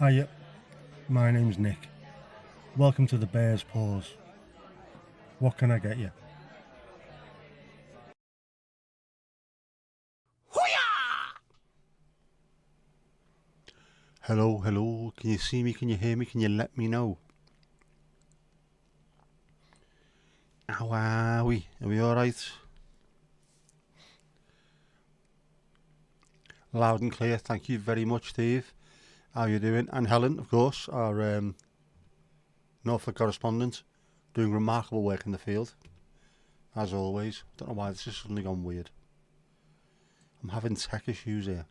Hiya, my name's Nick. Welcome to the Bear's Paws. What can I get you? Hello, hello. Can you see me? Can you hear me? Can you let me know? How are we? Are we alright? Loud and clear. Thank you very much, Steve. How you doing? And Helen, of course, our Norfolk correspondent, doing remarkable work in the field, as always. Don't know why this has suddenly gone weird. I'm having tech issues here.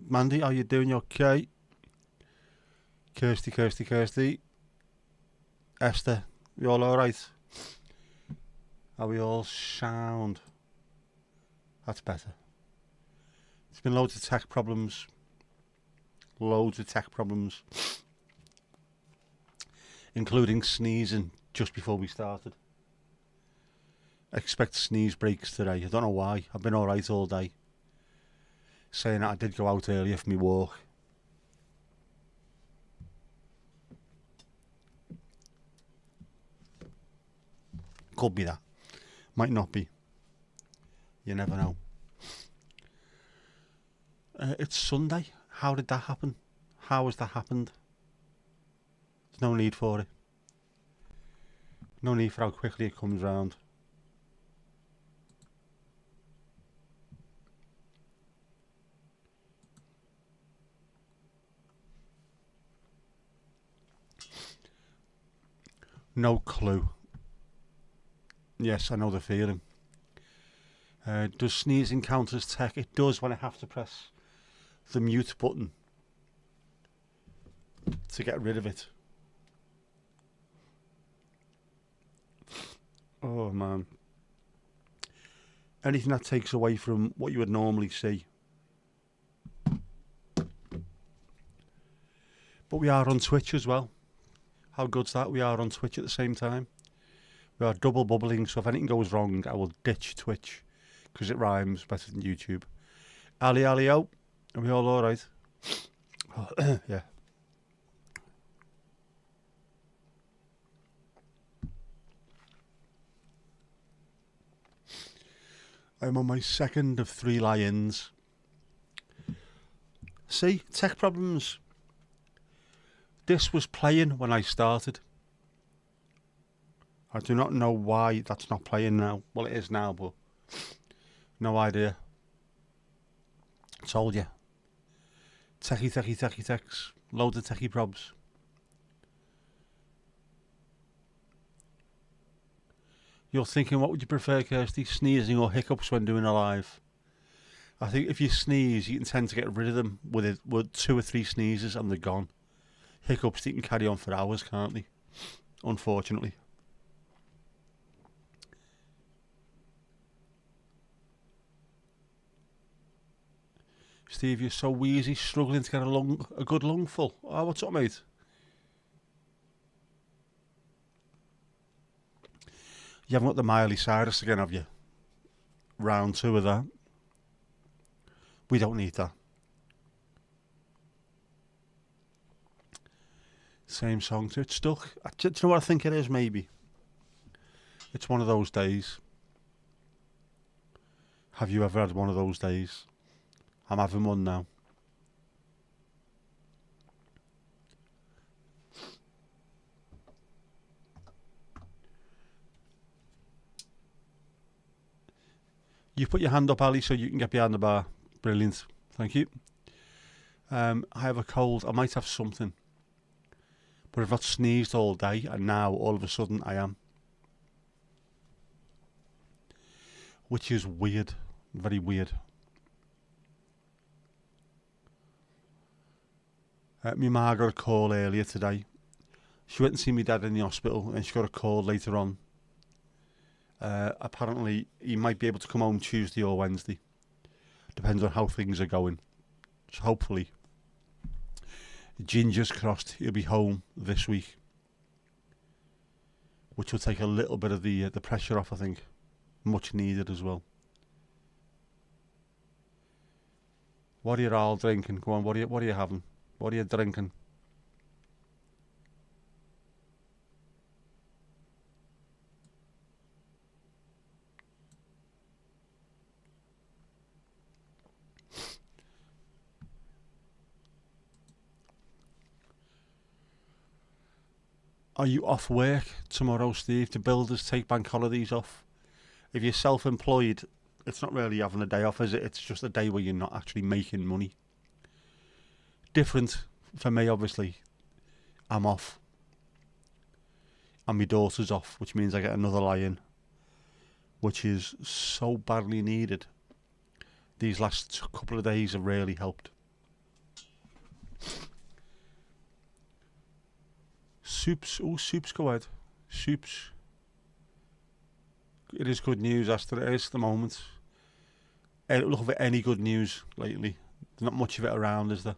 Mandy, how you doing? You okay? Kirsty. Esther, you all alright? Are we all sound? That's better. There's been loads of tech problems. Including sneezing just before we started. Expect sneeze breaks today. I don't know why. I've been alright all day. Saying that I did go out earlier for my walk. Could be that. Might not be. You never know. It's Sunday. How did that happen? How has that happened? There's no need for it. No need for how quickly it comes round. No clue. Yes, I know the feeling. Does sneezing count as tech? It does when I have to press the mute button to get rid of it. Oh man. Anything that takes away from what you would normally see. But we are on Twitch as well. How good's that? We are on Twitch at the same time. We are double bubbling, so if anything goes wrong, I will ditch Twitch because it rhymes better than YouTube. Ali, are we all alright? Yeah. I'm on my second of 3 lie-ins. See, tech problems. This was playing when I started. I do not know why that's not playing now. Well, it is now, but no idea. Told you. Techs. Loads of techie probs. You're thinking, what would you prefer, Kirsty? Sneezing or hiccups when doing a live? I think if you sneeze, you can tend to get rid of them with 2 or 3 sneezes and they're gone. Hiccups, they can carry on for hours, can't they? Unfortunately. Steve, you're so wheezy, struggling to get a good lungful. Oh, what's up, mate? You haven't got the Miley Cyrus again, have you? Round 2 of that. We don't need that. Same song too. It's stuck. Do you know what I think it is, maybe? It's one of those days. Have you ever had one of those days? I'm having one now. You put your hand up, Ali, so you can get behind the bar. Brilliant. Thank you. I have a cold. I might have something. But I've not sneezed all day, and now all of a sudden I am. Which is weird. Very weird. My ma got a call earlier today. She went and see my dad in the hospital, and she got a call later on. Apparently, he might be able to come home Tuesday or Wednesday. Depends on how things are going. So hopefully, ginger's crossed, he'll be home this week. Which will take a little bit of the pressure off, I think. Much needed as well. What are you all drinking? Go on, what are you having? What are you drinking? Are you off work tomorrow, Steve? Do builders take bank holidays off? If you're self-employed, it's not really having a day off, is it? It's just a day where you're not actually making money. Different for me, obviously. I'm off. And my daughter's off, which means I get another lie-in, which is so badly needed. These last couple of days have really helped. Soups. Oh, soups, go ahead. Soups. It is good news, Esther. It is at the moment. Look for any good news lately. There's not much of it around, is there?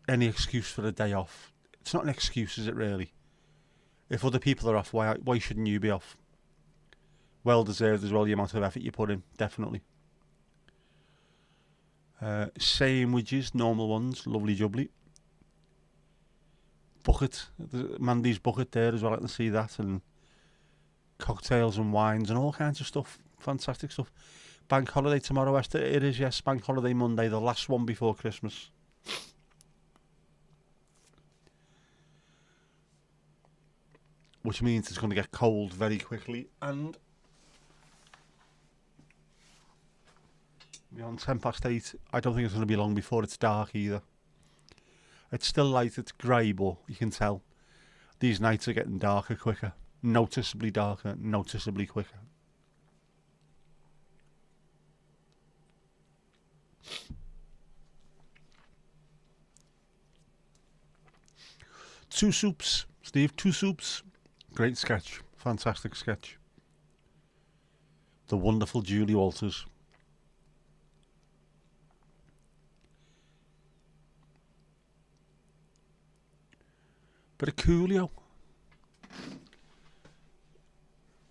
Any excuse for a day off. It's not an excuse, is it really? If other people are off, why shouldn't you be off? Well deserved as well, the amount of effort you put in, definitely. Sandwiches, normal ones, lovely jubbly. Bucket, Mandy's bucket there as well, I can see that, and cocktails and wines and all kinds of stuff, fantastic stuff. Bank holiday tomorrow, Esther, it is, yes, bank holiday Monday, the last one before Christmas. Which means it's going to get cold very quickly, and we're on 8:10. I don't think it's going to be long before it's dark either. It's still light, it's grey, but you can tell these nights are getting darker quicker. Noticeably darker, noticeably quicker. Two soups, Steve, two soups. Great sketch, fantastic sketch. The wonderful Julie Walters. Bit of Coolio,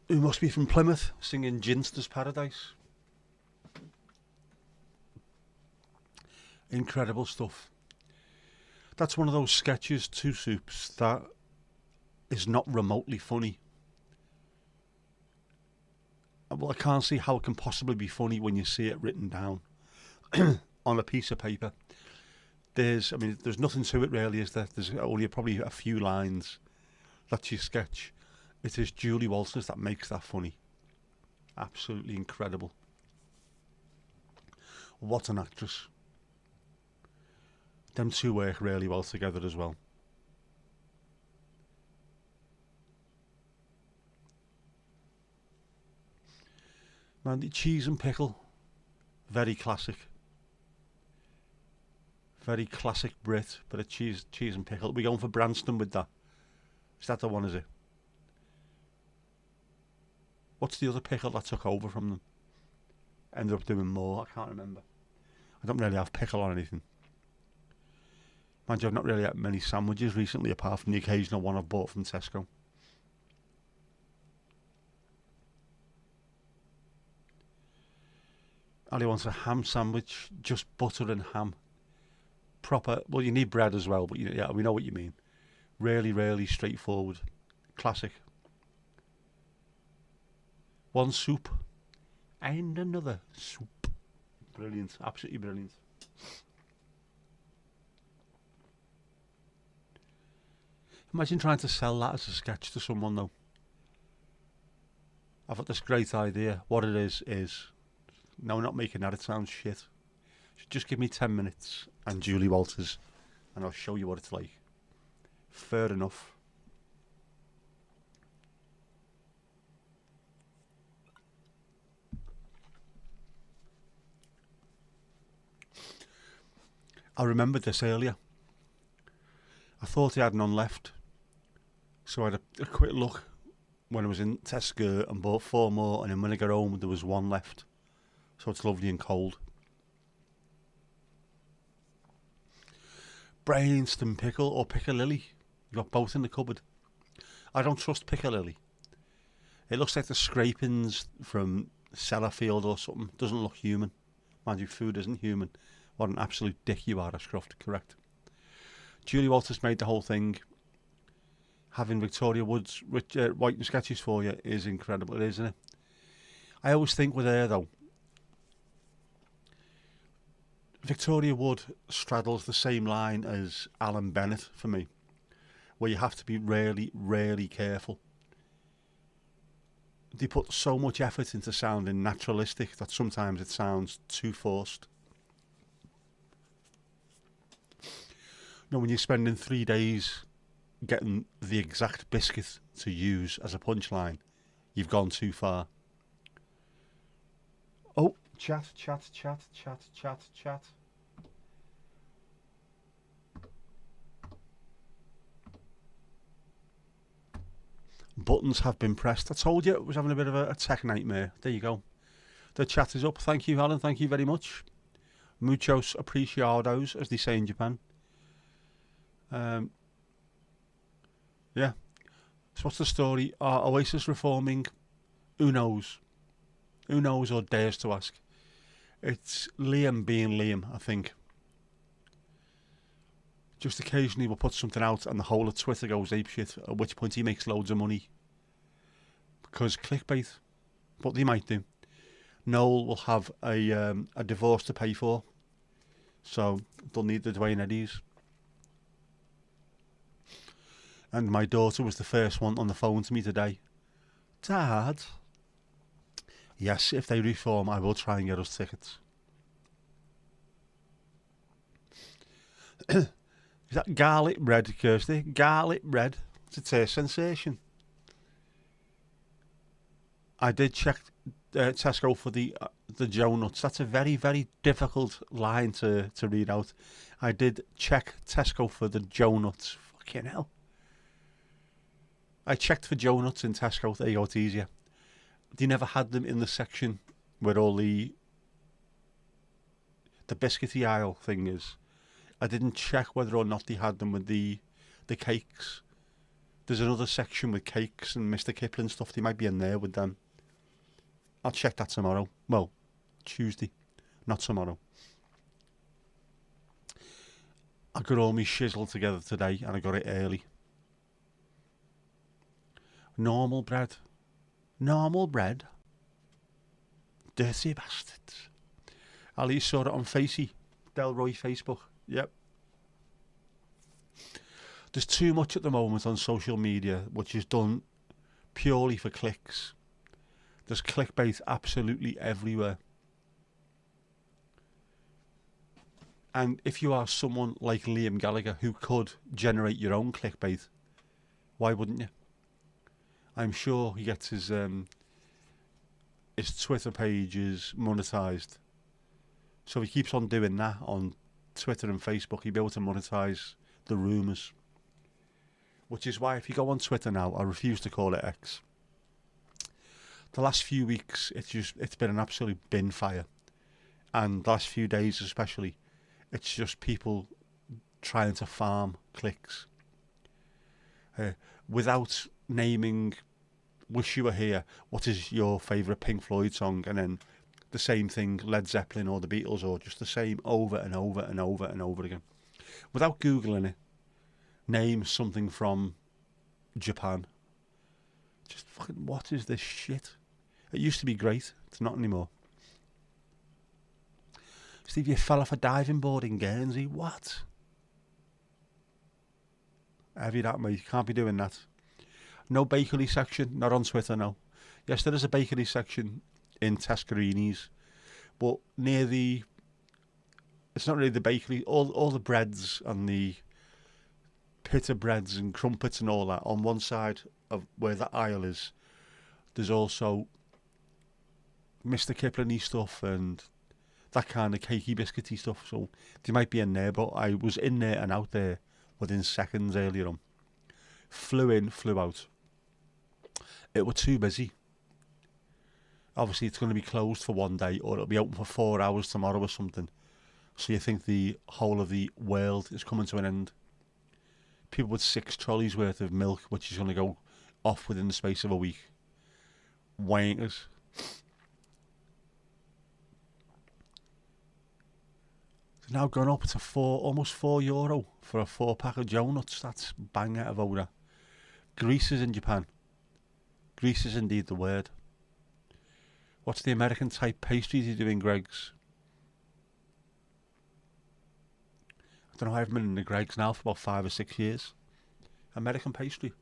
who must be from Plymouth, singing Ginster's Paradise. Incredible stuff. That's one of those sketches, Two Soups, that is not remotely funny. Well, I can't see how it can possibly be funny when you see it written down on a piece of paper. There's nothing to it really, is there? There's only probably a few lines. That's your sketch. It is Julie Walters that makes that funny. Absolutely incredible. What an actress. Them two work really well together as well. Man, the cheese and pickle, very classic. Very classic Brit, but a cheese and pickle. We're going for Branston with that. Is that the one, is it? What's the other pickle that took over from them? Ended up doing more, I can't remember. I don't really have pickle on anything. Mind you, I've not really had many sandwiches recently, apart from the occasional one I've bought from Tesco. Ali wants a ham sandwich, just butter and ham. Proper, well, you need bread as well, but yeah, we know what you mean. Really, really straightforward. Classic. One soup and another soup. Brilliant, absolutely brilliant. Imagine trying to sell that as a sketch to someone though. I've got this great idea. What it is, no, not making that, it sounds shit. Just give me 10 minutes and Julie Walters and I'll show you what it's like. Fair enough. I remembered this earlier. I thought he had none left. So I had a quick look when I was in Tesco and bought 4 more, and then when I got home there was 1 left. So it's lovely and cold. Brainston pickle or piccalilli. You've got both in the cupboard. I don't trust piccalilli. It looks like the scrapings from Sellafield or something. Doesn't look human. Mind you, food isn't human. What an absolute dick you are, Ashcroft. Correct. Julie Walters made the whole thing. Having Victoria Wood's writing sketches for you is incredible, isn't it? I always think with her, though, Victoria Wood straddles the same line as Alan Bennett for me, where you have to be really, really careful. They put so much effort into sounding naturalistic that sometimes it sounds too forced. You know, when you're spending 3 days getting the exact biscuit to use as a punchline, you've gone too far. Oh, chat. Buttons have been pressed. I told you it was having a bit of a tech nightmare. There you go. The chat is up. Thank you, Alan. Thank you very much. Muchos apreciados, as they say in Japan. Yeah. So what's the story? Are Oasis reforming? Who knows? Who knows or dares to ask? It's Liam being Liam, I think. Just occasionally we'll put something out and the whole of Twitter goes apeshit, at which point he makes loads of money. Because clickbait. But they might do. Noel will have a divorce to pay for. So they'll need the Dwayne Eddies. And my daughter was the first one on the phone to me today. Dad? Yes, if they reform, I will try and get us tickets. Is that garlic bread, Kirsty? Garlic bread. It's a sensation. I did check Tesco for the Joe Nuts. That's a very, very difficult line to read out. I did check Tesco for the Joe Nuts. Fucking hell. I checked for Joe Nuts in Tesco. There you go, it's easier. They never had them in the section where all the biscuity aisle thing is. I didn't check whether or not they had them with the cakes. There's another section with cakes and Mr. Kipling stuff. They might be in there with them. I'll check that tomorrow. Well, Tuesday, not tomorrow. I got all my shizzle together today and I got it early. Normal bread. Normal bread. Dirty bastards. Ali saw it on Facey. Delroy Facebook. Yep. There's too much at the moment on social media which is done purely for clicks. There's clickbait absolutely everywhere. And if you are someone like Liam Gallagher who could generate your own clickbait, why wouldn't you? I'm sure he gets his Twitter page is monetized. So if he keeps on doing that on Twitter and Facebook, he'll be able to monetize the rumours. Which is why if you go on Twitter now, I refuse to call it X. The last few weeks, it's been an absolute bin fire. And the last few days especially, it's just people trying to farm clicks. Without naming Wish You Were Here, what is your favourite Pink Floyd song? And then the same thing, Led Zeppelin or the Beatles, or just the same over and over and over and over again. Without Googling it, name something from Japan. Just fucking, what is this shit? It used to be great. It's not anymore. Steve, you fell off a diving board in Guernsey. What? Heavy that, mate. You can't be doing that. No bakery section. Not on Twitter, no. Yes, there is a bakery section in Tescarini's. But near the... It's not really the bakery. All the breads and the pita breads and crumpets and all that. On one side of where the aisle is, there's also Mr. Kipling-y stuff and that kind of cakey biscuity stuff. So they might be in there, but I was in there and out there within seconds earlier on. Flew in, flew out. It were too busy. Obviously it's going to be closed for one day, or it'll be open for 4 hours tomorrow or something. So you think the whole of the world is coming to an end. People with 6 trolleys worth of milk, which is going to go off within the space of a week. Wankers. They've now gone up to almost €4 for a 4-pack of donuts. That's bang out of order. Grease is in Japan. Grease is indeed the word. What's the American type pastries you do in Greg's? I don't know, I haven't been in the Greg's now for about 5 or 6 years. American pastry.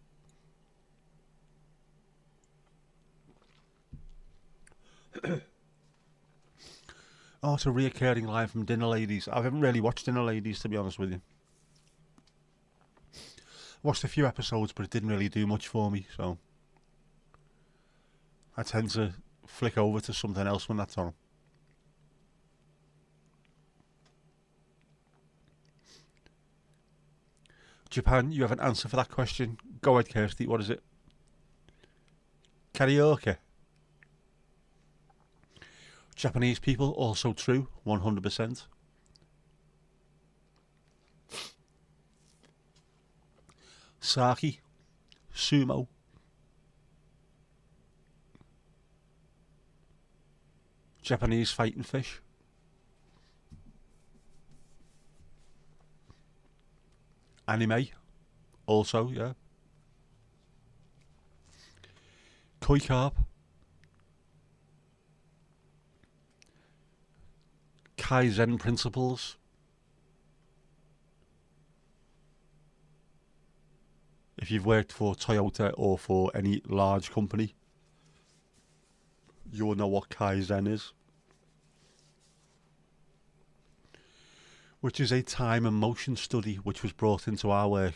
Oh, it's a reoccurring line from Dinner Ladies. I haven't really watched Dinner Ladies, to be honest with you. Watched a few episodes, but it didn't really do much for me, so I tend to flick over to something else when that's on. Japan, you have an answer for that question? Go ahead, Kirsty, what is it? Karaoke. Japanese people, also true, 100%. Sake, sumo. Japanese fighting fish. Anime, also, yeah. Koi carp. Kaizen principles. If you've worked for Toyota or for any large company, you'll know what Kaizen is. Which is a time and motion study which was brought into our work.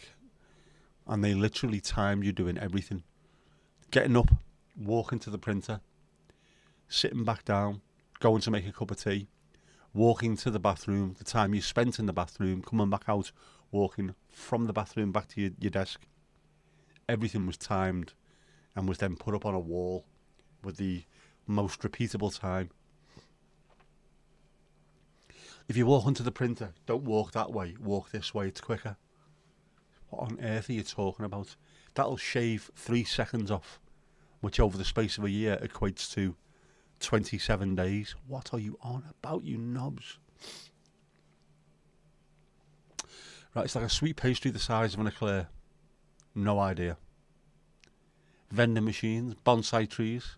And they literally timed you doing everything. Getting up, walking to the printer, sitting back down, going to make a cup of tea, walking to the bathroom, the time you spent in the bathroom, coming back out, walking from the bathroom back to your desk. Everything was timed and was then put up on a wall with the most repeatable time. If you walk onto the printer, don't walk that way, walk this way, it's quicker. What on earth are you talking about? That'll shave 3 seconds off, which over the space of a year equates to 27 days. What are you on about, you knobs? Right, it's like a sweet pastry the size of an eclair. No idea. Vending machines, bonsai trees.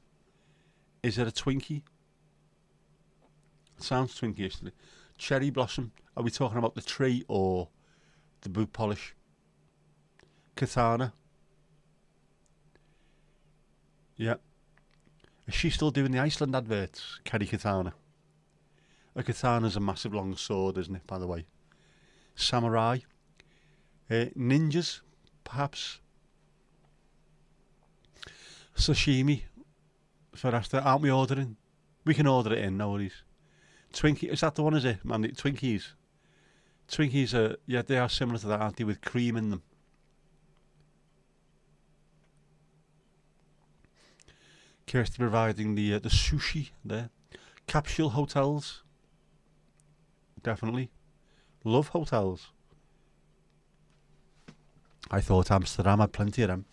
Is it a Twinkie? It sounds Twinkie-ish to me. Cherry blossom. Are we talking about the tree or the boot polish? Katana. Yeah. Is she still doing the Iceland adverts? Kerry Katana. A katana's a massive long sword, isn't it, by the way? Samurai. Ninjas, perhaps. Sashimi. For after, aren't we ordering? We can order it in, no worries. Twinkie, is that the one, is it? Man, Twinkies. Twinkies are, yeah, they are similar to that, aren't they, with cream in them. Kirsty providing the sushi there. Capsule hotels. Definitely. Love hotels. I thought Amsterdam had plenty of them.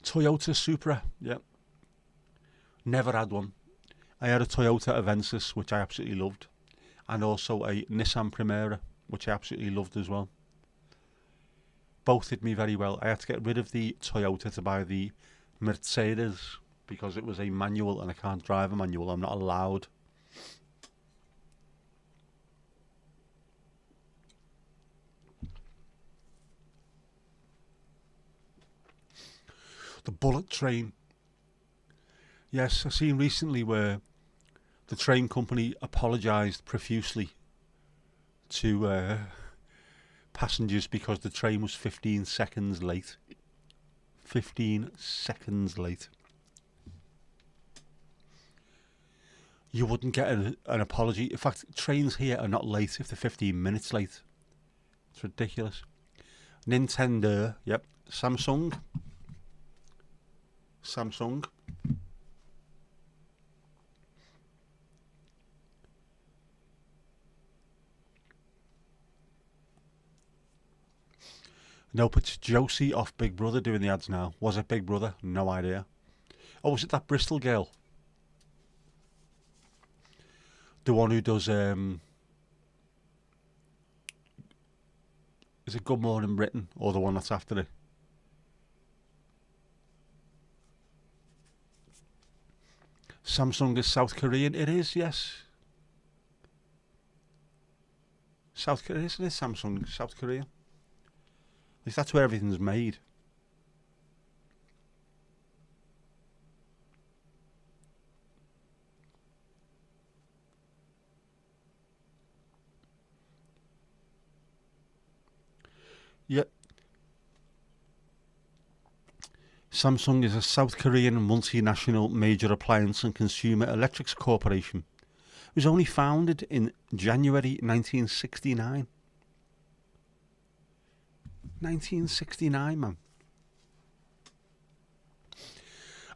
Toyota Supra, yep. Never had one. I had a Toyota Avensis, which I absolutely loved. And also a Nissan Primera, which I absolutely loved as well. Both did me very well. I had to get rid of the Toyota to buy the Mercedes because it was a manual and I can't drive a manual. I'm not allowed. The bullet train. Yes, I've seen recently where the train company apologised profusely to passengers because the train was 15 seconds late. 15 seconds late. You wouldn't get an apology. In fact, trains here are not late if they're 15 minutes late. It's ridiculous. Nintendo, yep. Samsung. Nope, it's Josie off Big Brother doing the ads now. Was it Big Brother? No idea. Oh, was it that Bristol girl? The one who does, is it Good Morning Britain, or the one that's after it? Samsung is South Korean. It is, yes. South Korea, isn't it? Samsung, South Korea. At least that's where everything's made. Yep. Samsung is a South Korean multinational major appliance and consumer electrics corporation. It was only founded in January 1969. 1969, man.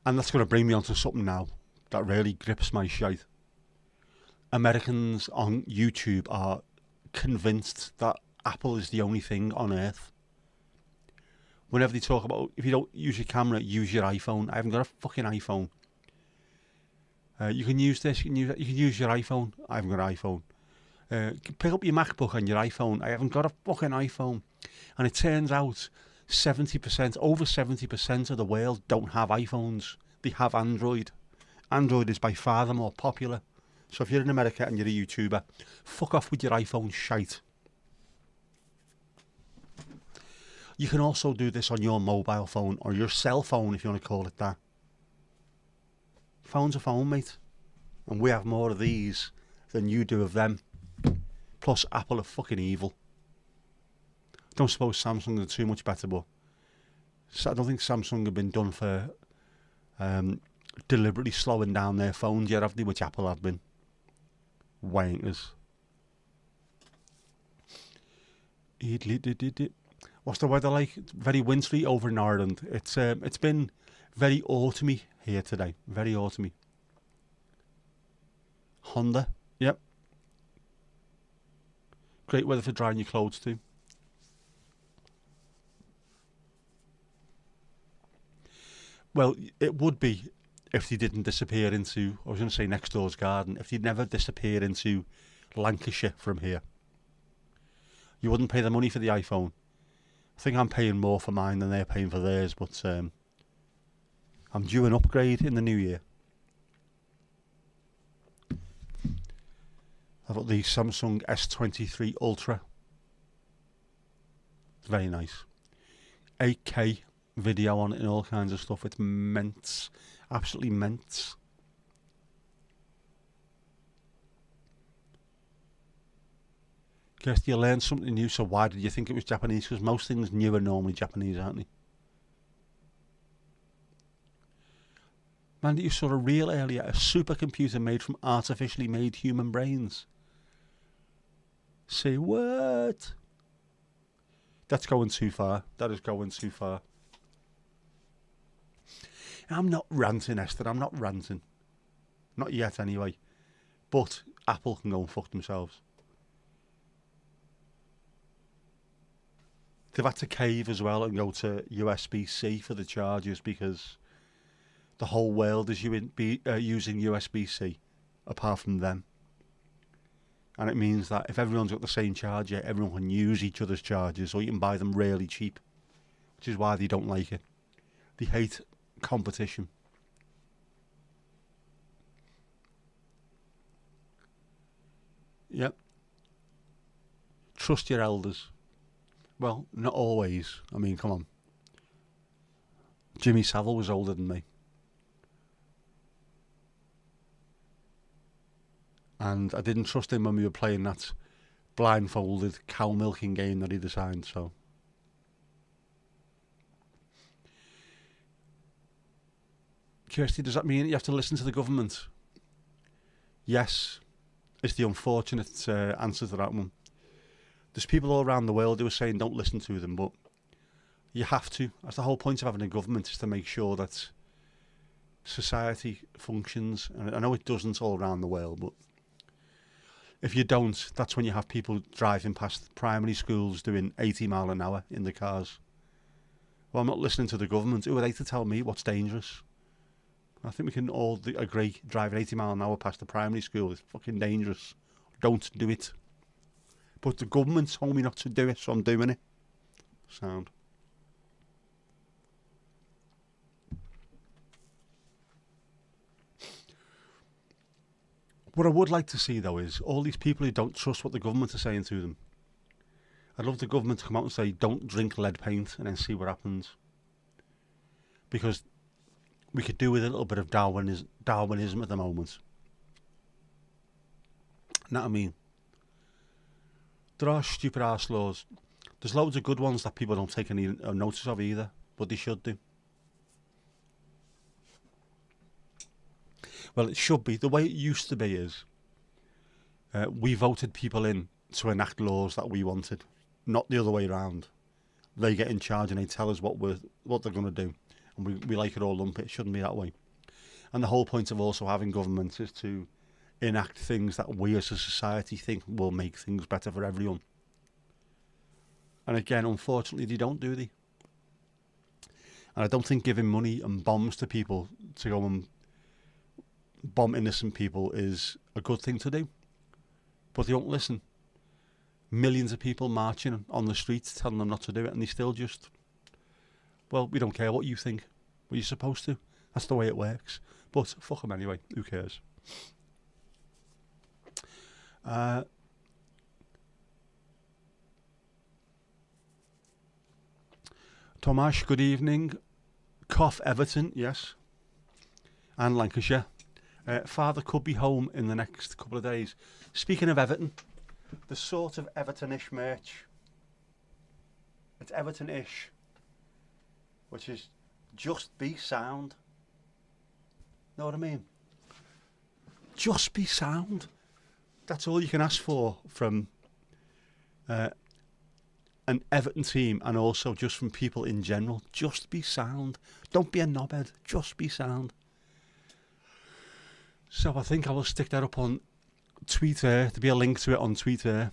And that's going to bring me onto something now that really grips my shite. Americans on YouTube are convinced that Apple is the only thing on earth. Whenever they talk about, if you don't use your camera, use your iPhone. I haven't got a fucking iPhone. You can use this, you can use your iPhone. I haven't got an iPhone. Pick up your MacBook and your iPhone. I haven't got a fucking iPhone. And it turns out 70%, over 70% of the world don't have iPhones. They have Android. Android is by far the more popular. So if you're in America and you're a YouTuber, fuck off with your iPhone shite. You can also do this on your mobile phone or your cell phone, if you want to call it that. Phone's a phone, mate. And we have more of these than you do of them. Plus, Apple are fucking evil. Don't suppose Samsung are too much better, but I don't think Samsung have been done for deliberately slowing down their phones yet, have they? Which Apple have been. Wankers. What's the weather like? It's very wintry over in Ireland. It's been very autumny here today. Very autumny. Honda. Yep. Great weather for drying your clothes too. Well, it would be if they didn't disappear into, I was going to say next door's garden, if they'd never disappear into Lancashire from here. You wouldn't pay the money for the iPhone. I think I'm paying more for mine than they're paying for theirs, but I'm due an upgrade in the new year. I've got the Samsung S23 Ultra. It's very nice. 8K video on it and all kinds of stuff. It's immense. Absolutely immense. Guess you learned something new, so why did you think it was Japanese? Because most things new are normally Japanese, aren't they? Man, you saw a reel earlier, a supercomputer made from artificially made human brains. Say what? That's going too far. That is going too far. I'm not ranting, Esther. I'm not ranting. Not yet, anyway. But Apple can go and fuck themselves. They've had to cave as well and go to USB-C for the chargers because the whole world is using USB-C apart from them. And it means that if everyone's got the same charger, everyone can use each other's chargers, or you can buy them really cheap, which is why they don't like it. They hate competition. Yep. Trust your elders. Well, not always. I mean, come on. Jimmy Savile was older than me. And I didn't trust him when we were playing that blindfolded cow milking game that he designed, so. Kirsty, does that mean you have to listen to the government? Yes, is the unfortunate answer to that one. There's people all around the world who are saying don't listen to them, but you have to. That's the whole point of having a government, is to make sure that society functions. And I know it doesn't all around the world, but if you don't, that's when you have people driving past primary schools doing 80 mile an hour in the cars. Well, I'm not listening to the government. Who are they to tell me what's dangerous? I think we can all agree driving 80 mile an hour past the primary school is fucking dangerous. Don't do it. But the government told me not to do it, so I'm doing it. Sound. What I would like to see, though, is all these people who don't trust what the government are saying to them. I'd love the government to come out and say, don't drink lead paint, and then see what happens. Because we could do with a little bit of Darwinism at the moment. Know what I mean? There are stupid arse laws. There's loads of good ones that people don't take any notice of either, but they should do. Well, it should be. The way it used to be is we voted people in to enact laws that we wanted, not the other way around. They get in charge and they tell us what they're going to do, and we like it all lump. It shouldn't be that way. And the whole point of also having government is to enact things that we as a society think will make things better for everyone. And again, unfortunately, they don't, do they? And I don't think giving money and bombs to people to go and bomb innocent people is a good thing to do. But they won't listen. Millions of people marching on the streets telling them not to do it, and they still just, well, we don't care what you think. Well, you're supposed to. That's the way it works. But fuck them anyway. Who cares? Tomash, good evening. Cough Everton, yes. And Lancashire. Father could be home in the next couple of days. Speaking of Everton, the sort of Everton-ish merch. It's Everton-ish, which is just be sound. Know what I mean? Just be sound. That's all you can ask for from an Everton team, and also just from people in general. Just be sound. Don't be a knobhead. Just be sound. So I think I will stick that up on Twitter. To be a link to it on Twitter.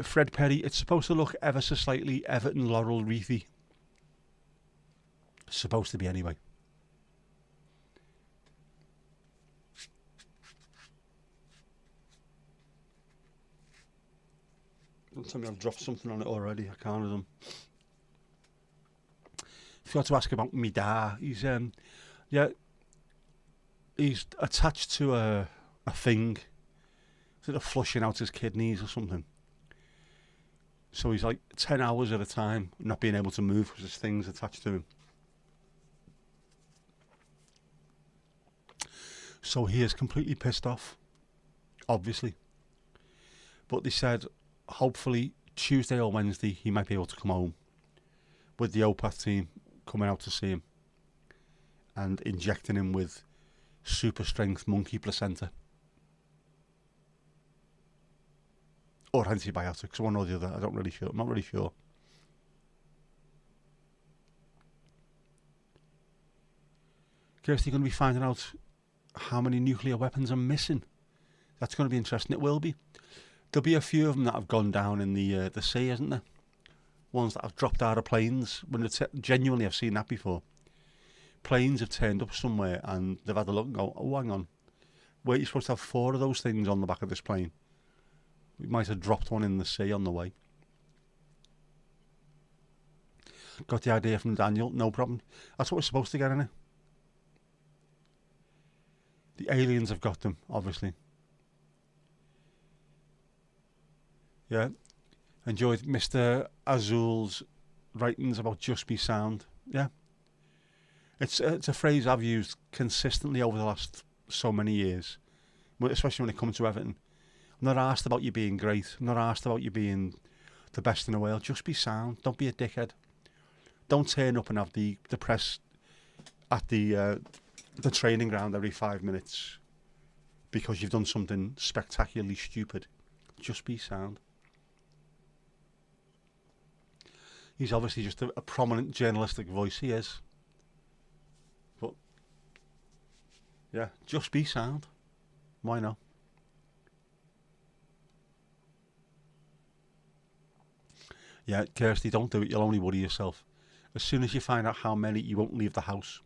Fred Perry. It's supposed to look ever so slightly Everton Laurel wreathy. It's supposed to be anyway. Don't tell me I've dropped something on it already. I can't of them. Forgot to ask about me dad. He's attached to a thing. Is it flushing out his kidneys or something? So he's like 10 hours at a time not being able to move because his thing's attached to him. So he is completely pissed off, obviously. But they said hopefully Tuesday or Wednesday he might be able to come home with the OPATH team coming out to see him and injecting him with super strength monkey placenta or antibiotics, one or the other. I'm not really sure. Kirsty, going to be finding out how many nuclear weapons are missing. That's going to be interesting. It will be. There'll be a few of them that have gone down in the sea, isn't there? Ones that have dropped out of planes. Genuinely, I've seen that before. Planes have turned up somewhere and they've had a look and go, oh, hang on. Weren't you supposed to have 4 of those things on the back of this plane? We might have dropped one in the sea on the way. Got the idea from Daniel, no problem. That's what we're supposed to get, innit? The aliens have got them, obviously. Yeah. Enjoyed Mr. Azul's writings about just be sound. Yeah. It's a phrase I've used consistently over the last so many years, especially when it comes to Everton. I'm not asked about you being great. I'm not asked about you being the best in the world. Just be sound. Don't be a dickhead. Don't turn up and have the press at the training ground every 5 minutes because you've done something spectacularly stupid. Just be sound. He's obviously just a prominent journalistic voice. He is. But, yeah, just be sound. Why not? Yeah, Kirsty, don't do it. You'll only worry yourself. As soon as you find out how many, you won't leave the house.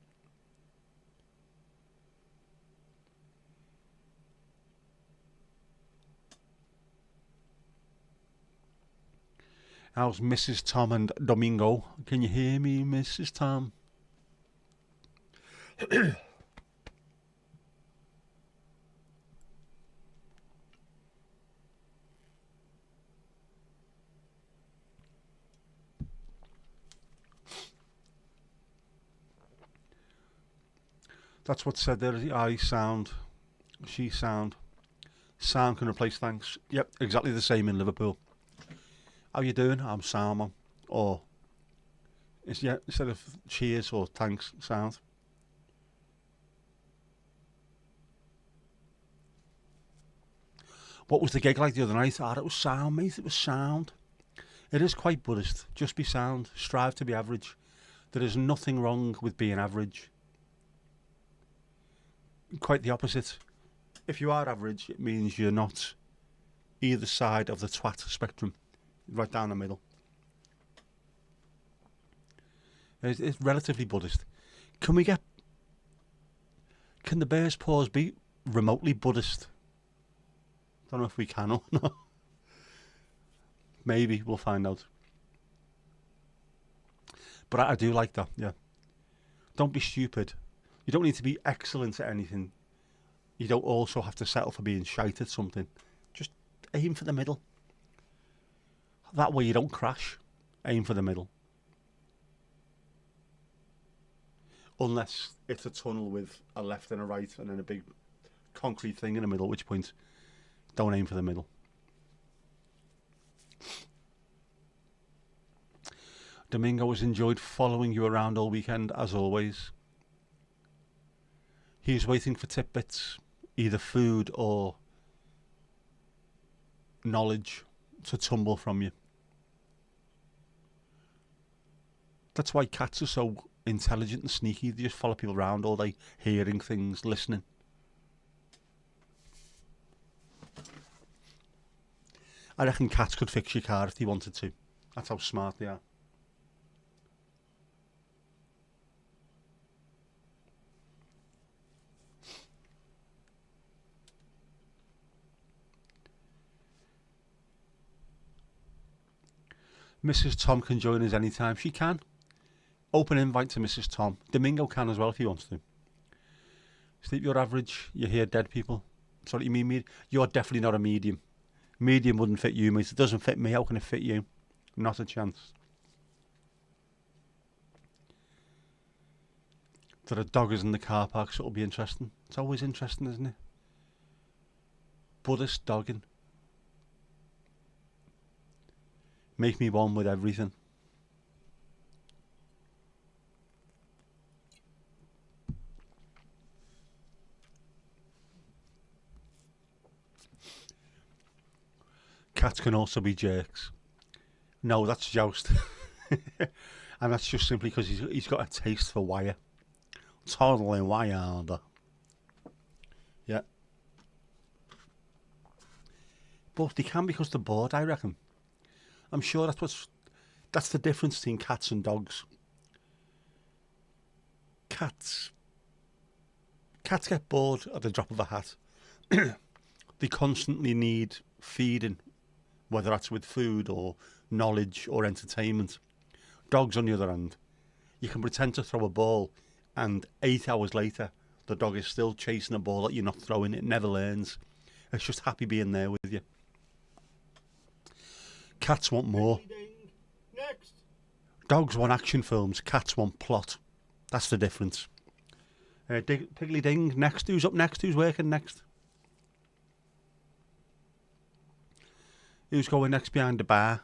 How's Mrs. Tom and Domingo? Can you hear me, Mrs. Tom? That's what's said there. I sound, she sound. Sound can replace thanks. Yep, exactly the same in Liverpool. How you doing? I'm sound, man. Or, instead of cheers or thanks, sound. What was the gig like the other night? It was sound, mate. It was sound. It is quite Buddhist. Just be sound. Strive to be average. There is nothing wrong with being average. Quite the opposite. If you are average, it means you're not either side of the twat spectrum. Right down the middle. It's relatively Buddhist. Can the Bear's Paws be remotely Buddhist? Don't know if we can or not. Maybe, we'll find out. But I do like that, yeah. Don't be stupid. You don't need to be excellent at anything. You don't also have to settle for being shite at something. Just aim for the middle. That way you don't crash. Aim for the middle. Unless it's a tunnel with a left and a right and then a big concrete thing in the middle, at which point don't aim for the middle. Domingo has enjoyed following you around all weekend, as always. He's waiting for tidbits, either food or knowledge, to tumble from you. That's why cats are so intelligent and sneaky. They just follow people around all day, hearing things, listening. I reckon cats could fix your car if they wanted to. That's how smart they are. Mrs. Tom can join us anytime. She can. Open invite to Mrs. Tom. Domingo can as well if he wants to. Sleep your average. You hear dead people. That's what you mean. You're definitely not a medium. Medium wouldn't fit you, mate. It doesn't fit me. How can it fit you? Not a chance. There are doggers in the car park, so it'll be interesting. It's always interesting, isn't it? Buddhist dogging. Make me one with everything. Cats can also be jerks. No, that's Joust. And that's just simply because he's got a taste for wire. Totally wired. Yeah. But they can because they're bored, I reckon. I'm sure that's the difference between cats and dogs. Cats get bored at the drop of a hat. They constantly need feeding, whether that's with food or knowledge or entertainment. Dogs, on the other hand, you can pretend to throw a ball and 8 hours later the dog is still chasing a ball that you're not throwing. It never learns. It's just happy being there with you. Cats want more. Next. Dogs want action films. Cats want plot. That's the difference. Piggly Ding, next. Who's up next? Who's working next? Who's going next behind the bar?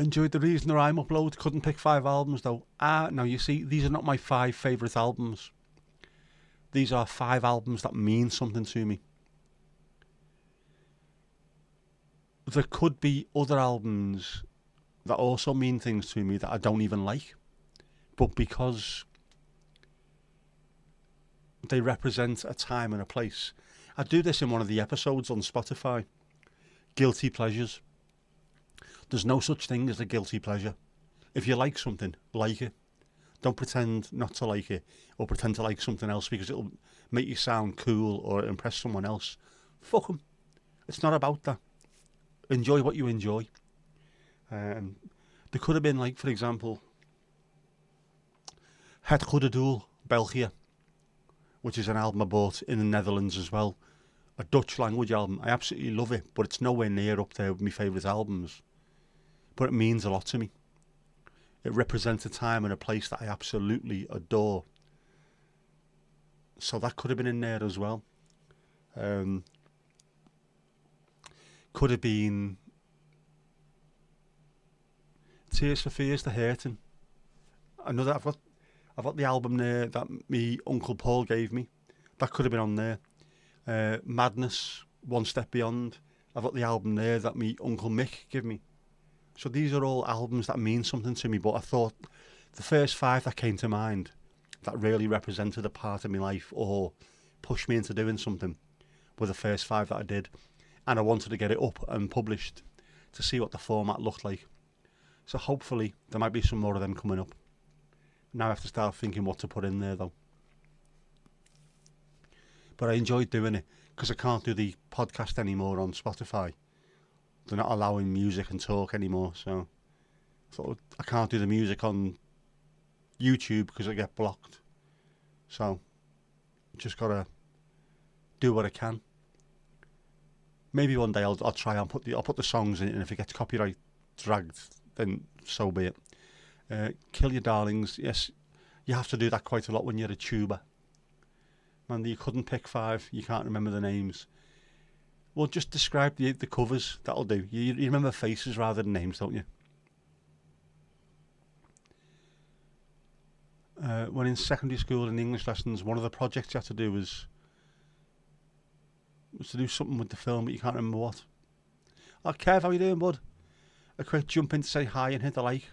Enjoyed the Reason the Rhyme upload. Couldn't pick 5 albums though. Now you see, these are not my 5 favourite albums. These are 5 albums that mean something to me. There could be other albums that also mean things to me that I don't even like. But because they represent a time and a place. I do this in one of the episodes on Spotify. Guilty pleasures. There's no such thing as a guilty pleasure. If you like something, like it. Don't pretend not to like it or pretend to like something else because it'll make you sound cool or impress someone else. Fuck 'em. It's not about that. Enjoy what you enjoy. There could have been, like, for example, Het Goede Doel, België, which is an album I bought in the Netherlands as well. A Dutch language album. I absolutely love it, but it's nowhere near up there with my favourite albums. But it means a lot to me. It represents a time and a place that I absolutely adore. So that could have been in there as well. Could have been Tears for Fears, The Hurting. Another, I've got the album there that me Uncle Paul gave me. That could have been on there. Madness, One Step Beyond. I've got the album there that me Uncle Mick gave me. So these are all albums that mean something to me, but I thought the first 5 that came to mind that really represented a part of my life or pushed me into doing something were the first 5 that I did. And I wanted to get it up and published to see what the format looked like. So hopefully there might be some more of them coming up. Now I have to start thinking what to put in there though. But I enjoyed doing it because I can't do the podcast anymore on Spotify. They're not allowing music and talk anymore, so I can't do the music on YouTube because I get blocked. So just gotta do what I can. Maybe one day I'll try and I'll put the songs in it, and if it gets copyright dragged, then so be it. Kill Your Darlings. Yes, you have to do that quite a lot when you're a tuber. Man, you couldn't pick 5. You can't remember the names. Well, just describe the covers. That'll do. You remember faces rather than names, don't you? When in secondary school in English lessons, one of the projects you had to do was to do something with the film, but you can't remember what. Oh, Kev, how you doing, bud? A quick jump in to say hi and hit the like.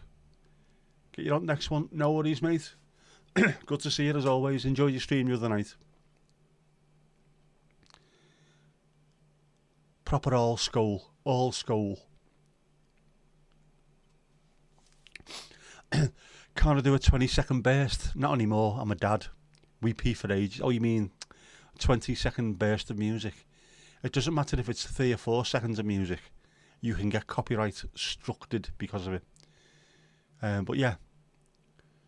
Get you on next one. No worries, mate. Good to see you as always. Enjoyed your stream the other night. Proper all skull. All skull. Can't I do a 20-second burst? Not anymore. I'm a dad. We pee for age. Oh, you mean 20-second burst of music? It doesn't matter if it's 3 or 4 seconds of music. You can get copyright structed because of it. But yeah,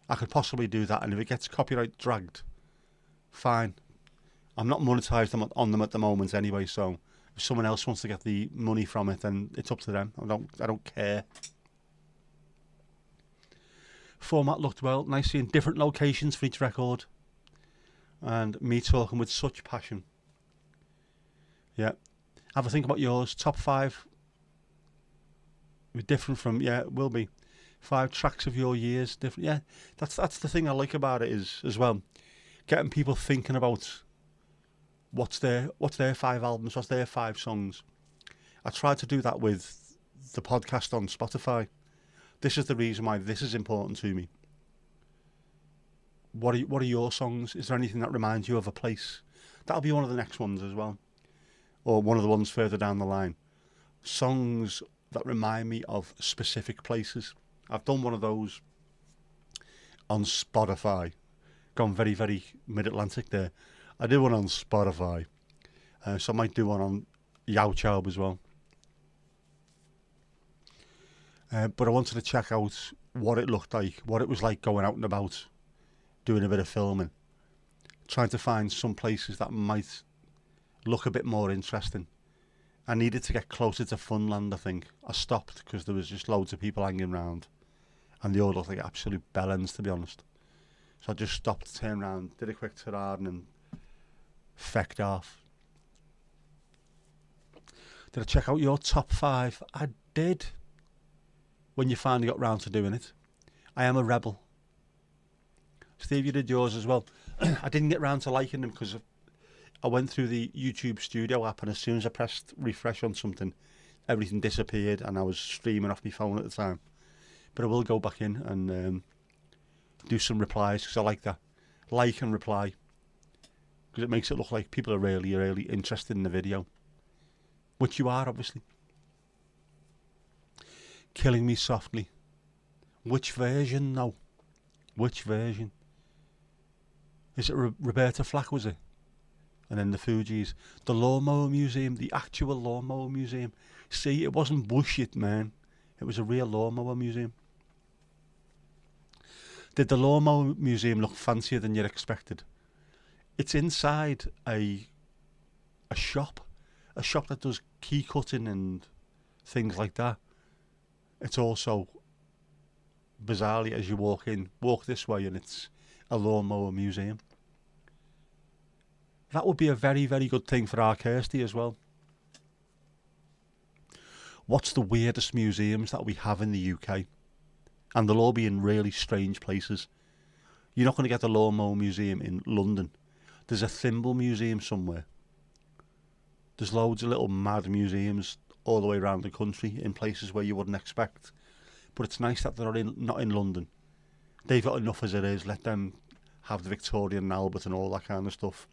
I could possibly do that, and if it gets copyright dragged, fine. I'm not monetized on them at the moment anyway, so if someone else wants to get the money from it, then it's up to them. I don't care. Format looked well. Nice seeing different locations for each record, and me talking with such passion. Yeah, have a think about yours. Top 5. Different from, yeah, it will be 5 tracks of your years. Different, yeah. That's the thing I like about it is as well, getting people thinking about what's their 5 albums, what's their 5 songs. I tried to do that with the podcast on Spotify. This is the reason why this is important to me. What are your songs? Is there anything that reminds you of a place? That'll be one of the next ones as well, or one of the ones further down the line. Songs that remind me of specific places. I've done one of those on Spotify. Gone very, very mid-Atlantic there. I did one on Spotify. So I might do one on YouTube as well. But I wanted to check out what it looked like, what it was like going out and about, doing a bit of filming. Trying to find some places that might look a bit more interesting. I needed to get closer to Funland, I think. I stopped because there was just loads of people hanging around, and they all looked like absolute bellends, to be honest. So I just stopped, turned around, did a quick turn and fecked off. Did I check out your top 5? I did. When you finally got round to doing it. I am a rebel. Steve, you did yours as well. I didn't get round to liking them because I went through the YouTube Studio app, and as soon as I pressed refresh on something, everything disappeared, and I was streaming off my phone at the time. But I will go back in and do some replies because I like that. Like and reply. Because it makes it look like people are really, really interested in the video. Which you are, obviously. Killing Me Softly. Which version, though? Which version? Is it Roberta Flack, was it? And then the Fugees. The Lawnmower Museum, the actual Lawnmower Museum. See, it wasn't bullshit, man. It was a real Lawnmower Museum. Did the Lawnmower Museum look fancier than you expected? It's inside a shop. A shop that does key cutting and things like that. It's also, bizarrely, as you walk this way and it's a Lawnmower Museum. That would be a very, very good thing for our Kirsty as well. What's the weirdest museums that we have in the UK? And they'll all be in really strange places. You're not going to get the Lawnmower Museum in London. There's a thimble museum somewhere. There's loads of little mad museums all the way around the country in places where you wouldn't expect. But it's nice that they're not in London. They've got enough as it is. Let them have the Victoria and Albert and all that kind of stuff.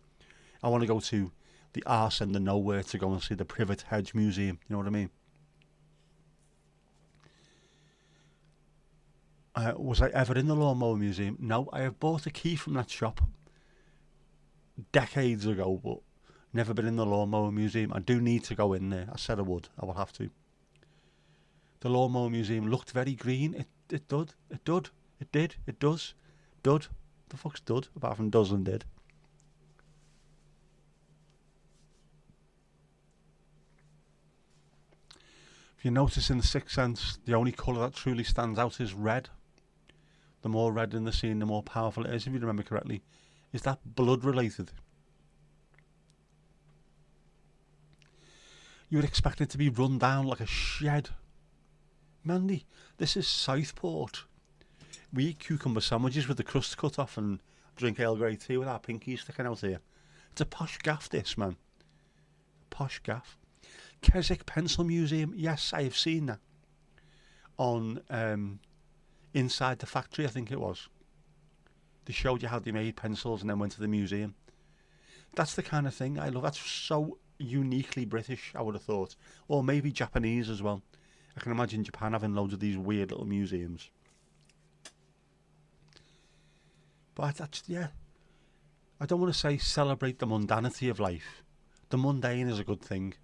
I want to go to the arse end of nowhere to go and see the Privet Hedge Museum. You know what I mean? Was I ever in the Lawnmower Museum? No, I have bought a key from that shop decades ago, but never been in the Lawnmower Museum. I do need to go in there. I said I would. I will have to. The Lawnmower Museum looked very green. It does. Dud. The fuck's dud? Apart from does and did. If you notice in The Sixth Sense, the only colour that truly stands out is red. The more red in the scene, the more powerful it is, if you remember correctly. Is that blood related? You would expect it to be run down like a shed. Mandy, this is Southport. We eat cucumber sandwiches with the crust cut off and drink Earl Grey tea with our pinkies sticking out here. It's a posh gaff, this, man. Posh gaff. Keswick Pencil Museum. Yes, I have seen that. On inside the factory, I think it was. They showed you how they made pencils and then went to the museum. That's the kind of thing I love. That's so uniquely British, I would have thought. Or maybe Japanese as well. I can imagine Japan having loads of these weird little museums. But that's, yeah. I don't want to say celebrate the mundanity of life. The mundane is a good thing.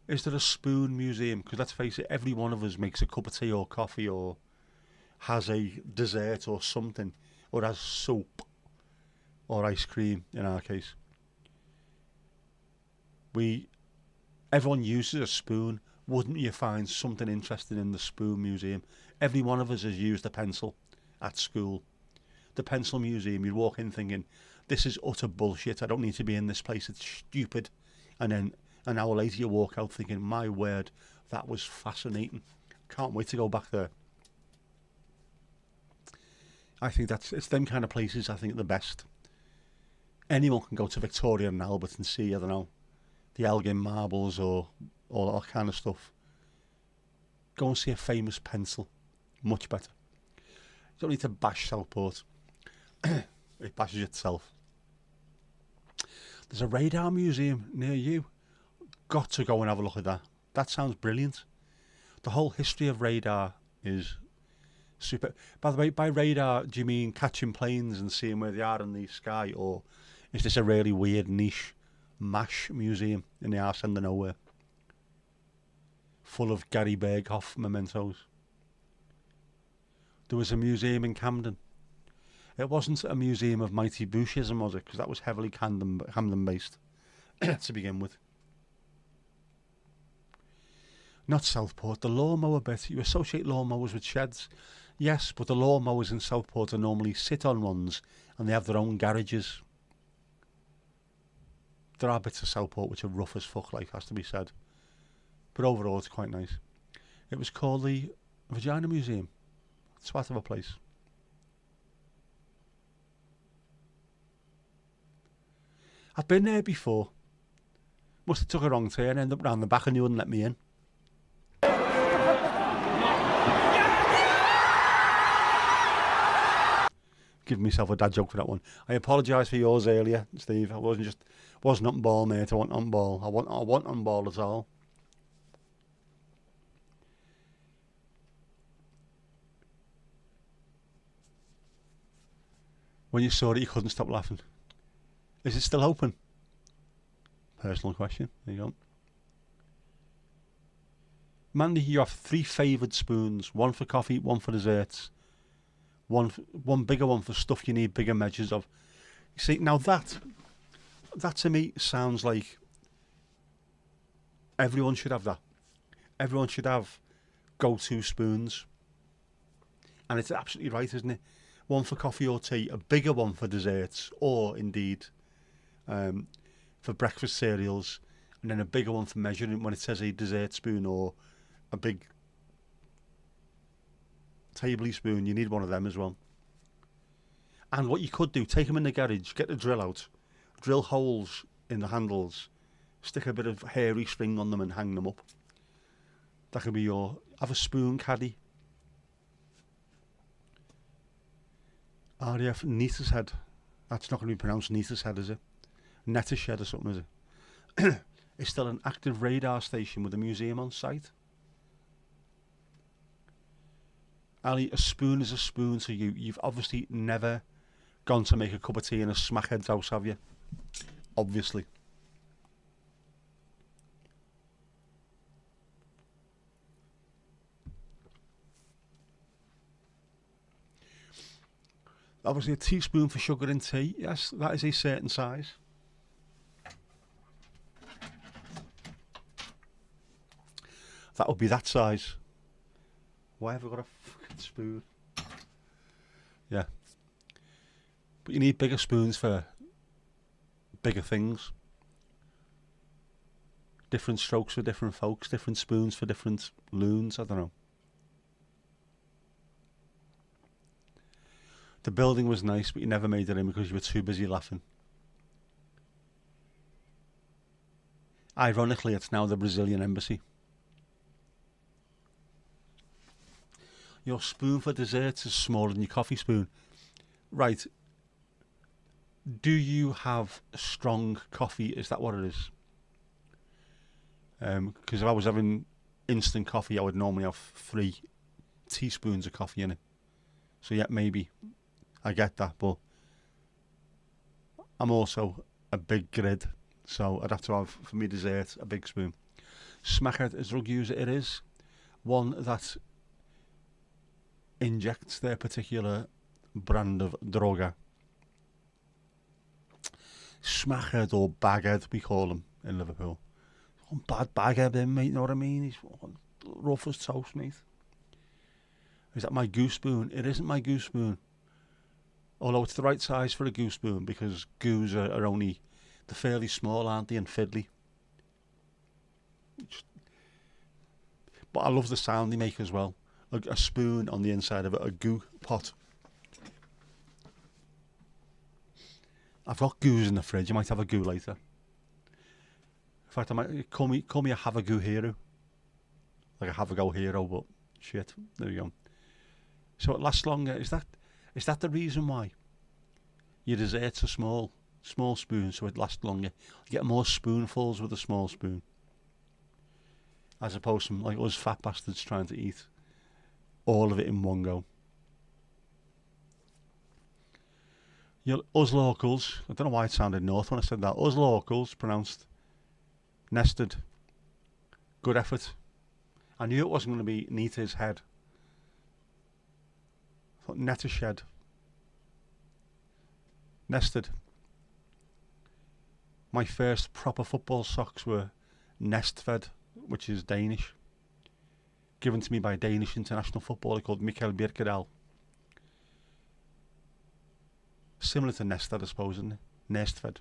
Is there a spoon museum? Because let's face it, every one of us makes a cup of tea or coffee or has a dessert or something. Or has soap or ice cream in our case. Everyone uses a spoon. Wouldn't you find something interesting in the spoon museum? Every one of us has used a pencil at school. The pencil museum, you'd walk in thinking, this is utter bullshit. I don't need to be in this place. It's stupid. And then an hour later you walk out thinking, my word, that was fascinating. Can't wait to go back there. I think it's them kind of places I think are the best. Anyone can go to Victoria and Albert and see, I don't know, the Elgin marbles or all that kind of stuff. Go and see a famous pencil. Much better. You don't need to bash Southport. It bashes itself. There's a radar museum near you. Got to go and have a look at that. That sounds brilliant. The whole history of radar is super. By the way, by radar, do you mean catching planes and seeing where they are in the sky, or is this a really weird niche MASH museum in the arse end of nowhere, full of Gary Berghoff mementos? There was a museum in Camden. It wasn't a museum of mighty Bushism, was it? Because that was heavily Camden based to begin with. Not Southport. The lawnmower bit. You associate lawnmowers with sheds. Yes, but the lawnmowers in Southport are normally sit-on ones and they have their own garages. There are bits of Southport which are rough as fuck, like, has to be said. But overall, it's quite nice. It was called the Vagina Museum. Swat of a place. I've been there before. Must have took a wrong turn, ended up round the back and you wouldn't let me in. Give myself a dad joke for that one. I apologise for yours earlier, Steve. I wasn't on ball, mate. I wasn't on ball. I wasn't on ball at all. When you saw it, you couldn't stop laughing. Is it still open? Personal question. There you go. Mandy, you have 3 favoured spoons. 1 for coffee, 1 for desserts. One bigger one for stuff you need bigger measures of. You see, now that to me sounds like everyone should have that. Everyone should have go-to spoons. And it's absolutely right, isn't it? 1 for coffee or tea, a bigger one for desserts, or indeed for breakfast cereals, and then a bigger one for measuring when it says a dessert spoon or a big tabley spoon. You need one of them as well. And what you could do, take them in the garage, get the drill out, drill holes in the handles, stick a bit of hairy string on them and hang them up. That could be have a spoon caddy. RAF Neater's Head. That's not going to be pronounced Neater's Head, is it? Nettershed or something, is it? It's still an active radar station with a museum on site. Ali, a spoon is a spoon to you. You've obviously never gone to make a cup of tea in a smackhead's house, have you? Obviously. Obviously, a teaspoon for sugar in tea. Yes, that is a certain size. That would be that size. Why have I got a fucking spoon? Yeah. But you need bigger spoons for bigger things. Different strokes for different folks, different spoons for different loons, I don't know. The building was nice, but you never made it in because you were too busy laughing. Ironically, it's now the Brazilian embassy. Your spoon for desserts is smaller than your coffee spoon. Right. Do you have strong coffee? Is that what it is? Because if I was having instant coffee, I would normally have 3 teaspoons of coffee in it. So yeah, maybe. I get that, but I'm also a big grid, so I'd have to have, for me dessert, a big spoon. Smackhead, as drug user, it is one that injects their particular brand of droga. Smackhead or baghead, we call them in Liverpool. Bad baghead, then, mate, you know what I mean? He's rough as toast, mate. Is that my goose spoon? It isn't my goose spoon. Although it's the right size for a goose spoon, because goose are only, they're fairly small, aren't they, and fiddly. But I love the sound they make as well. A spoon on the inside of a goo pot. I've got goos in the fridge. You might have a goo later. In fact, I might call me a have a goo hero. Like a have a go hero, but shit. There we go. So it lasts longer. Is that the reason why your desserts are small spoons, so it lasts longer? You get more spoonfuls with a small spoon, as opposed to like us fat bastards trying to eat all of it in one go. Us locals, I don't know why it sounded north when I said that. Us locals, pronounced nested. Good effort. I knew it wasn't going to be Nita's head. I thought Nettershed. Nested. My first proper football socks were Nestved, which is Danish. Given to me by a Danish international footballer called Mikael Birkedal. Similar to Nested, I suppose, isn't it? Nestved.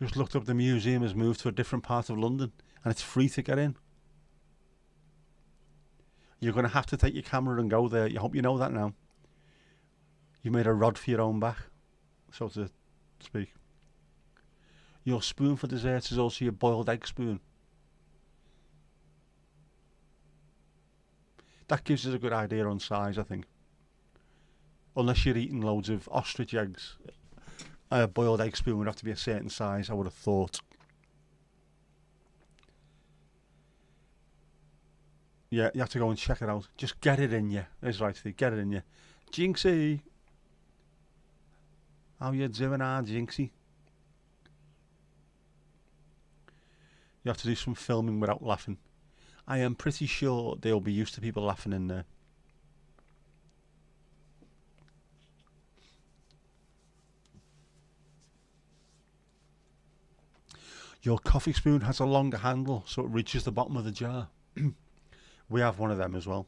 Just looked up, the museum has moved to a different part of London and it's free to get in. You're going to have to take your camera and go there. You hope you know that now. You made a rod for your own back, so to speak. Your spoon for dessert is also your boiled egg spoon. That gives us a good idea on size, I think. Unless you're eating loads of ostrich eggs. A boiled egg spoon would have to be a certain size, I would have thought. Yeah, you have to go and check it out. Just get it in you. That's right, Steve. Get it in you. Jinxie, how you doing, Jinxie? You have to do some filming without laughing. I am pretty sure they'll be used to people laughing in there. Your coffee spoon has a longer handle, so it reaches the bottom of the jar. We have one of them as well.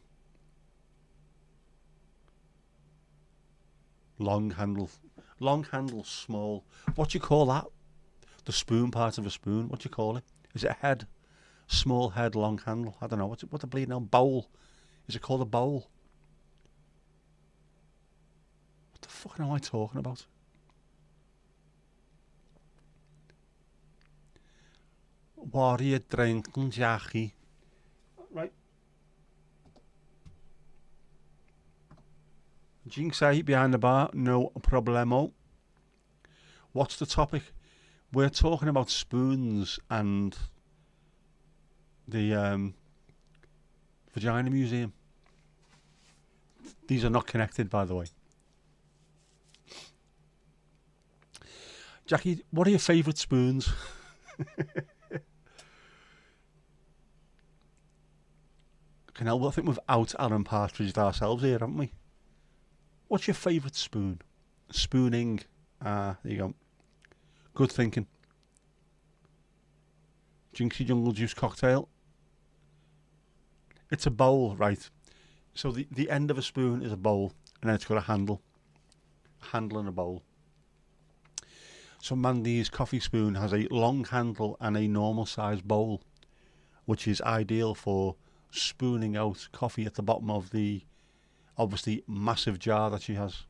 Long handle. Long handle, small. What do you call that? The spoon part of a spoon. What do you call it? Is it a head? Small head, long handle. I don't know. What the bleeding hell? Bowl. Is it called a bowl? What the fuck am I talking about? What are you drinking, Jackie? Right. Jinxie behind the bar. No problemo. What's the topic? We're talking about spoons and the Vagina Museum. These are not connected, by the way. Jackie, what are your favourite spoons? Can help. I think we've out Alan Partridged ourselves here, haven't we? What's your favourite spoon? Spooning. There you go. Good thinking. Jinxie Jungle Juice cocktail. It's a bowl, right? So the end of a spoon is a bowl, and then it's got a handle. A handle and a bowl. So Mandy's coffee spoon has a long handle and a normal sized bowl, which is ideal for spooning out coffee at the bottom of the obviously massive jar that she has.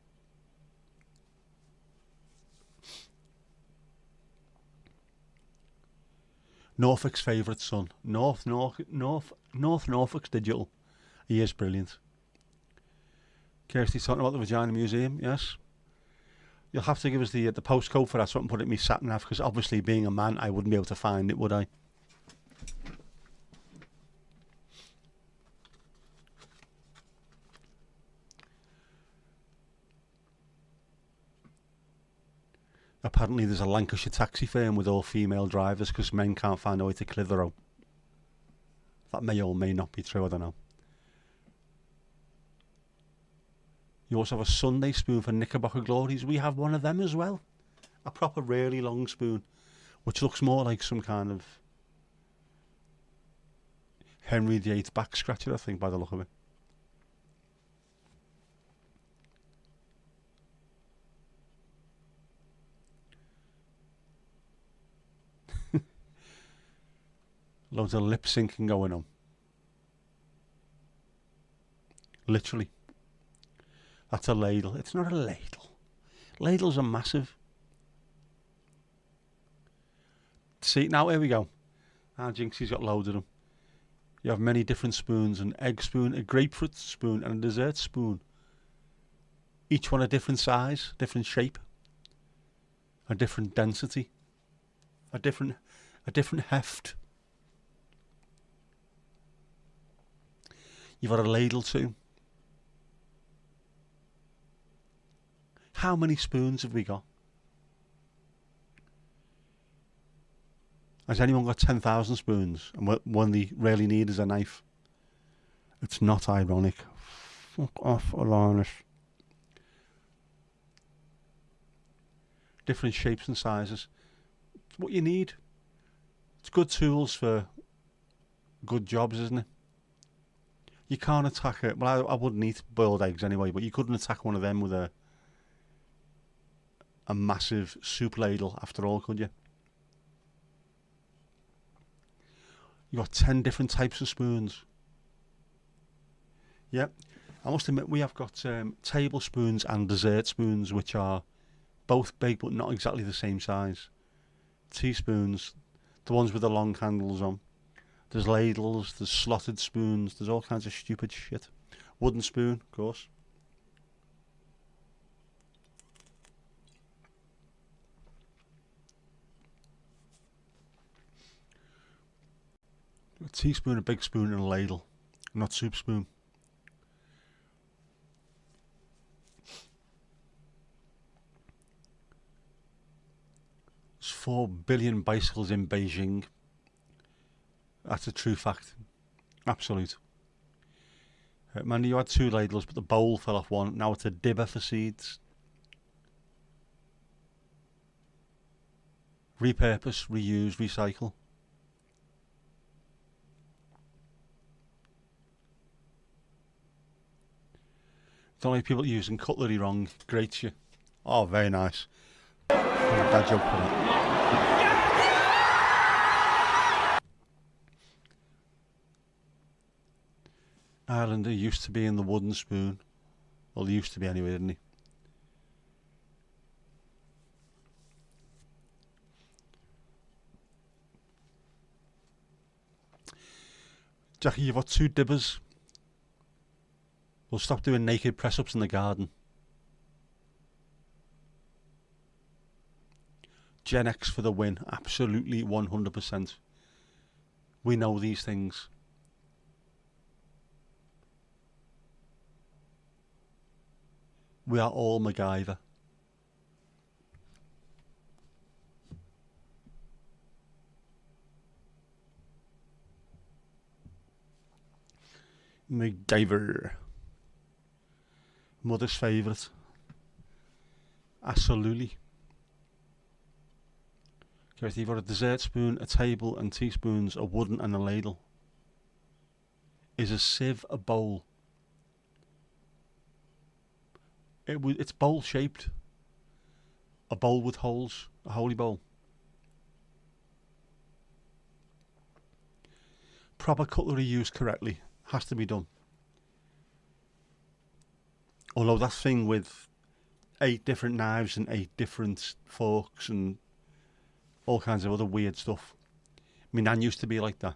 Norfolk's favourite son. North Norfolk's digital. He is brilliant. Kirsty's talking about the Vagina Museum, yes. You'll have to give us the postcode for that so I can put it in my sat nav, because obviously being a man I wouldn't be able to find it, would I? Apparently there's a Lancashire taxi firm with all female drivers because men can't find a way to Clitheroe. That may or may not be true, I don't know. You also have a Sunday spoon for Knickerbocker Glories. We have one of them as well. A proper really long spoon, which looks more like some kind of Henry VIII back scratcher, I think, by the look of it. Loads of lip syncing going on. Literally. That's a ladle. It's not a ladle. Ladles are massive. See, now here we go. Jinxie's got loads of them. You have many different spoons: an egg spoon, a grapefruit spoon, and a dessert spoon. Each one a different size, different shape, a different density, a different heft. You've got a ladle too. How many spoons have we got? Has anyone got 10,000 spoons and one they really need is a knife? It's not ironic. Fuck off, Alanis. Different shapes and sizes. It's what you need. It's good tools for good jobs, isn't it? You can't attack it. Well, I wouldn't eat boiled eggs anyway, but you couldn't attack one of them with a massive soup ladle after all, could you? You got 10 different types of spoons. Yep. I must admit we have got tablespoons and dessert spoons, which are both big but not exactly the same size. Teaspoons, the ones with the long handles on. There's ladles, there's slotted spoons, there's all kinds of stupid shit. Wooden spoon, of course. A teaspoon, a big spoon and a ladle. not soup spoon. There's 4 billion bicycles in Beijing. That's a true fact. Absolute. Man, you had 2 ladles, but the bowl fell off one. Now it's a dibber for seeds. Repurpose, reuse, recycle. Don't like people using cutlery wrong. Grates you. Oh, very nice. Dad joke for that. Islander used to be in the wooden spoon. Well, he used to be anyway, didn't he? Jackie, you've got 2 dibbers. We'll stop doing naked press-ups in the garden. Gen X for the win. Absolutely 100%. We know these things. We are all MacGyver. MacGyver. Mother's favourite. Absolutely. Okay, you've got a dessert spoon, a table and teaspoons, a wooden and a ladle. Is a sieve a bowl? It's bowl shaped. A bowl with holes. A holy bowl. Proper cutlery used correctly. Has to be done. Although that thing with 8 different knives and 8 different forks and all kinds of other weird stuff. My nan used to be like that.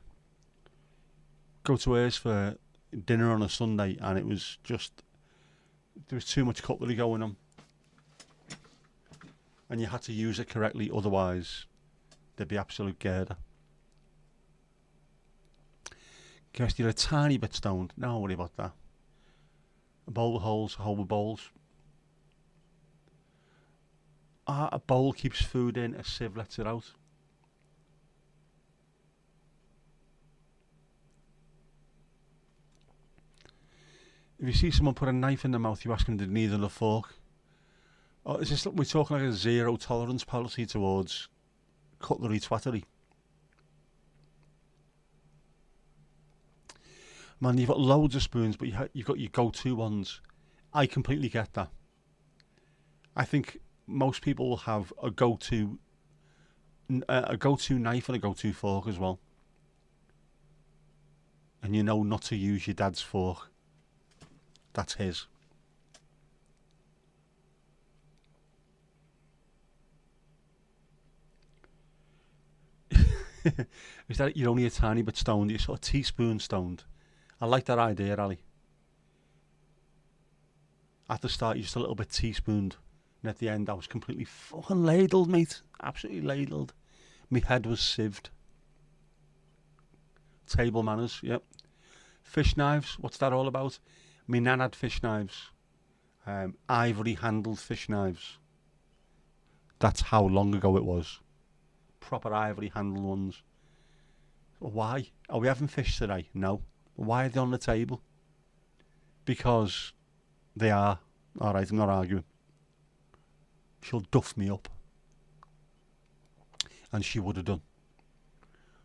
Go to hers for dinner on a Sunday and it was just, there was too much cutlery going on. And you had to use it correctly, otherwise there'd be absolute girder. Kirsty, you're a tiny bit stoned. Don't worry about that. A bowl with holes, a hole with bowls. A bowl keeps food in, a sieve lets it out. If you see someone put a knife in their mouth, you ask them, did they need a fork? Or is this, we're talking like a zero tolerance policy towards cutlery twattery? Man, you've got loads of spoons, but you've got your go-to ones. I completely get that. I think most people will have a go-to knife and a go-to fork as well. And you know not to use your dad's fork. That's his. Is that you're only a tiny bit stoned? You're sort of teaspoon stoned. I like that idea, Ali. At the start, you're just a little bit teaspooned. And at the end, I was completely fucking ladled, mate. Absolutely ladled. My head was sieved. Table manners, yep. Fish knives, what's that all about? My nan had fish knives. Ivory handled fish knives. That's how long ago it was. Proper ivory handled ones. Why? Are we having fish today? No. Why are they on the table? Because they are. Alright, I'm not arguing. She'll duff me up. And she would have done.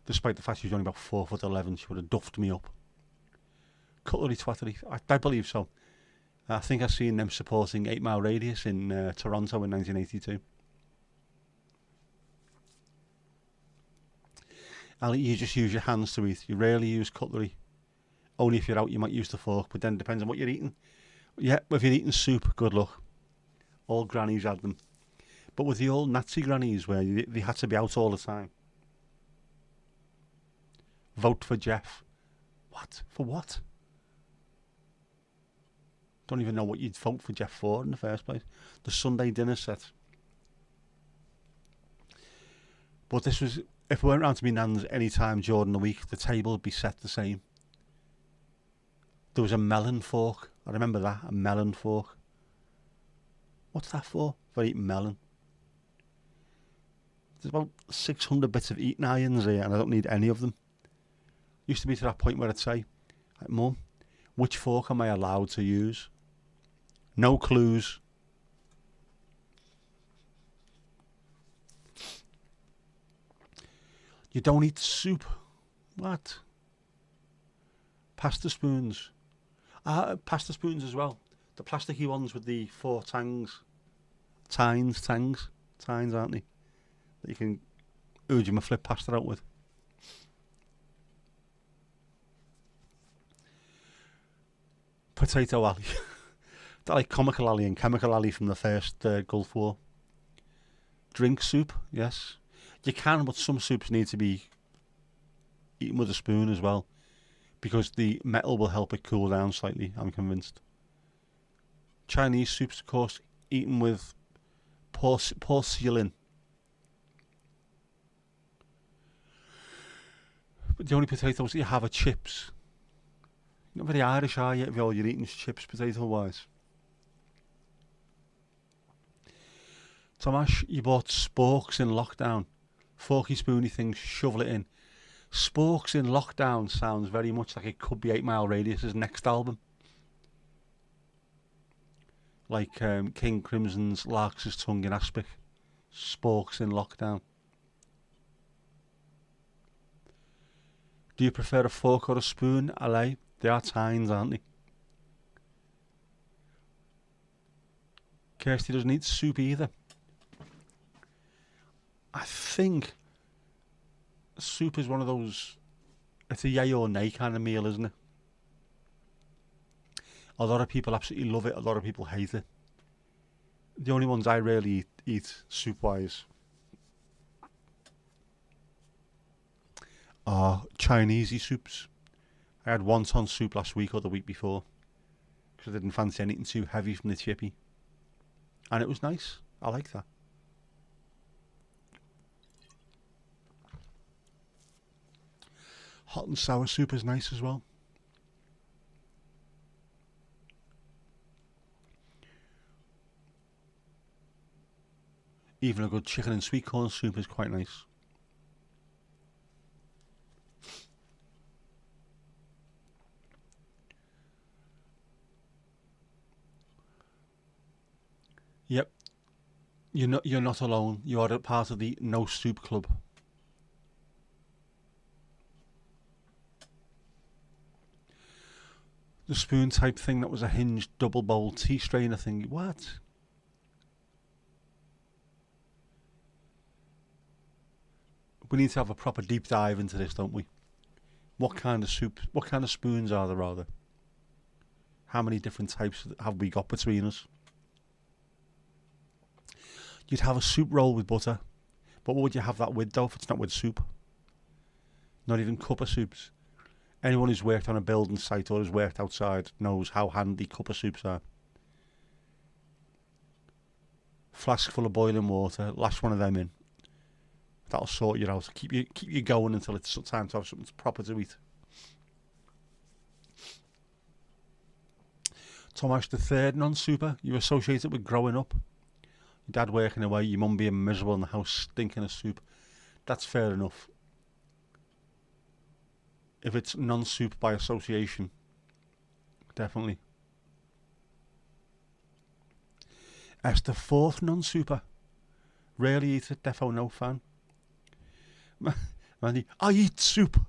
Despite the fact she was only about 4'11", she would have duffed me up. Cutlery twattery, I believe so. I think I've seen them supporting 8 Mile Radius in Toronto in 1982. Ali, you just use your hands to eat. You rarely use cutlery. Only if you're out, you might use the fork, but then it depends on what you're eating. Yeah, if you're eating soup, good luck. All grannies had them. But with the old Nazi grannies where they had to be out all the time. Vote for Jeff. What? For what? Don't even know what you'd vote for Jeff for in the first place. The Sunday dinner set. But this was, if we went round to my nan's any time during the week, the table would be set the same. There was a melon fork. I remember that, a melon fork. What's that for? For eating melon. There's about 600 bits of eating irons here, and I don't need any of them. Used to be to that point where I'd say, like, Mum, which fork am I allowed to use? No clues. You don't eat soup. What? Pasta spoons. Pasta spoons as well. The plasticky ones with the 4 tangs. Tines, aren't they? That you can urge them a flip pasta out with. Potato alley. That like comical alley and chemical alley from the first Gulf War. Drink soup, yes. You can, but some soups need to be eaten with a spoon as well, because the metal will help it cool down slightly, I'm convinced. Chinese soups, of course, eaten with porcelain. But the only potatoes that you have are chips. You're not very Irish, are you, if all you're eating is chips, potato-wise? Tomash, you bought sporks in lockdown. Forky spoony things, shovel it in. Sporks in lockdown sounds very much like it could be 8 Mile Radius's next album. Like King Crimson's Larks' Tongue in Aspic. Sporks in lockdown. Do you prefer a fork or a spoon? Alley? They are tines, aren't they? Kirsty doesn't eat soup either. I think soup is one of those, it's a yay or nay kind of meal, isn't it? A lot of people absolutely love it, a lot of people hate it. The only ones I really eat soup-wise are Chinesey soups. I had wonton soup last week or the week before, because I didn't fancy anything too heavy from the chippy. And it was nice. I like that. Hot and sour soup is nice as well. Even a good chicken and sweet corn soup is quite nice. Yep. You're not alone. You are a part of the No Soup Club. The spoon type thing that was a hinged double bowl tea strainer thing. What? We need to have a proper deep dive into this, don't we? What kind of soup, what kind of spoons are there, rather? How many different types have we got between us? You'd have a soup roll with butter, but what would you have that with though if it's not with soup? Not even cup of soups. Anyone who's worked on a building site or has worked outside knows how handy cup of soups are. Flask full of boiling water, lash one of them in. That'll sort you out. Keep you going until it's time to have something proper to eat. Tomash, the third non-super you associate it with growing up. Your dad working away, your mum being miserable in the house, stinking of soup. That's fair enough. If it's non-soup by association, definitely. As the fourth non-super, rarely eat it, defo no fan. Mandy, I eat soup,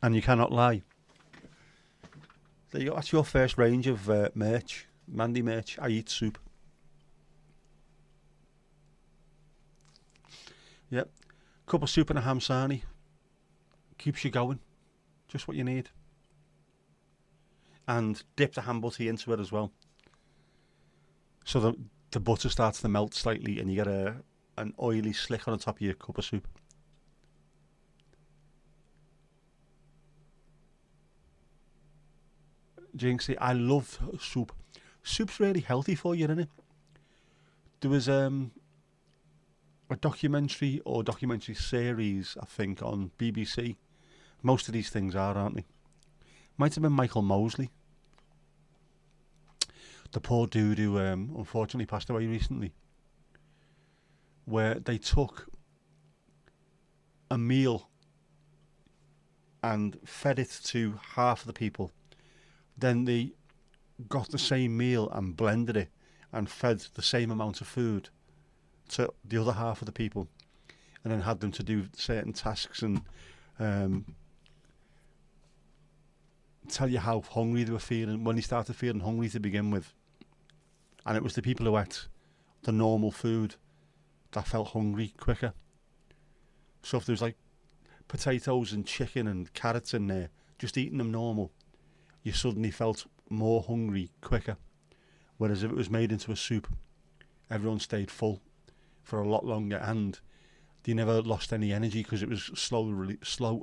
and you cannot lie. There you go. That's your first range of merch, Mandy merch. I eat soup. Yep, cup of soup and a ham sarnie keeps you going. Just what you need. And dip the ham butty into it as well, so the butter starts to melt slightly, and you get an oily slick on the top of your cup of soup. Jinxie, I love soup. Soup's really healthy for you, isn't it? There was a documentary or documentary series, I think, on BBC. Most of these things are, aren't they? Might have been Michael Mosley. the poor dude who unfortunately passed away recently, where they took a meal and fed it to half of the people. Then they got the same meal and blended it and fed the same amount of food to the other half of the people, and then had them to do certain tasks and tell you how hungry they were feeling when they started feeling hungry to begin with. And it was the people who ate the normal food that felt hungry quicker. So if there was like potatoes and chicken and carrots in there, just eating them normal, you suddenly felt more hungry quicker. Whereas if it was made into a soup, everyone stayed full for a lot longer, and they never lost any energy because it was slow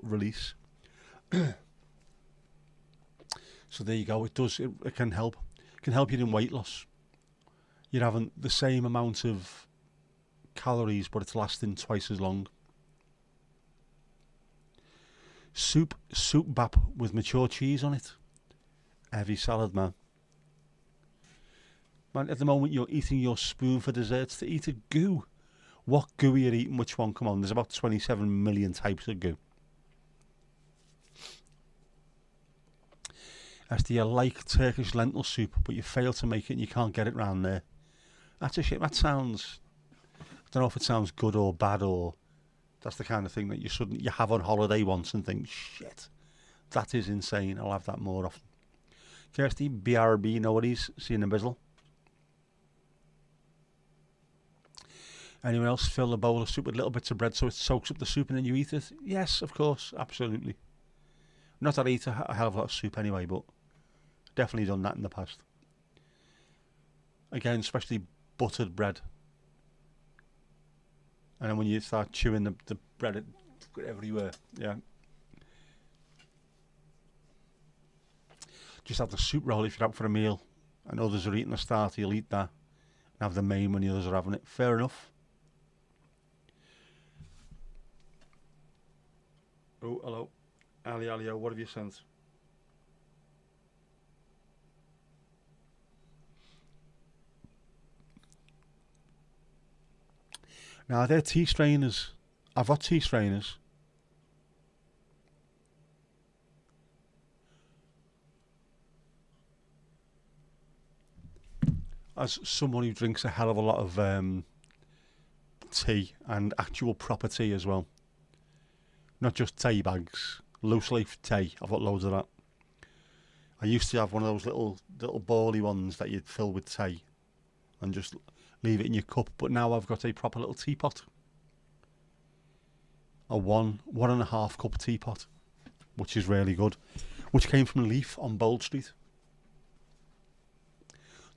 release. So there you go. It can help. It can help you in weight loss. You're having the same amount of calories, but it's lasting twice as long. Soup bap with mature cheese on it. Heavy salad, man. Man, at the moment you're eating your spoon for desserts to eat a goo. What goo are you eating? Which one? Come on, there's about 27 million types of goo. As do you like Turkish lentil soup, but you fail to make it and you can't get it round there? That's a shit. That sounds... I don't know if it sounds good or bad, or that's the kind of thing that you have on holiday once and think, shit, that is insane. I'll have that more often. Kirsty, BRB, know what he's seeing a bizzle. Anyone else fill a bowl of soup with little bits of bread so it soaks up the soup and then you eat it? Yes, of course, absolutely. Not that I eat a hell of a lot of soup anyway, but definitely done that in the past. Again, especially buttered bread. And then when you start chewing the bread, it's everywhere. Yeah. Just have the soup roll if you're out for a meal and others are eating a starter, you'll eat that and have the main when the others are having it. Fair enough. Oh, hello. Alio, what have you sent? Now, they're tea strainers. I've got tea strainers. As someone who drinks a hell of a lot of tea, and actual proper tea as well. Not just tea bags. Loose leaf tea. I've got loads of that. I used to have one of those little bally ones that you'd fill with tea and just leave it in your cup, but now I've got a proper little teapot. A 1.5 cup teapot, which is really good, which came from Leaf on Bold Street.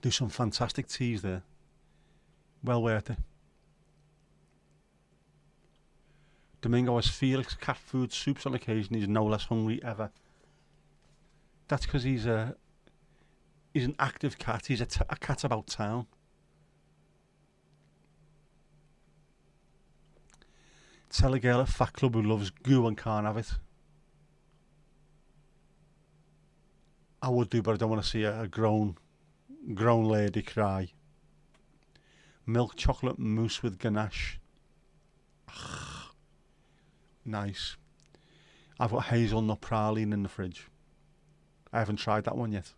Do some fantastic teas there. Well worth it. Domingo has Felix cat food soups on occasion. He's no less hungry ever. That's because he's an active cat. He's a cat about town. Tell a girl at Fat Club who loves goo and can't have it. I would do, but I don't want to see a grown lady cry. Milk chocolate mousse with ganache. Nice. I've got hazelnut praline in the fridge. I haven't tried that one yet.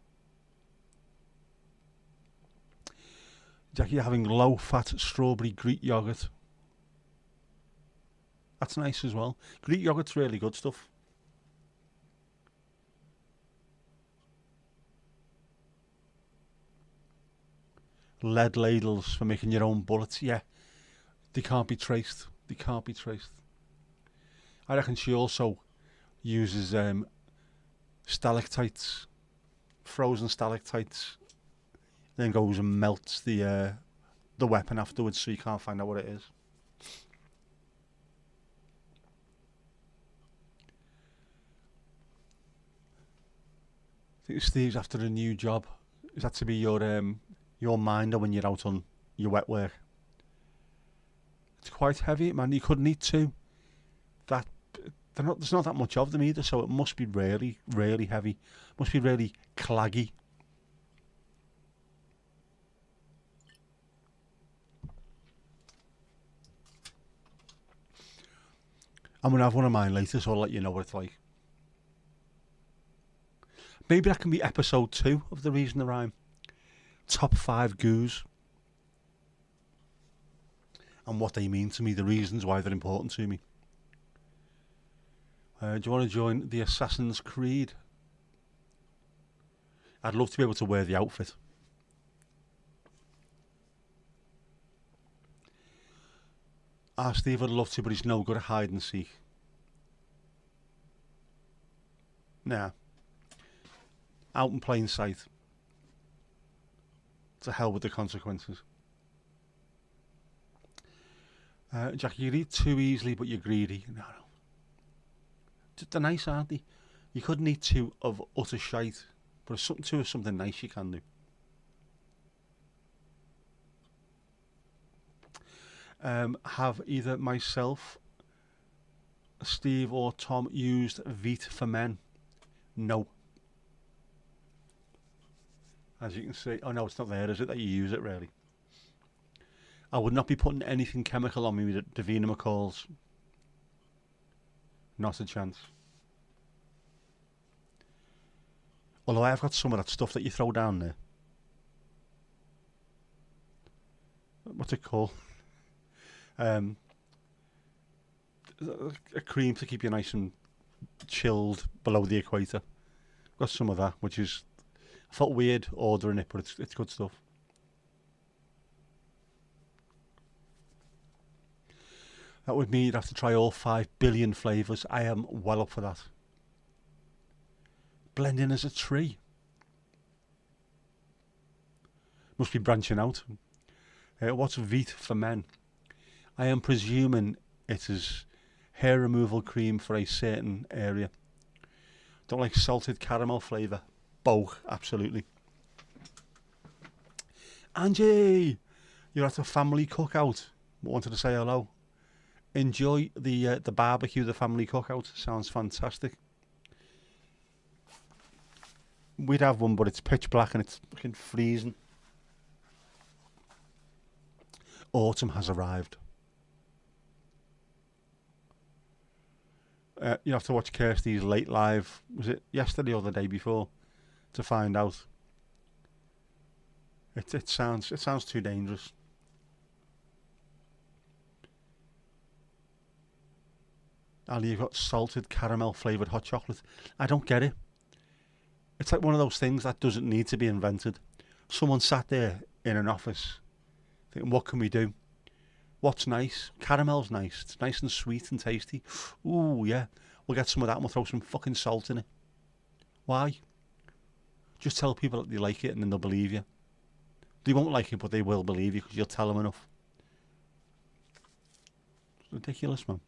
Jackie, having low-fat strawberry Greek yogurt. That's nice as well. Greek yogurt's really good stuff. Lead ladles for making your own bullets. Yeah, they can't be traced. They can't be traced. I reckon she also uses stalactites, frozen stalactites, then goes and melts the weapon afterwards, so you can't find out what it is. I think Steve's after a new job. Is that to be your minder when you're out on your wet work? It's quite heavy, man. You couldn't eat two. There's not that much of them either, so it must be really, really heavy. Must be really claggy. I'm going to have one of mine later, so I'll let you know what it's like. Maybe that can be episode 2 of The Reason to Rhyme. Top 5 goos. And what they mean to me, the reasons why they're important to me. Do you want to join the Assassin's Creed? I'd love to be able to wear the outfit. Steve would love to, but he's no good at hide and seek. Nah. Out in plain sight. To hell with the consequences. Jack, you eat too easily, but you're greedy. No. They're nice, aren't they? You couldn't eat 2 of utter shite, but if something 2 of something nice you can do. Have either myself, Steve, or Tom used Veet for Men? No. As you can see, oh no, it's not there, is it, that you use it really? I would not be putting anything chemical on me with Davina McCall's. Not a chance. Although I have got some of that stuff that you throw down there. What's it called? A cream to keep you nice and chilled below the equator. Got some of that, which is, I felt weird ordering it, but it's good stuff. That would mean you'd have to try all 5 billion flavours. I am well up for that. Blend in as a tree. Must be branching out. What's Veet for Men? I am presuming it is hair removal cream for a certain area. Don't like salted caramel flavour. Both, absolutely. Angie, you're at a family cookout. Wanted to say hello. Enjoy the barbecue, the family cookout. Sounds fantastic. We'd have one, but it's pitch black and it's fucking freezing. Autumn has arrived. You have to watch Kirsty's late live. Was it yesterday or the day before? To find out. It sounds too dangerous. Ali, you've got salted caramel flavoured hot chocolate. I don't get it. It's like one of those things that doesn't need to be invented. Someone sat there in an office thinking, what can we do? What's nice? Caramel's nice. It's nice and sweet and tasty. Ooh, yeah. We'll get some of that and we'll throw some fucking salt in it. Why? Just tell people that they like it and then they'll believe you. They won't like it, but they will believe you because you'll tell them enough. It's ridiculous, man.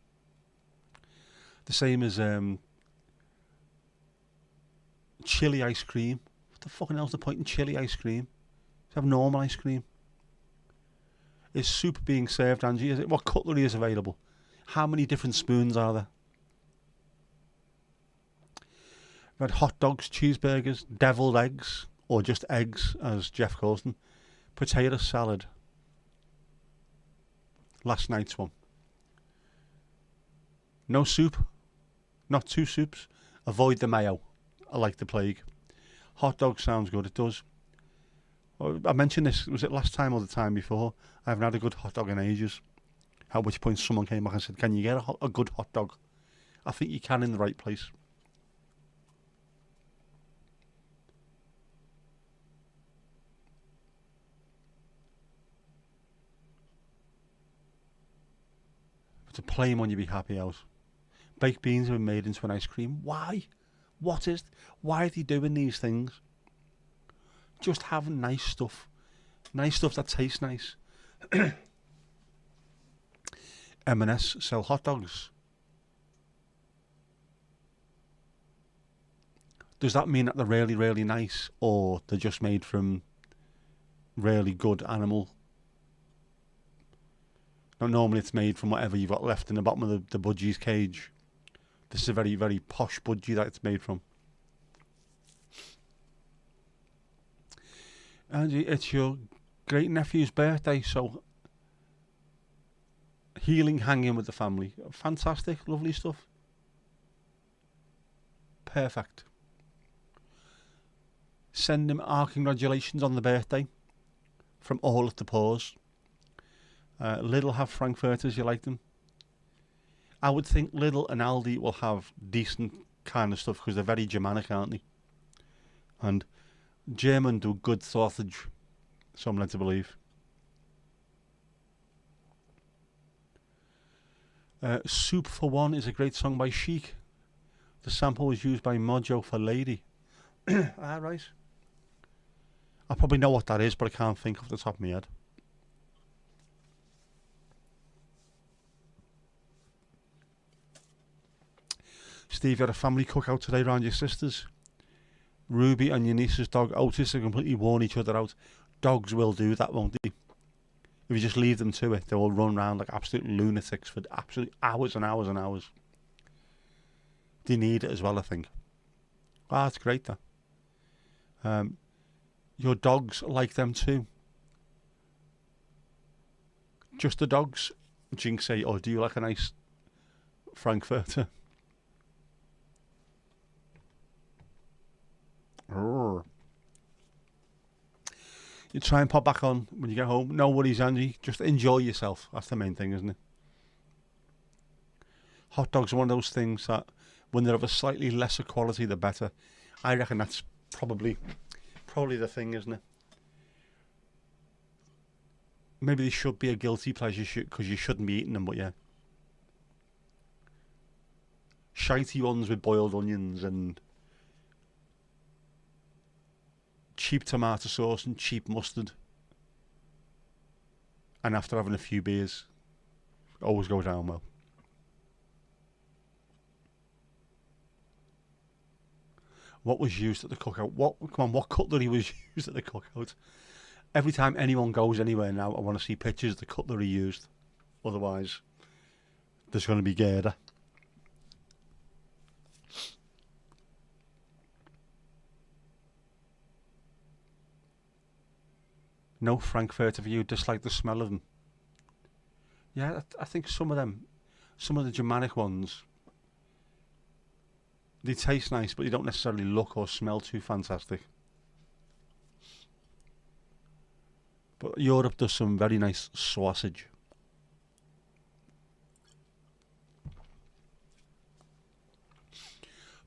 The same as chili ice cream. What the fucking hell's the point in chili ice cream? Just have normal ice cream. Is soup being served, Angie? Is it? What cutlery is available? How many different spoons are there? We've had hot dogs, cheeseburgers, deviled eggs, or just eggs, as Jeff calls them. Potato salad. Last night's one. No soup. Not 2 soups. Avoid the mayo. I like the plague. Hot dog sounds good. It does. I mentioned this, was it last time or the time before? I haven't had a good hot dog in ages. At which point someone came back and said, can you get a good hot dog? I think you can in the right place. If it's a plain one, you'd be happy out. Baked beans have been made into an ice cream. Why? Why are they doing these things? Just have nice stuff. Nice stuff that tastes nice. M&S sell hot dogs. Does that mean that they're really, really nice, or they're just made from really good animal? Now, normally it's made from whatever you've got left in the bottom of the budgie's cage. This is a very, very posh budgie that it's made from. And it's your great nephew's birthday, so Healing, hanging with the family. Fantastic, lovely stuff. Perfect. Send him our congratulations on the birthday from all at the pause. Lidl have frankfurters, you like them? I would think Lidl and Aldi will have decent kind of stuff because they're very Germanic, aren't they? And German do good sausage, so I'm led to believe. Soup for One is a great song by Chic. The sample was used by Mojo for Lady. Right. I probably know what that is, but I can't think off the top of my head. Steve, you had a family cookout today around your sisters. Ruby and your niece's dog Otis have completely worn each other out. Dogs will do that, won't they? If you just leave them to it, they will run around like absolute lunatics for absolute hours and hours and hours. They need it as well, I think. Ah, that's great, that. Your dogs like them too. Just the dogs? Jinx say, or do you like a nice frankfurter? You try and pop back on when you get home. No worries, Angie. Just enjoy yourself. That's the main thing, isn't it? Hot dogs are one of those things that when they're of a slightly lesser quality, the better. I reckon that's probably the thing, isn't it? Maybe they should be a guilty pleasure because you shouldn't be eating them, but yeah. Shitey ones with boiled onions and cheap tomato sauce and cheap mustard. And after having a few beers, always go down well. What was used at the cookout? What cutlery was used at the cookout? Every time anyone goes anywhere now, I want to see pictures of the cutlery used. Otherwise, there's going to be Gerda. No frankfurter for you, dislike the smell of them. Yeah, I think some of the Germanic ones, they taste nice, but they don't necessarily look or smell too fantastic. But Europe does some very nice sausage.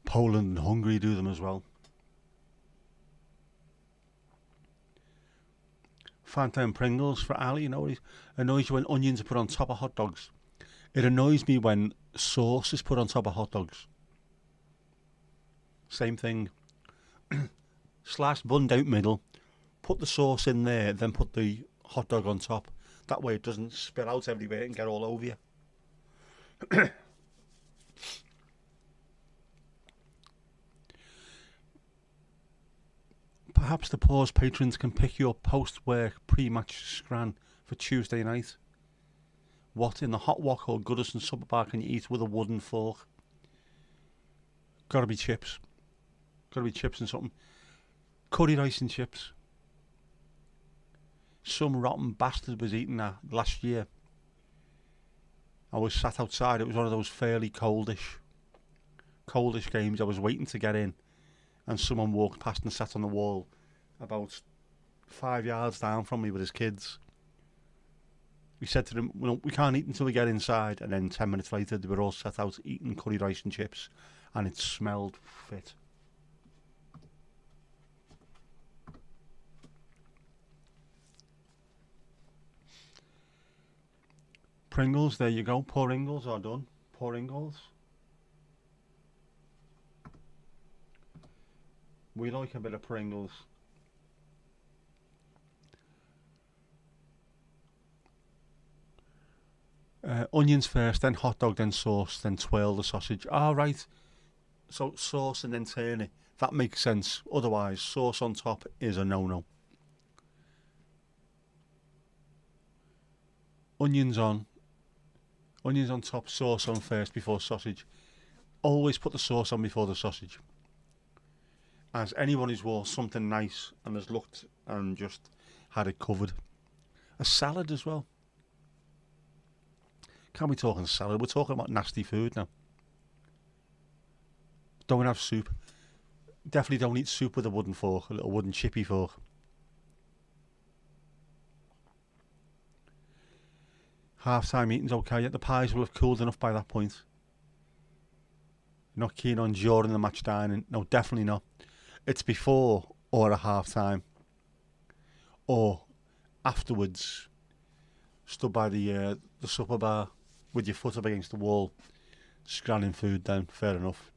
Poland and Hungary do them as well. Fanta and Pringles for Ali. You know, it annoys you when onions are put on top of hot dogs. It annoys me when sauce is put on top of hot dogs. Same thing. Sliced bun out middle. Put the sauce in there, then put the hot dog on top. That way it doesn't spill out everywhere and get all over you. Perhaps the pause patrons can pick your post-work pre-match scran for Tuesday night. What in the hot wok or Goodison supper bar can you eat with a wooden fork? Gotta be chips. Gotta be chips and something. Curry rice and chips. Some rotten bastard was eating that last year. I was sat outside. It was one of those fairly coldish games. I was waiting to get in, and someone walked past and sat on the wall about 5 yards down from me with his kids. We said to them, well, we can't eat until we get inside, and then 10 minutes later they were all sat out eating curry rice and chips, and it smelled fit. Pringles, there you go. Poor Ingles are done. Poor Ingles. We like a bit of Pringles. Onions first, then hot dog, then sauce, then twirl the sausage. Right. So sauce and then turn it. That makes sense. Otherwise, sauce on top is a no-no. Onions on top, sauce on first before sausage. Always put the sauce on before the sausage. As anyone who's wore something nice and has looked and just had it covered. A salad as well. Can't be talking salad. We're talking about nasty food now. Don't have soup. Definitely don't eat soup with a wooden fork, a little wooden chippy fork. Half-time eating's okay. The pies will have cooled enough by that point. Not keen on during the match dining. No, definitely not. It's before or at half-time. Or afterwards, stood by the supper bar with your foot up against the wall, scanning food down. Fair enough.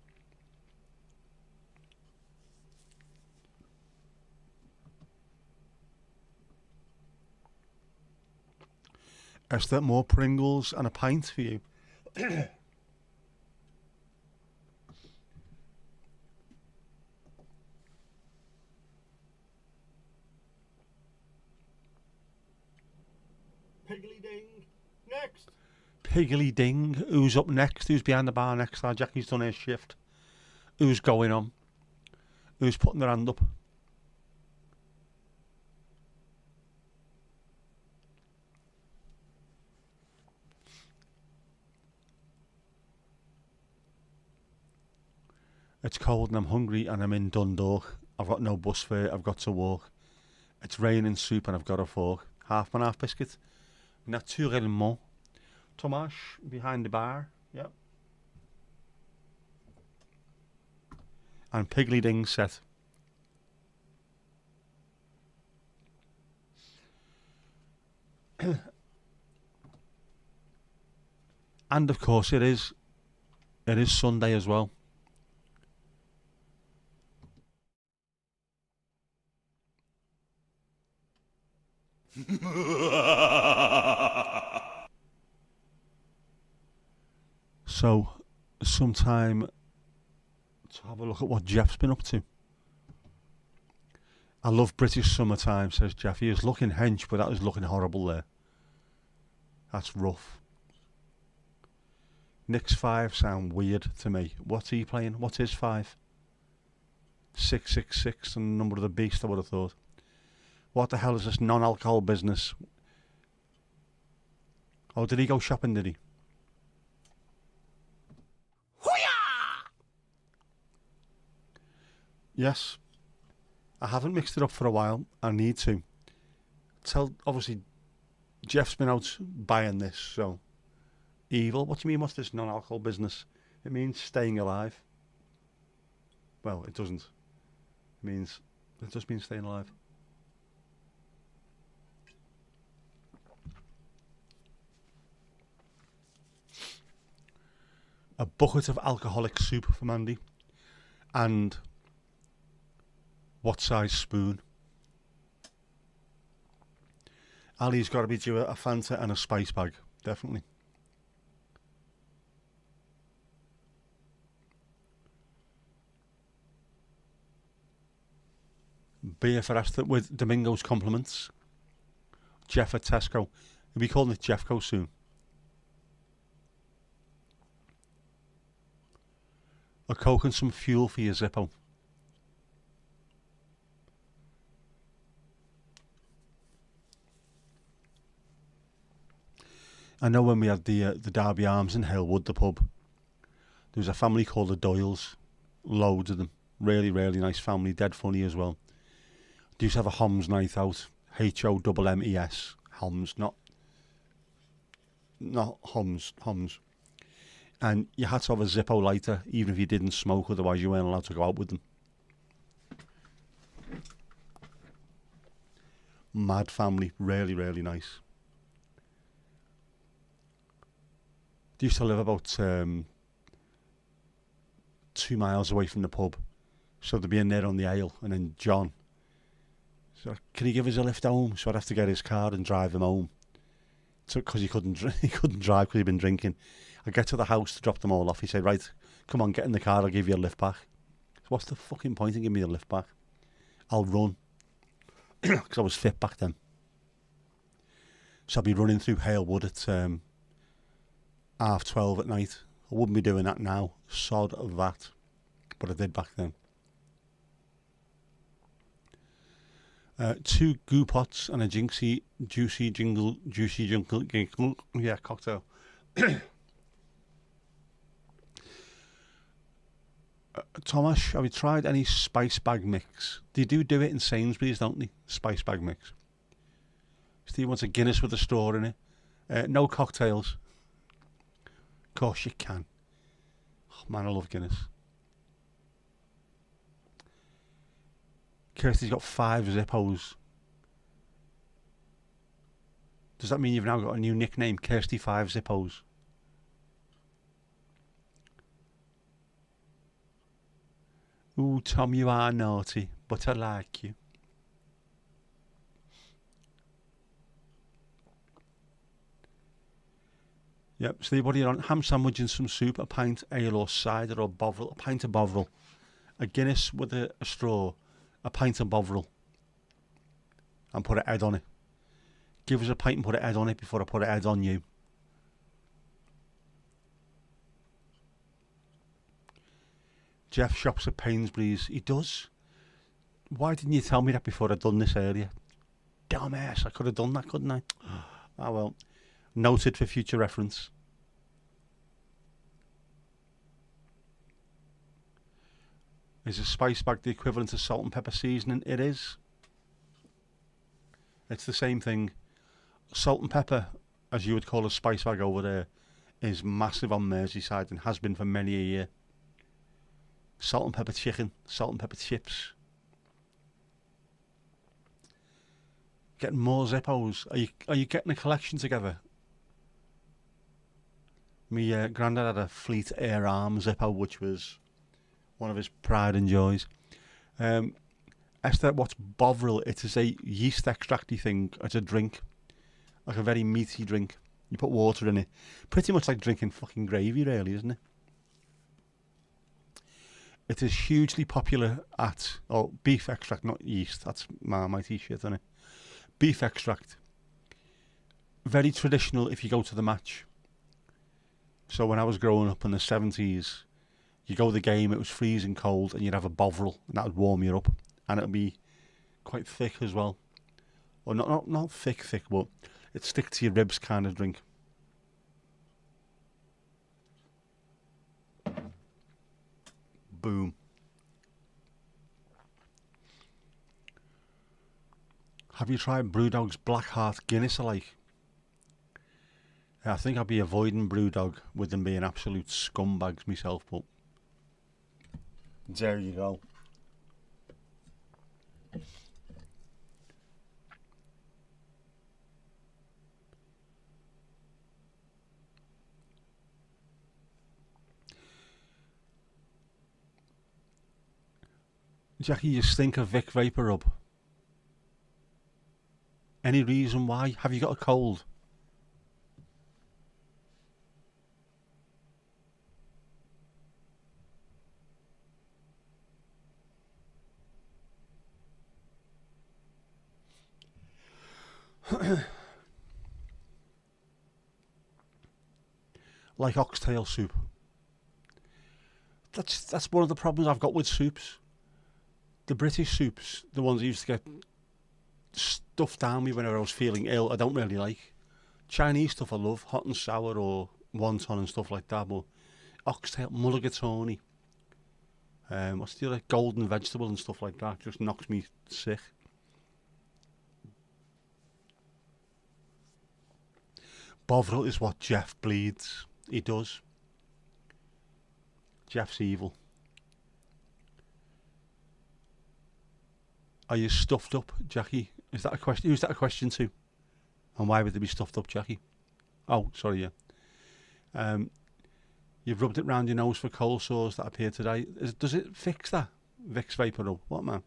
Esther, more Pringles and a pint for you. Piggly ding. Next. Piggly ding. Who's up next? Who's behind the bar next? Jackie's done his shift. Who's going on? Who's putting their hand up? It's cold and I'm hungry and I'm in Dundalk. I've got no bus fare. I've got to walk. It's raining soup and I've got a fork. Half and half biscuit. Naturellement. Tomasz behind the bar. Yep. And Piggly Ding set. And of course it is Sunday as well. So, sometime to have a look at what Jeff's been up to. I love British summertime, says Jeff. He is looking hench, but that is looking horrible there. That's rough. Nick's 5 sound weird to me. What's he playing? What's his 5? 666 and the number of the beast, I would have thought. What the hell is this non-alcohol business? Oh, did he go shopping, did he? Yes. I haven't mixed it up for a while. I need to. Obviously, Jeff's been out buying this, so... Evil? What do you mean, what's this non-alcohol business? It means staying alive. Well, it doesn't. It just means staying alive. A bucket of alcoholic soup for Mandy. And what size spoon? Ali's got to be due a Fanta and a spice bag, definitely. Beer for Astor with Domingo's compliments. Jeff at Tesco. He'll be calling it Jeffco soon. A Coke and some fuel for your Zippo. I know when we had the Derby Arms in Halewood, the pub, there was a family called the Doyles. Loads of them. Really, really nice family. Dead funny as well. They used to have a Homs night out. Hommes. Homs, not Homs. Homs. And you had to have a Zippo lighter, even if you didn't smoke, otherwise you weren't allowed to go out with them. Mad family, really, really nice. They used to live about 2 miles away from the pub, so they'd be in there on the ale, and then John, so can he give us a lift home? So I'd have to get his car and drive him home, because he couldn't drive because he'd been drinking. I get to the house to drop them all off. He said, right, come on, get in the car, I'll give you a lift back. So what's the fucking point in giving me a lift back? I'll run. Because I was fit back then. So I'd be running through Halewood at 12:30 at night. I wouldn't be doing that now. Sod of that. But I did back then. 2 goo pots and a juicy jungle, yeah, cocktail. Thomas, have you tried any spice bag mix? They do it in Sainsbury's, don't they? Spice bag mix. Steve wants a Guinness with a straw in it. No cocktails. Of course you can. Oh, man, I love Guinness. Kirsty's got 5 Zippos. Does that mean you've now got a new nickname, Kirsty 5 Zippos? Ooh, Tom, you are naughty, but I like you. Yep, Steve, what are you on? Ham sandwich and some soup, a pint, ale or cider or Bovril, a pint of Bovril, a Guinness with a straw, a pint of Bovril, and put a head on it. Give us a pint and put a head on it before I put a head on you. Jeff shops at Painsbury's. He does. Why didn't you tell me that before I'd done this earlier? Dumbass, I could have done that, couldn't I? Ah well. Noted for future reference. Is a spice bag the equivalent of salt and pepper seasoning? It is. It's the same thing. Salt and pepper, as you would call a spice bag over there, is massive on Merseyside and has been for many a year. Salt and pepper chicken, salt and pepper chips. Getting more Zippos. Are you getting a collection together? Me granddad had a Fleet Air Arm Zippo, which was one of his pride and joys. Esther, what's Bovril? It is a yeast extracty thing. It's a drink, like a very meaty drink. You put water in it. Pretty much like drinking fucking gravy, really, isn't it? It is hugely popular at beef extract, not yeast. That's my t-shirt, isn't it? Beef extract. Very traditional if you go to the match. So when I was growing up in the 70s, you go to the game, it was freezing cold, and you'd have a Bovril, and that would warm you up, and it'd be quite thick as well. Or not thick, but it'd stick to your ribs kind of drink. Boom. Have you tried Brewdog's Black Heart Guinness alike? I think I'd be avoiding Brewdog with them being absolute scumbags myself, but there you go. Jackie, you stink of Vic Vapor Rub. Any reason why? Have you got a cold? Like oxtail soup. That's one of the problems I've got with soups. The British soups, the ones I used to get stuffed down me whenever I was feeling ill, I don't really like. Chinese stuff I love, hot and sour or wonton and stuff like that, but oxtail, mulligatawny, what's the other, golden vegetable and stuff like that, just knocks me sick. Bovril is what Jeff bleeds. He does. Jeff's evil. Are you stuffed up, Jackie? Is that a question? Who's that a question to? And why would they be stuffed up, Jackie? Oh, sorry, yeah. You've rubbed it round your nose for cold sores that appear today. Does it fix that? Vicks Vapor Rub. What, man?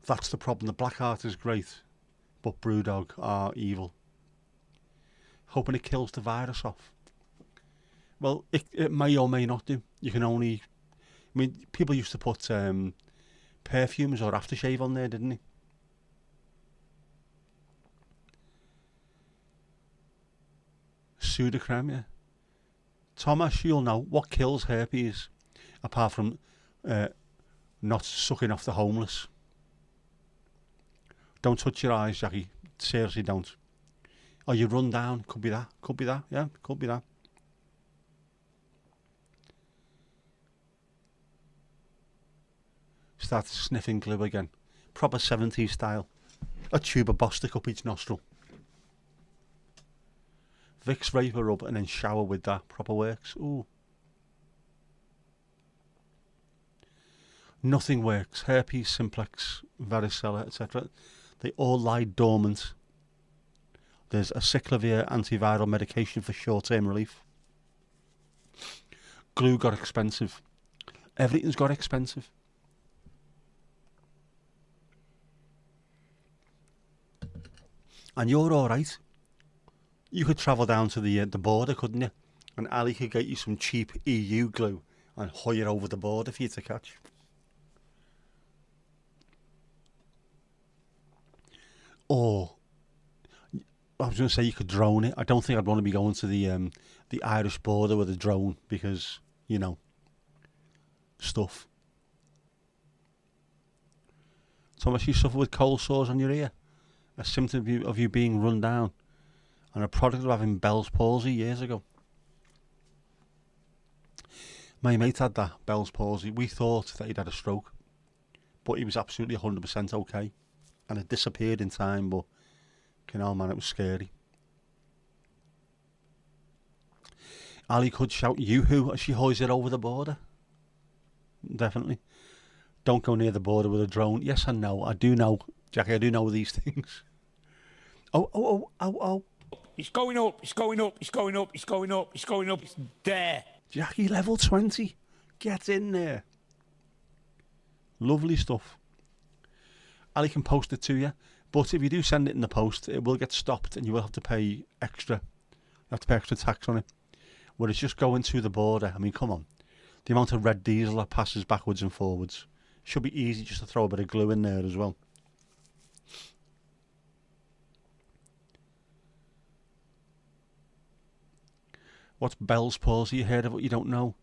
That's the problem. The Black Heart is great, but Brewdog are evil. Hoping it kills the virus off. Well, it may or may not do. You can only... I mean, people used to put perfumes or aftershave on there, didn't they? Sudocrem, yeah. Thomas, you'll know what kills herpes, apart from not sucking off the homeless. Don't touch your eyes, Jackie. Seriously, don't. Oh, you run down. Could be that. Could be that. Yeah, could be that. Started sniffing glue again. Proper 70s style. A tube of Bostik up each nostril. Vicks Vapor Rub and then shower with that. Proper works. Ooh. Nothing works. Herpes simplex, varicella, etc. They all lie dormant. There's acyclovir antiviral medication for short-term relief. Glue got expensive. Everything's got expensive. And you're alright. You could travel down to the border, couldn't you? And Ali could get you some cheap EU glue and hoy it over the border for you to catch. Or, I was going to say you could drone it. I don't think I'd want to be going to the Irish border with a drone because, you know, stuff. Thomas, you suffer with cold sores on your ear. A symptom of you being run down. And a product of having Bell's palsy years ago. My mate had that, Bell's palsy. We thought that he'd had a stroke. But he was absolutely 100% okay. And it disappeared in time, but, you know, man, it was scary. Ali could shout yoo-hoo as she hoys it over the border. Definitely. Don't go near the border with a drone. Yes, I know. I do know, Jackie, I do know these things. Oh. It's going up, it's going up, it's going up, it's going up, it's going up, it's there. Jackie, level 20. Get in there. Lovely stuff. Ali can post it to you, but if you do send it in the post, it will get stopped and you will have to pay extra. You have to pay extra tax on it. Whereas just going to the border, I mean, come on. The amount of red diesel that passes backwards and forwards. Should be easy just to throw a bit of glue in there as well. What's Bell's palsy? You heard of it, you don't know.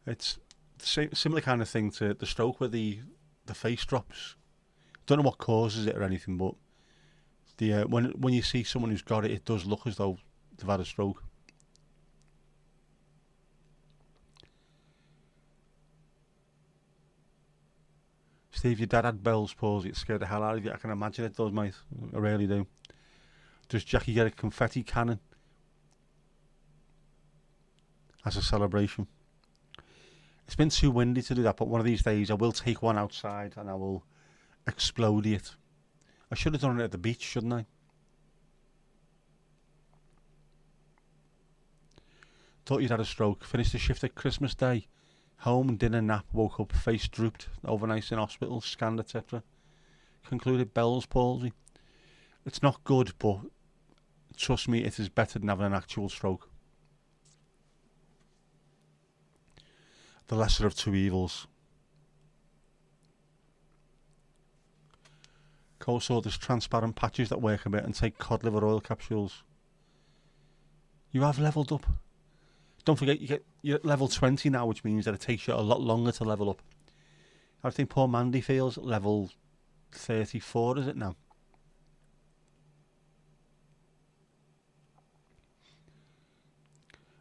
It's the similar kind of thing to the stroke where the face drops. Don't know what causes it or anything, but the when you see someone who's got it, it does look as though they've had a stroke. Steve, your dad had Bell's palsy. It scared the hell out of you. I can imagine it does, mate. I really do. Does Jackie get a confetti cannon as a celebration? It's been too windy to do that, but one of these days I will take one outside and I will explode it. I should have done it at the beach, shouldn't I? Thought you'd had a stroke. Finished the shift at Christmas Day. Home, dinner, nap, woke up, face drooped, overnight in hospital, scanned, etc. Concluded Bell's palsy. It's not good, but trust me, it is better than having an actual stroke. The lesser of two evils. Cole saw there's transparent patches that work a bit and take cod liver oil capsules. You have levelled up. Don't forget, you're at level 20 now, which means that it takes you a lot longer to level up. I think poor Mandy feels level 34, is it now?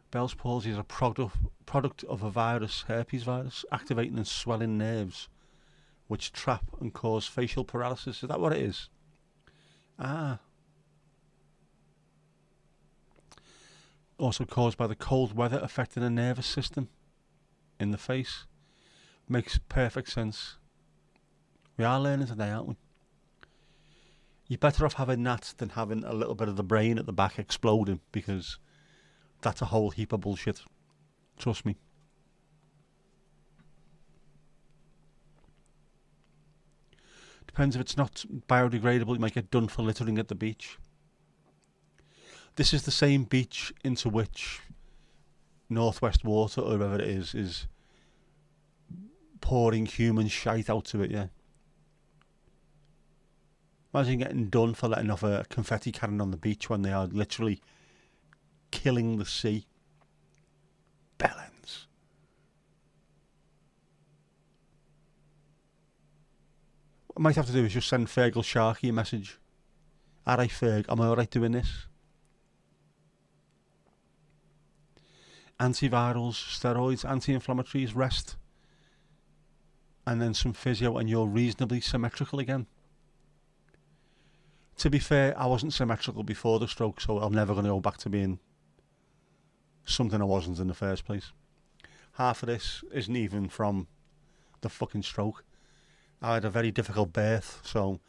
Bell's palsy is a product of a virus, herpes virus, activating and swelling nerves, which trap and cause facial paralysis. Is that what it is? Ah. Also caused by the cold weather affecting the nervous system in the face. Makes perfect sense. We are learning today, aren't we? You're better off having that than having a little bit of the brain at the back exploding, because that's a whole heap of bullshit. Trust me. Depends if it's not biodegradable, you might get done for littering at the beach. This is the same beach into which Northwest Water, or whatever it is pouring human shite out to it, yeah. Imagine getting done for letting off a confetti cannon on the beach when they are literally killing the sea. Bellends. What I might have to do is just send Fergal Sharkey a message. Alright Ferg, am I alright doing this? antivirals, steroids, anti-inflammatories, rest, and then some physio, and you're reasonably symmetrical again. To be fair, I wasn't symmetrical before the stroke, so I'm never going to go back to being something I wasn't in the first place. Half of this isn't even from the fucking stroke. I had a very difficult birth, so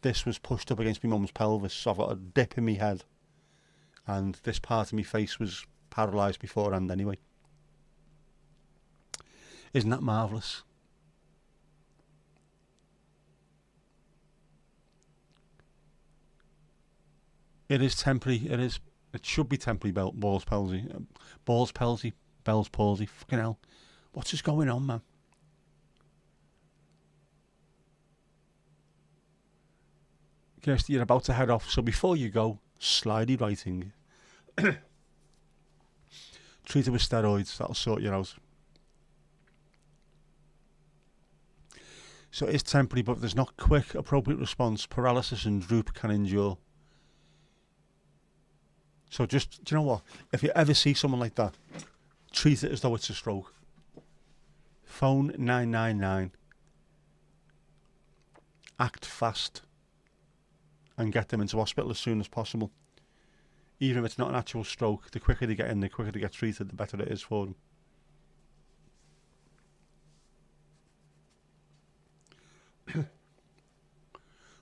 this was pushed up against my mum's pelvis, so I've got a dip in my head, and this part of my face was paralysed beforehand anyway. Isn't that marvellous? It is temporary. It should be temporary Bell's palsy. Bell's palsy. Fucking hell. What's just going on, man? Kirsty, you're about to head off, so before you go, slidey writing. Treat it with steroids, that'll sort you out. So it is temporary, but if there's not quick, appropriate response, paralysis and droop can endure. So just, do you know what? If you ever see someone like that, treat it as though it's a stroke. Phone 999. Act fast. And get them into hospital as soon as possible. Even if it's not an actual stroke, the quicker they get in, the quicker they get treated, the better it is for them.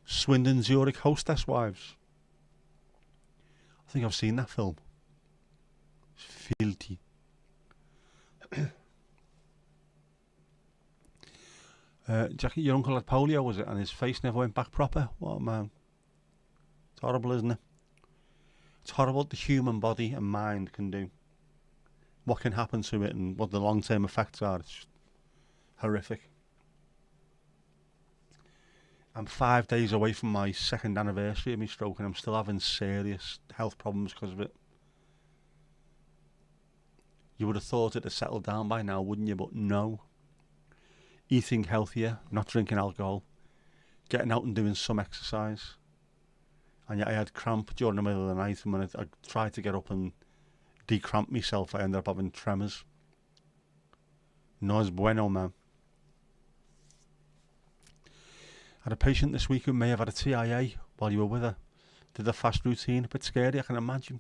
Swindon Zurich Hostess Wives. I think I've seen that film. It's filthy. Jackie, your uncle had polio, was it? And his face never went back proper? What a man. It's horrible, isn't it? It's horrible what the human body and mind can do. What can happen to it and what the long-term effects are. It's horrific. I'm 5 days away from my second anniversary of my stroke, and I'm still having serious health problems because of it. You would have thought it had settled down by now, wouldn't you? But no. Eating healthier, not drinking alcohol, getting out and doing some exercise. And yet I had cramp during the middle of the night, and when I tried to get up and decramp myself, I ended up having tremors. No es bueno, man. I had a patient this week who may have had a TIA while you were with her. Did a fast routine, a bit scary, I can imagine.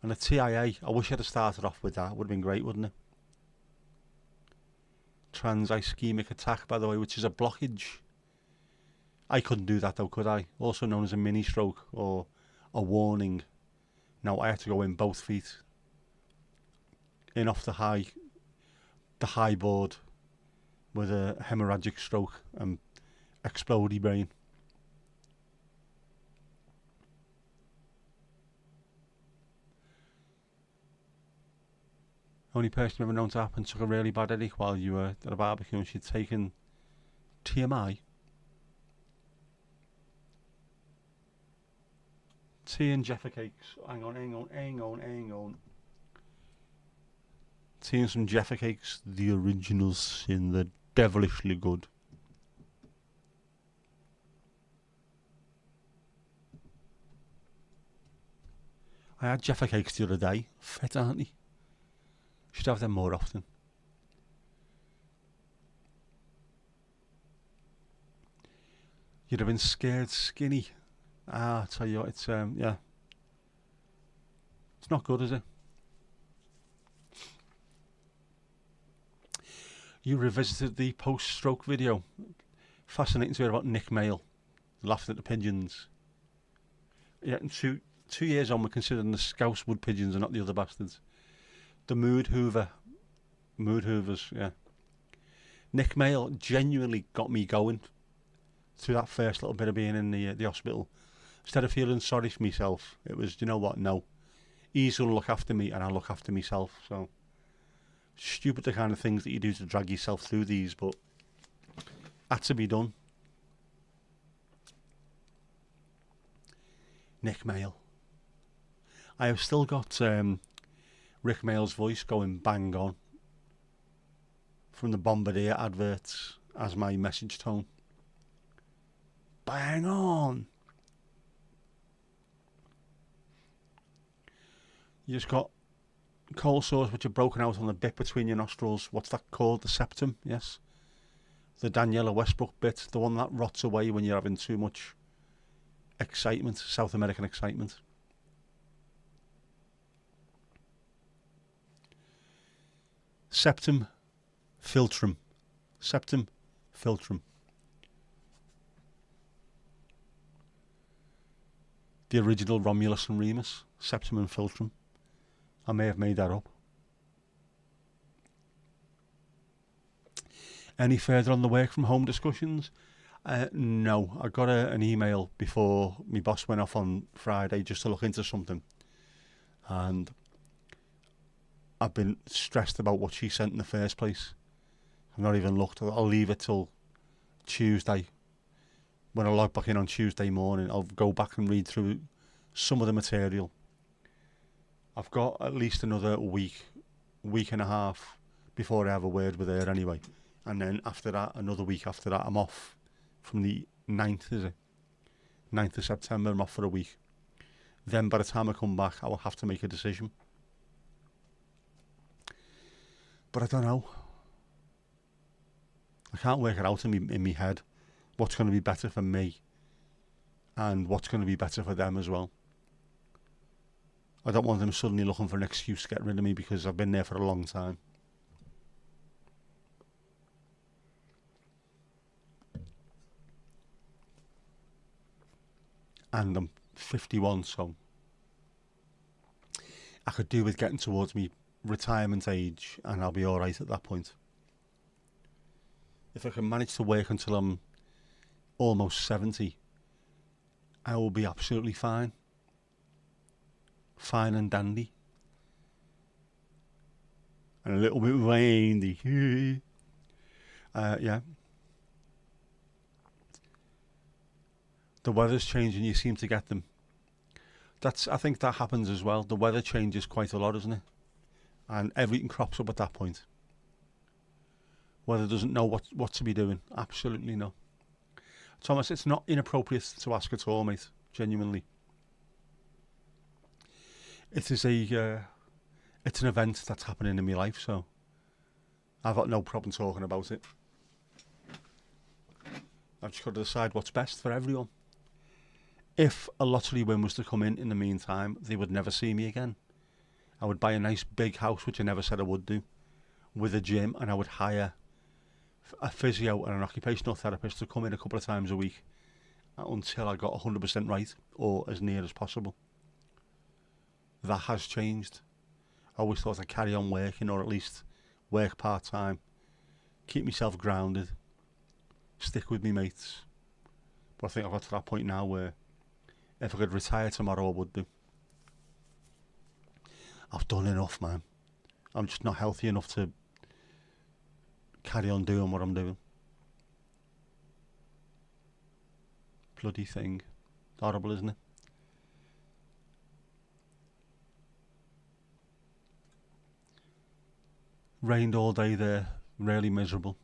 And a TIA, I wish I'd have started off with that. Would have been great, wouldn't it? Trans-ischemic attack, by the way, which is a blockage. I couldn't do that though, could I? Also known as a mini stroke or a warning. No, I had to go in both feet. In off the high board with a hemorrhagic stroke and explodey brain. Only person ever known to happen took a really bad headache while you were at a barbecue, and she'd taken TMI. Tea and Jaffa cakes. Hang on. Tea and some Jaffa cakes, the originals in the devilishly good. I had Jaffa cakes the other day. Fit, aren't they? Should have them more often. You'd have been scared skinny. I tell you what, it's yeah. It's not good, is it? You revisited the post-stroke video. Fascinating to hear about Nick Mail laughing at the pigeons. Yeah, and two years on, we're considering the Scouse wood pigeons and not the other bastards. The mood hoovers, yeah. Nick Mail genuinely got me going through that first little bit of being in the hospital. Instead of feeling sorry for myself, it was, you know what, no. He's going to look after me and I'll look after myself. So, stupid the kind of things that you do to drag yourself through these, but had to be done. Nick Mail. I have still got Rick Mail's voice going bang on from the Bombardier adverts as my message tone. Bang on! You just got cold sores which are broken out on the bit between your nostrils. What's that called? The septum, yes. The Daniela Westbrook bit, the one that rots away when you're having too much excitement, South American excitement. Septum filtrum. Septum filtrum. The original Romulus and Remus. Septum and filtrum. I may have made that up. Any further on the work from home discussions? No, I got an email before my boss went off on Friday just to look into something, and I've been stressed about what she sent in the first place. I've not even looked. I'll leave it till Tuesday. When I log back in on Tuesday morning, I'll go back and read through some of the material. I've got at least another week and a half before I have a word with her anyway. And then after that, another week after that, I'm off from the 9th, is it? 9th of September, I'm off for a week. Then by the time I come back, I will have to make a decision. But I don't know. I can't work it out in my head what's going to be better for me and what's going to be better for them as well. I don't want them suddenly looking for an excuse to get rid of me because I've been there for a long time. And I'm 51, so I could do with getting towards me retirement age and I'll be alright at that point. If I can manage to work until I'm almost 70, I will be absolutely fine. Fine and dandy. And a little bit windy. Yeah. The weather's changing, you seem to get them. I think that happens as well. The weather changes quite a lot, isn't it? And everything crops up at that point. Weather doesn't know what to be doing. Absolutely no. Thomas, it's not inappropriate to ask at all, mate. Genuinely. It is it's an event that's happening in my life, so I've got no problem talking about it. I've just got to decide what's best for everyone. If a lottery win was to come in the meantime, they would never see me again. I would buy a nice big house, which I never said I would do, with a gym, and I would hire a physio and an occupational therapist to come in a couple of times a week until I got 100% right, or as near as possible. That has changed. I always thought I'd carry on working, or at least work part-time, keep myself grounded, stick with me mates. But I think I've got to that point now where if I could retire tomorrow, I would do. I've done enough, man. I'm just not healthy enough to carry on doing what I'm doing. Bloody thing. Horrible, isn't it? Rained all day there, really miserable.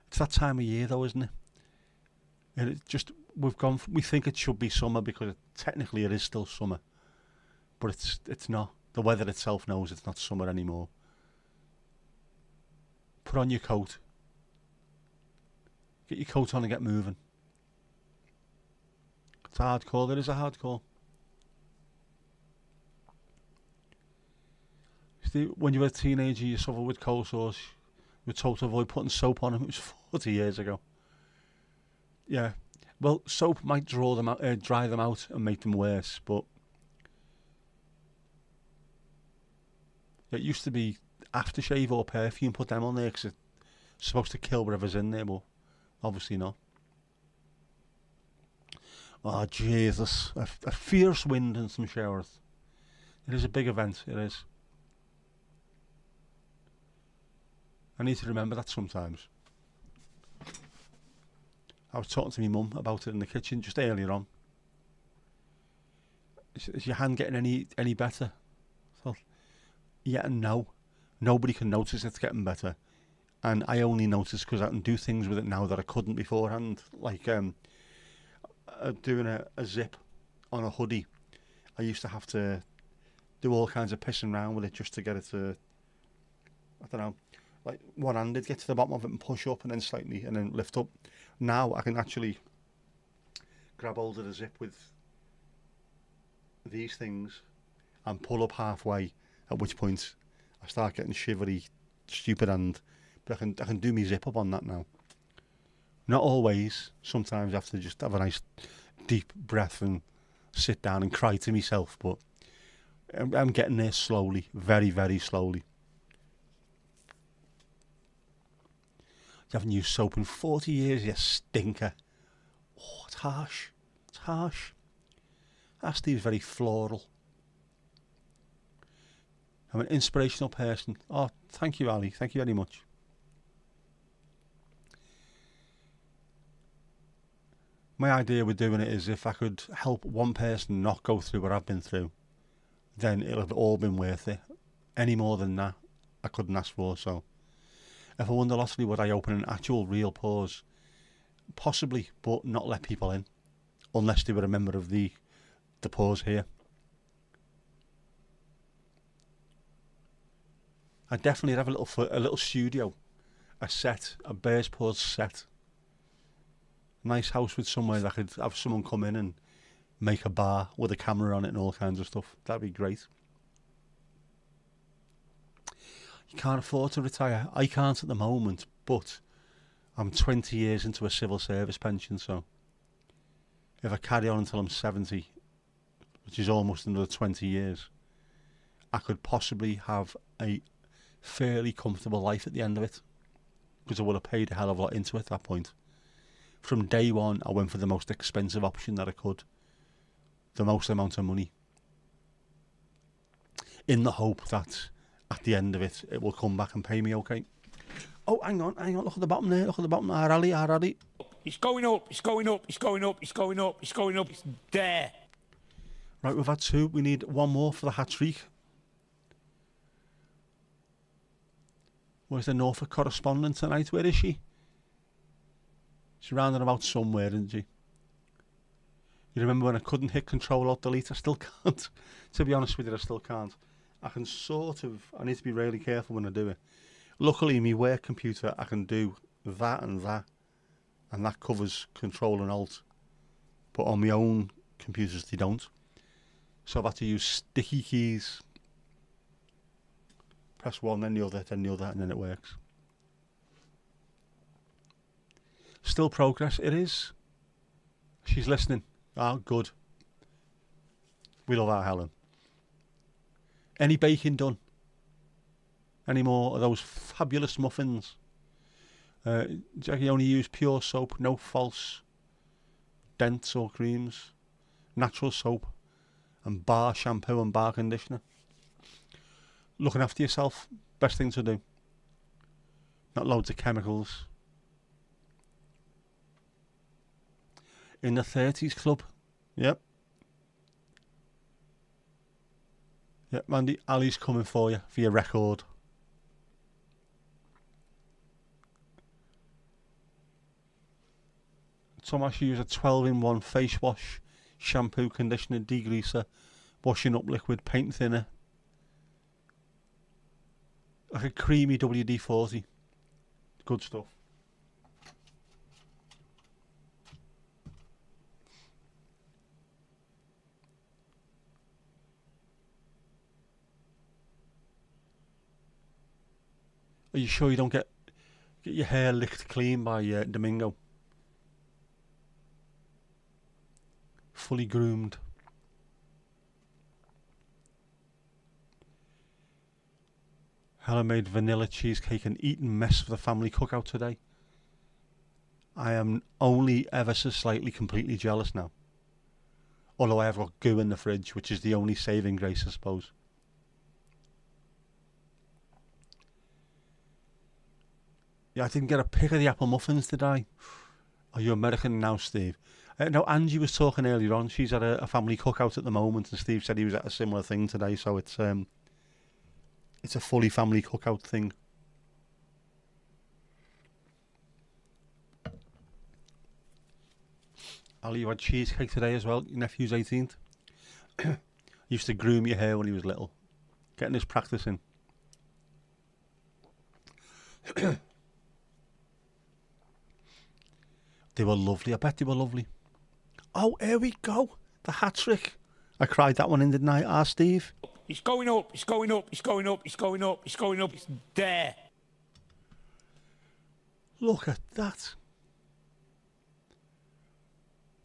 It's that time of year though, isn't it? And it just, we think it should be summer because technically it is still summer. But it's not. The weather itself knows it's not summer anymore. Put on your coat. Get your coat on and get moving. It's a hard call. It is a hard call. When you were a teenager, you suffered with cold sores. You were told to avoid putting soap on them. It was 40 years ago. Yeah. Well, soap might dry them out and make them worse, but it used to be aftershave or perfume. Put them on there because it's supposed to kill whatever's in there, but obviously not. Oh, Jesus. A fierce wind and some showers. It is a big event. It is. I need to remember that sometimes. I was talking to my mum about it in the kitchen just earlier on. Is your hand getting any better? So, yeah and no. Nobody can notice it's getting better. And I only notice because I can do things with it now that I couldn't beforehand. Like doing a zip on a hoodie. I used to have to do all kinds of pissing around with it just to get it to, I don't know, like one-handed, get to the bottom of it and push up and then slightly, and then lift up. Now I can actually grab hold of the zip with these things and pull up halfway, at which point I start getting shivery, stupid hand. But I can do me zip up on that now. Not always. Sometimes I have to just have a nice deep breath and sit down and cry to myself, but I'm getting there slowly, very, very slowly. You haven't used soap in 40 years, you stinker. Oh, it's harsh. It's harsh. That Steve's very floral. I'm an inspirational person. Oh, thank you, Ali. Thank you very much. My idea with doing it is if I could help one person not go through what I've been through, then it'll have all been worth it. Any more than that, I couldn't ask for. So, if I won the lottery, would I open an actual real pause? Possibly, but not let people in, unless they were a member of the pause here. I definitely have a little studio, a set, a Bears Pause set. Nice house with somewhere that I could have someone come in and make a bar with a camera on it and all kinds of stuff. That'd be great. You can't afford to retire. I can't at the moment, but I'm 20 years into a civil service pension, so if I carry on until I'm 70, which is almost another 20 years, I could possibly have a fairly comfortable life at the end of it, because I would have paid a hell of a lot into it at that point. From day one, I went for the most expensive option that I could, the most amount of money, in the hope that at the end of it, it will come back and pay me okay. Oh, hang on, look at the bottom there, look at the bottom, our alley. It's going up, it's going up, it's going up, it's going up, it's going up, it's there. Right, we've had two, we need one more for the hat-trick. Where's the Norfolk correspondent tonight? Where is she? She's round and about somewhere, isn't she? You remember when I couldn't hit Control-Alt-Delete? I still can't. To be honest with you, I still can't. I need to be really careful when I do it. Luckily, my work computer, I can do that, and that covers Control and Alt. But on my own computers, they don't. So I've had to use sticky keys. Press one, then the other, and then it works. Still progress, it is. She's listening. Oh, good. We love our Helen. Any baking done? Any more of those fabulous muffins? Jackie only use pure soap, no false dents or creams. Natural soap and bar shampoo and bar conditioner. Looking after yourself, best thing to do. Not loads of chemicals. In the 30s club. Yep. Yep, Mandy, Ali's coming for you for your record. Thomas use a 12-in-1 face wash, shampoo, conditioner, degreaser, washing up liquid, paint thinner. Like a creamy WD-40. Good stuff. Are you sure you don't get your hair licked clean by Domingo? Fully groomed. Helen made vanilla cheesecake and eaten mess for the family cookout today. I am only ever so slightly completely jealous now. Although I have got goo in the fridge, which is the only saving grace, I suppose. Yeah, I didn't get a pick of the apple muffins, did I? Are you American now, Steve? No, Angie was talking earlier on. She's at a family cookout at the moment, and Steve said he was at a similar thing today. So it's a fully family cookout thing. Ali, you had cheesecake today as well. Your nephew's 18th. Used to groom your hair when he was little. Getting his practice in. They were lovely. I bet they were lovely. Oh, here we go. The hat trick. I cried that one in, didn't I? Ah, Steve. It's going up, it's going up, it's going up, it's going up, it's going up, it's there. Look at that.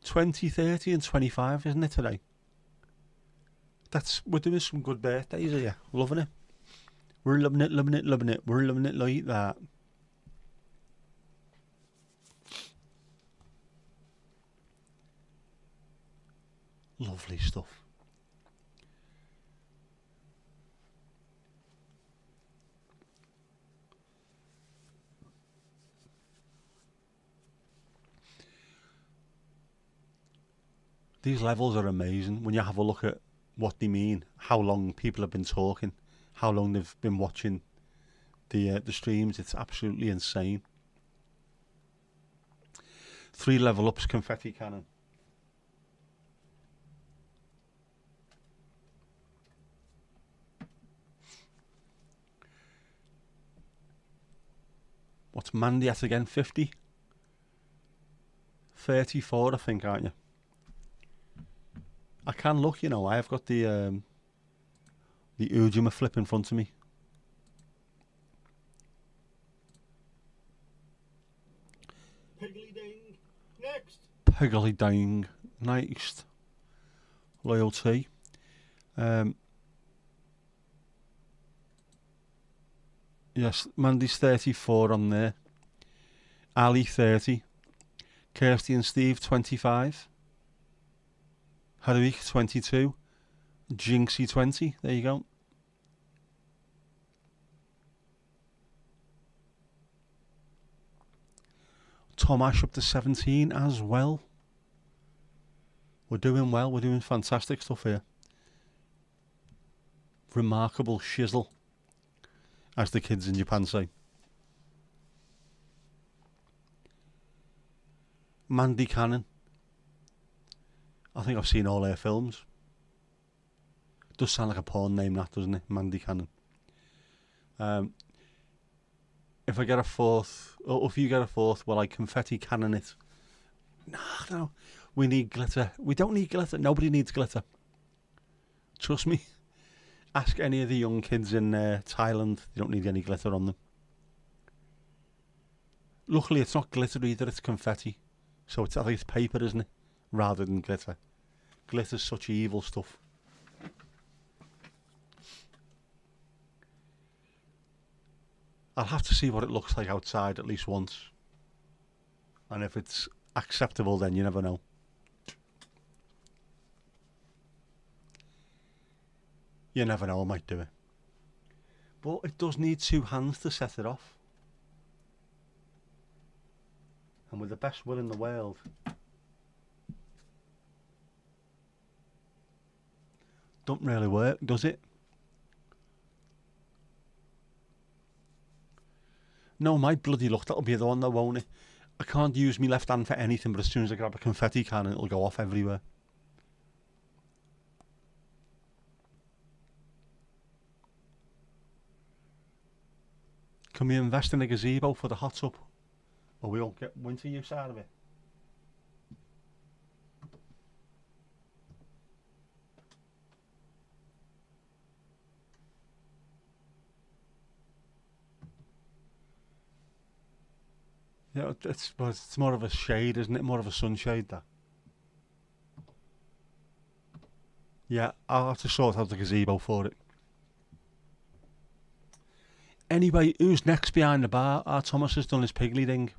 20, 30 and 25, isn't it, today? We're doing some good birthdays here. Loving it. We're loving it, loving it, loving it. We're loving it like that. Lovely stuff. These levels are amazing when you have a look at what they mean, how long people have been talking, how long they've been watching the streams. It's absolutely insane. 3 level ups, confetti cannon. What's Mandy at again? 50? 34, I think, aren't you? I can look, you know. I've got the Ujima flip in front of me. Piggly ding. Next. Piggly ding. Next. Loyalty. Yes, Mandy's 34 on there. Ali 30. Kirsty and Steve 25. Haruik 22. Jinxie 20. There you go. Tom Ash up to 17 as well. We're doing well. We're doing fantastic stuff here. Remarkable shizzle, as the kids in Japan say. Mandy Cannon. I think I've seen all her films. Does sound like a porn name, that, doesn't it? Mandy Cannon. If I get a fourth, or if you get a fourth, will I confetti cannon it? No. We need glitter. We don't need glitter. Nobody needs glitter. Trust me. Ask any of the young kids in Thailand. They don't need any glitter on them. Luckily, it's not glitter either. It's confetti. So I think it's paper, isn't it? Rather than glitter. Glitter's such evil stuff. I'll have to see what it looks like outside at least once. And if it's acceptable, then you never know. You never know, I might do it. But it does need 2 hands to set it off. And with the best will in the world, don't really work, does it? No, my bloody luck, that'll be the one though, won't it? I can't use my left hand for anything, but as soon as I grab a confetti cannon, it'll go off everywhere. Can we invest in a gazebo for the hot tub? Or we won't get winter use out of it? Yeah, it's more of a shade, isn't it? More of a sunshade, that. Yeah, I'll have to sort out the gazebo for it. Anyway, who's next behind the bar? Thomas has done his piggly ding.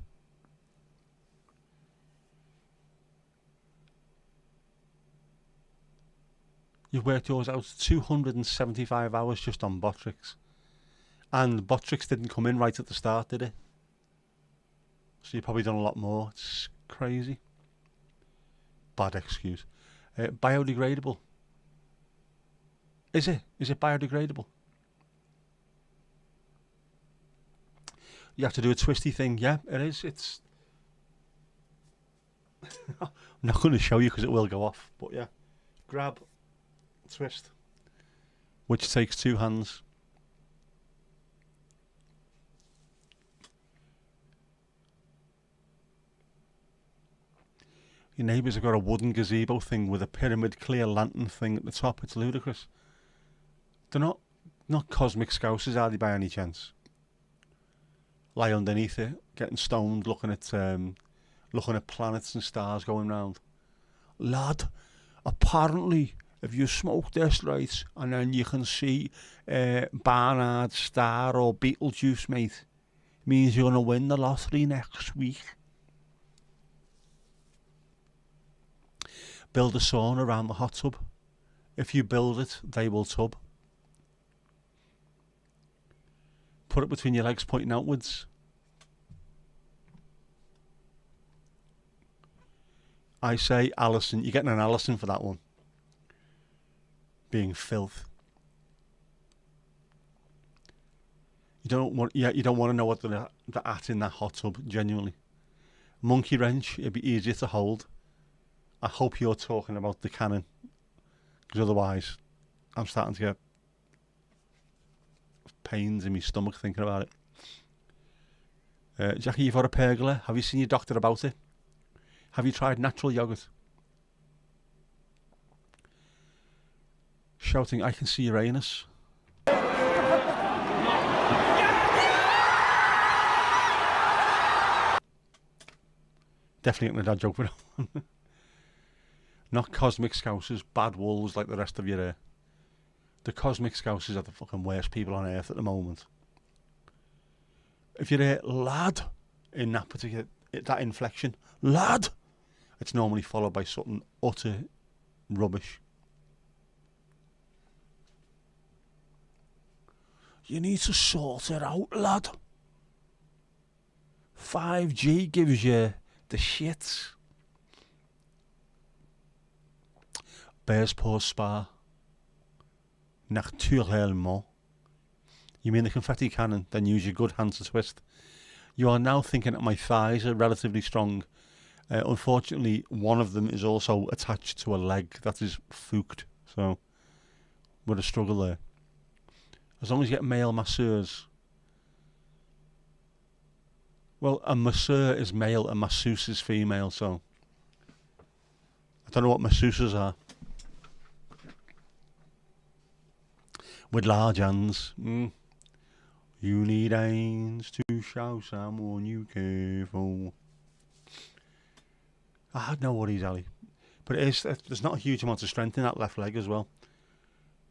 You've worked yours out 275 hours just on Botrix. And Botrix didn't come in right at the start, did it? So you've probably done a lot more. It's crazy. Bad excuse. Biodegradable. Is it? Is it biodegradable? You have to do a twisty thing. Yeah, it is. It's... I'm not going to show you because it will go off. But yeah. Grab, twist. which takes two hands. Your neighbours have got a wooden gazebo thing with a pyramid clear lantern thing at the top. It's ludicrous. They're not cosmic scousers, are they, by any chance? Lie underneath it, getting stoned, looking at planets and stars going round. Lad, apparently, if you smoke this right, and then you can see Barnard's star or Beetlejuice, mate, means you're gonna win the lottery next week. Build a sauna around the hot tub. If you build it, they will tub. Put it between your legs pointing outwards. I say Alison, you're getting an Alison for that one. Being filth. You don't want to know what they're at in that hot tub, genuinely. Monkey wrench, it'd be easier to hold. I hope you're talking about the cannon, because otherwise I'm starting to get pains in my stomach thinking about it. Jackie, you've got a pergola. Have you seen your doctor about it? Have you tried natural yogurt? Shouting, I can see Uranus. Definitely getting a dad joke for that one. Not cosmic scousers, bad wolves like the rest of your The cosmic scousers are the fucking worst people on earth at the moment. If you're a lad in that particular, that inflection, lad, it's normally followed by something utter rubbish. You need to sort it out, lad. 5G gives you the shits. Bear's Paw Spa. Naturellement. You mean the confetti cannon? Then use your good hand to twist. You are now thinking that my thighs are relatively strong. Unfortunately, one of them is also attached to a leg that is fooked. So, we're a struggle there. As long as you get male masseurs. Well, a masseur is male, a masseuse is female, so I don't know what masseuses are. With large hands. You need hands to show someone you care for. I had no worries, Ali. But there's not a huge amount of strength in that left leg as well.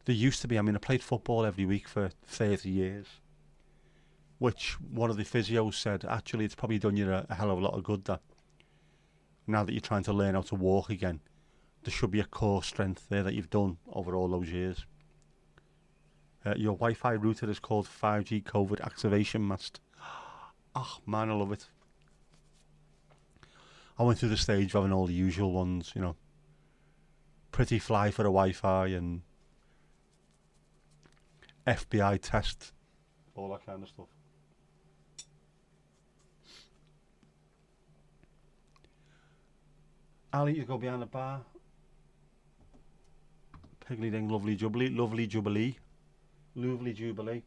There used to be. I mean, I played football every week for 30 years. Which one of the physios said, actually, it's probably done you a hell of a lot of good, that. Now that you're trying to learn how to walk again, there should be a core strength there that you've done over all those years. Your Wi-Fi router is called 5G COVID activation mast. Oh, man, I love it. I went through the stage of having all the usual ones, you know. Pretty fly for the Wi-Fi and FBI test. All that kind of stuff. Ali, you go behind the bar. Piggly ding, lovely jubilee, lovely jubilee. Lovely jubilee.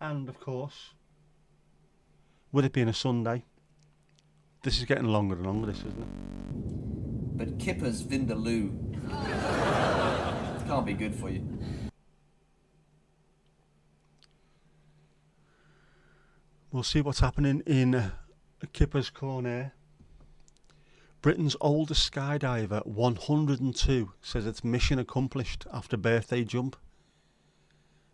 And of course, with it being a Sunday, this is getting longer and longer, this, isn't it? But Kipper's Vindaloo can't be good for you. We'll see what's happening in Kipper's Corner. Britain's oldest skydiver, 102, says it's mission accomplished after birthday jump.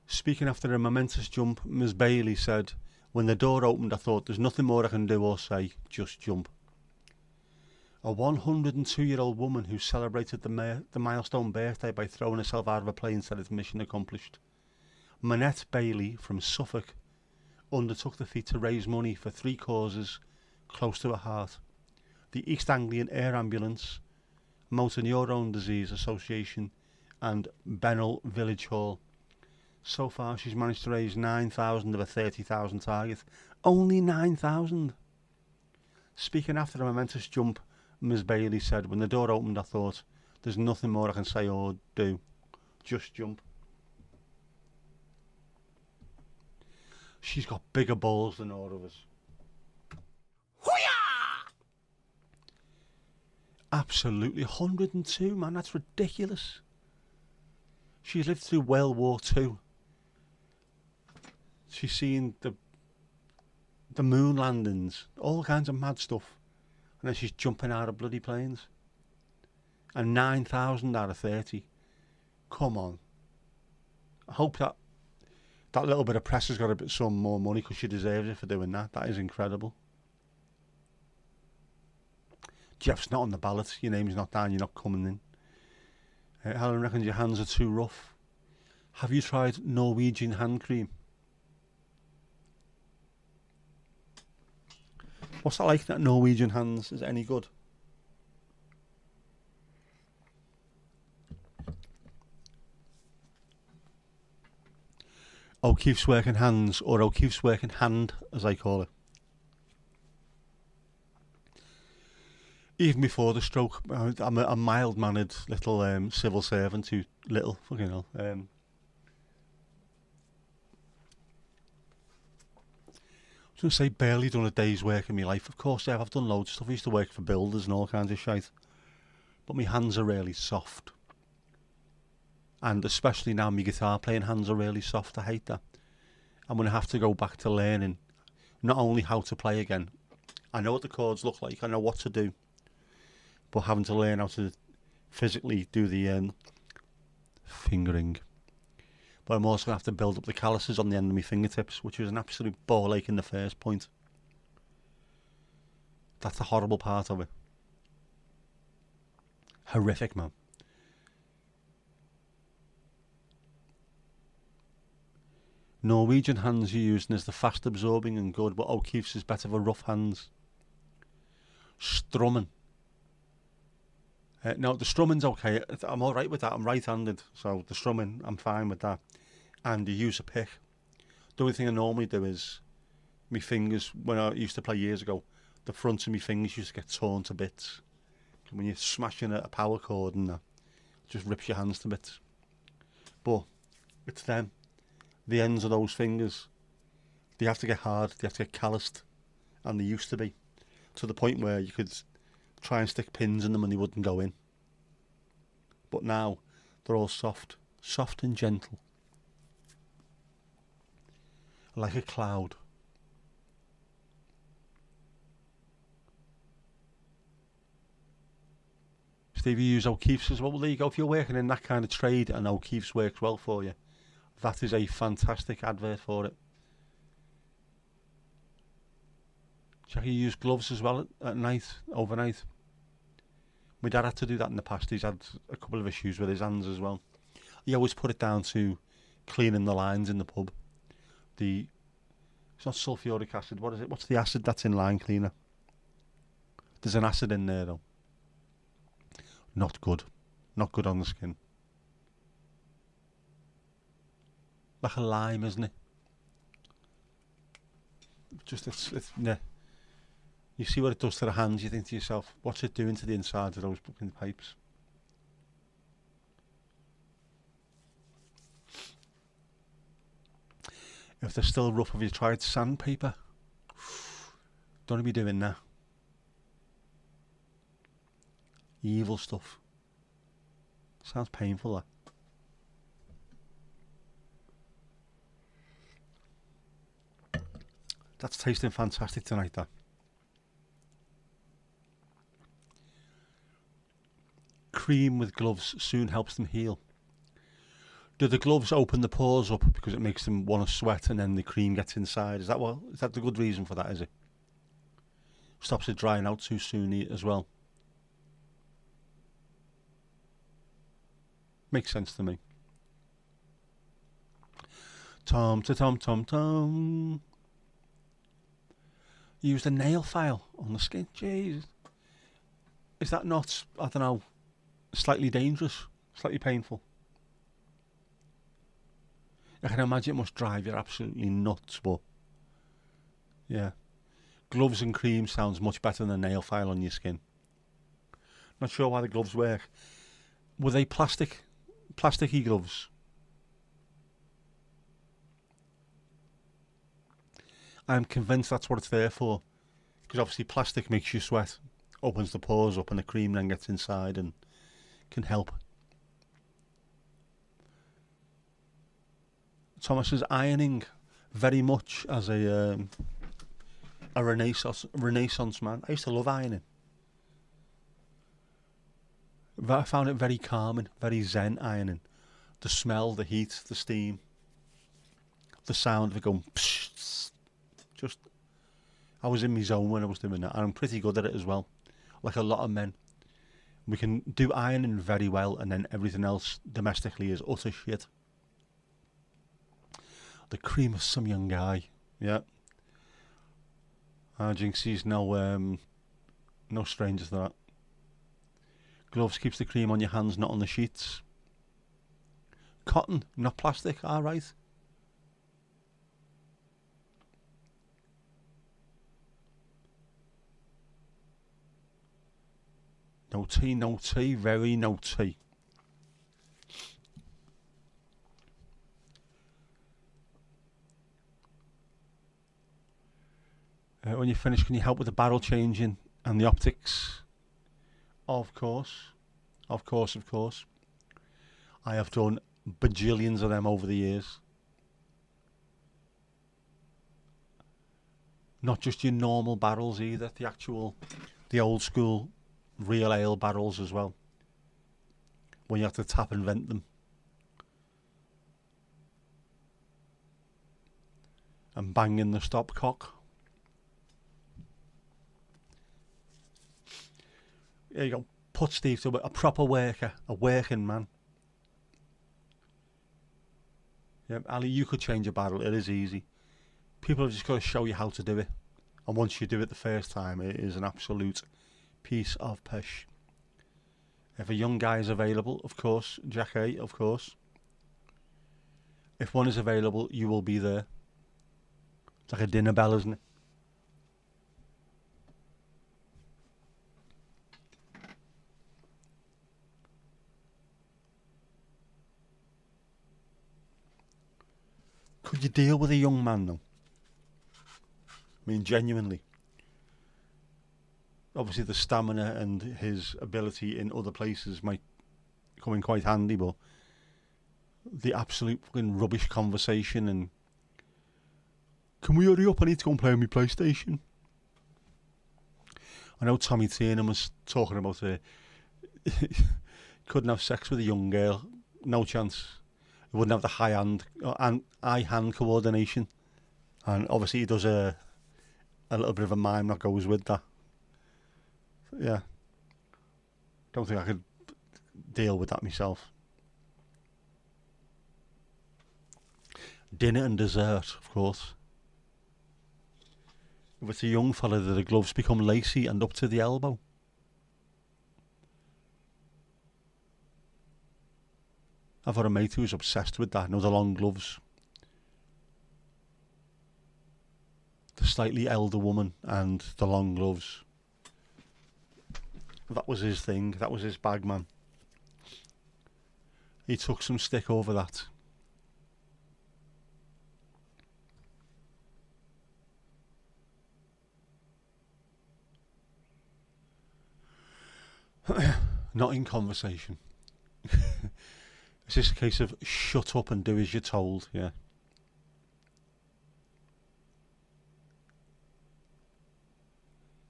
Speaking after a momentous jump, Ms. Bailey said, when the door opened, I thought, there's nothing more I can do or say, just jump. A 102-year-old woman who celebrated the milestone birthday by throwing herself out of a plane said it's mission accomplished. Manette Bailey from Suffolk undertook the feat to raise money for 3 causes close to her heart: the East Anglian Air Ambulance, Motor Neurone Disease Association and Bennell Village Hall. So far she's managed to raise 9,000 of a 30,000 target. Only 9,000! Speaking after a momentous jump, Ms. Bailey said, when the door opened I thought, there's nothing more I can say or do. Just jump. she's got bigger balls than all of us. Absolutely, 102, man, that's ridiculous. She's lived through World War II. She's seen the moon landings, all kinds of mad stuff. And then she's jumping out of bloody planes. And 9,000 out of 30. Come on. I hope that little bit of press has got some more money, because she deserves it for doing that. That is incredible. Jeff's not on the ballot. Your name's not down. You're not coming in. Helen reckons your hands are too rough. Have you tried Norwegian hand cream? What's that like, that Norwegian hands? Is it any good? O'Keefe's working hands, or O'Keefe's working hand, as I call it. Even before the stroke, I'm a mild-mannered little civil servant who fucking hell. I was going to say barely done a day's work in my life. Of course, yeah, I've done loads of stuff. I used to work for builders and all kinds of shite. But my hands are really soft. And especially now my guitar playing hands are really soft. I hate that. I'm going to have to go back to learning not only how to play again. I know what the chords look like. I know what to do. But having to learn how to physically do the fingering. But I'm also going to have to build up the calluses on the end of my fingertips, which was an absolute ball ache in the first point. That's the horrible part of it. Horrific, man. Norwegian hands you're using is the fast absorbing and good, but O'Keefe's is better for rough hands. Strumming. No, the strumming's okay. I'm alright with that. I'm right-handed, so the strumming, I'm fine with that. And you use a pick. The only thing I normally do is my fingers, when I used to play years ago, the front of my fingers used to get torn to bits. When you're smashing a power chord and that, it just rips your hands to bits. But it's them. The ends of those fingers, they have to get hard, they have to get calloused, and they used to be, to the point where you could try and stick pins in them and they wouldn't go in. But now they're all soft and gentle, like a cloud. Stevie, you use O'Keefe's as well. Well, there you go. If you're working in that kind of trade and O'Keefe's works well for you, that is a fantastic advert for it. Jackie, you use gloves as well at night, overnight. My dad had to do that in the past. He's had a couple of issues with his hands as well. He always put it down to cleaning the lines in the pub. It's not sulfuric acid. What is it? What's the acid that's in line cleaner? There's an acid in there though. Not good. Not good on the skin. Like a lime, isn't it? Just it's nah. You see what it does to the hands, you think to yourself, what's it doing to the inside of those fucking pipes? If they're still rough, have you tried sandpaper? Don't be doing that. Evil stuff. Sounds painful, that. That's tasting fantastic tonight, that. Cream with gloves soon helps them heal. Do the gloves open the pores up because it makes them want to sweat and then the cream gets inside? Is that the good reason for that, is it? Stops it drying out too soon as well. Makes sense to me. Tom. Used a nail file on the skin. Jeez. Is that not, I don't know, slightly dangerous? Slightly painful? I can imagine it must drive you absolutely nuts, but yeah. Gloves and cream sounds much better than a nail file on your skin. Not sure why the gloves work. Were they plasticky gloves? I'm convinced that's what it's there for. Because obviously plastic makes you sweat, opens the pores up, and the cream then gets inside and can help. Thomas is ironing very much as a renaissance man. I used to love ironing. I found it very calming, very zen ironing. The smell, the heat, the steam, the sound of it going psh, just, I was in my zone when I was doing that, and I'm pretty good at it as well. Like a lot of men, we can do ironing very well, and then everything else domestically is utter shit. The cream of some young guy, yeah. Jinxie's no stranger to that. Gloves keeps the cream on your hands, not on the sheets. Cotton, not plastic, alright. No tea, very no tea. When you finish, can you help with the barrel changing and the optics? Of course. Of course. I have done bajillions of them over the years. Not just your normal barrels either, the old school real ale barrels as well. When you have to tap and vent them. And banging the stopcock. There you go. Put Steve to a proper worker, a working man. Yeah, Ali, you could change a barrel. It is easy. People have just got to show you how to do it. And once you do it the first time, it is an absolute piece of pish. If a young guy is available, of course, Jack A, of course. If one is available, you will be there. It's like a dinner bell, isn't it? Could you deal with a young man though? I mean, genuinely. Obviously the stamina and his ability in other places might come in quite handy, but the absolute fucking rubbish conversation and can we hurry up? I need to go and play on my PlayStation. I know Tommy Tiernan was talking about couldn't have sex with a young girl. No chance. He wouldn't have the eye-hand coordination. And obviously he does a little bit of a mime that goes with that. Yeah. Don't think I could deal with that myself. Dinner and dessert, of course. If it's a young fella, the gloves become lacy and up to the elbow. I've got a mate who's obsessed with that. You know, the long gloves. The slightly elder woman and the long gloves. That was his thing. That was his bag, man. He took some stick over that. Not in conversation. It's just a case of shut up and do as you're told, yeah.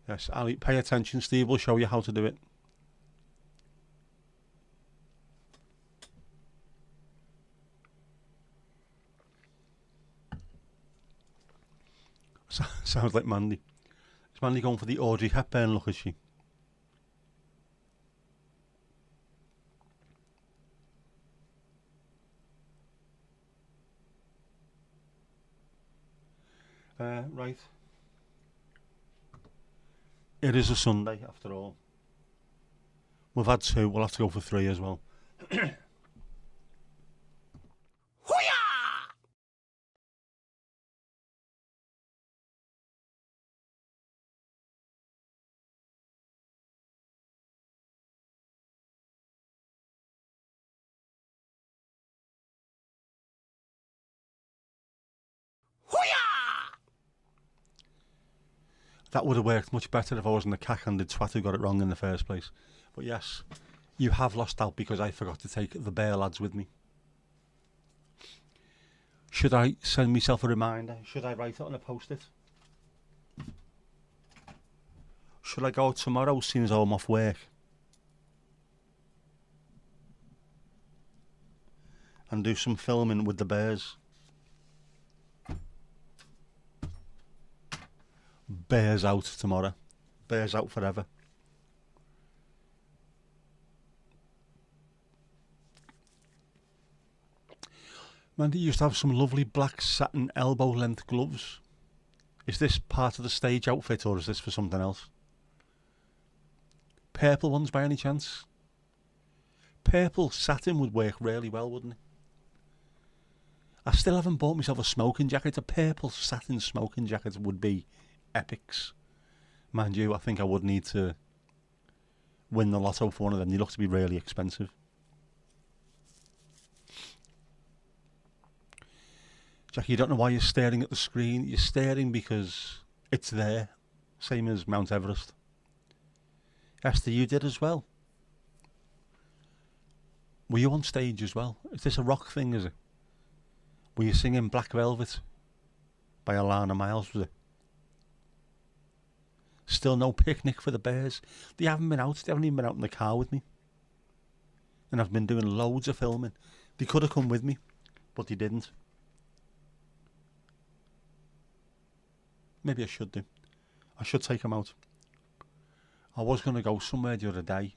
Yes, Ali, pay attention, Steve will show you how to do it. Sounds like Mandy. Is Mandy going for the Audrey Hepburn look, is she? Right. It is a Sunday, after all. We've had 2, we'll have to go for 3 as well. That would have worked much better if I wasn't the cack-handed twat who got it wrong in the first place. But yes, you have lost out because I forgot to take the bear lads with me. Should I send myself a reminder? Should I write it on a post-it? Should I go out tomorrow, seeing as I'm off work? And do some filming with the bears? Bears out tomorrow. Bears out forever. Mandy used to have some lovely black satin elbow length gloves. Is this part of the stage outfit or is this for something else? Purple ones by any chance? Purple satin would work really well, wouldn't it? I still haven't bought myself a smoking jacket. A purple satin smoking jacket would be epics. Mind you, I think I would need to win the lotto for one of them. They look to be really expensive. Jackie, you don't know why you're staring at the screen. You're staring because it's there. Same as Mount Everest. Esther, you did as well. Were you on stage as well? Is this a rock thing, is it? Were you singing Black Velvet by Alana Miles, was it? Still no picnic for the bears. They haven't been out. They haven't even been out in the car with me. And I've been doing loads of filming. They could have come with me, but they didn't. Maybe I should do. I should take them out. I was going to go somewhere the other day.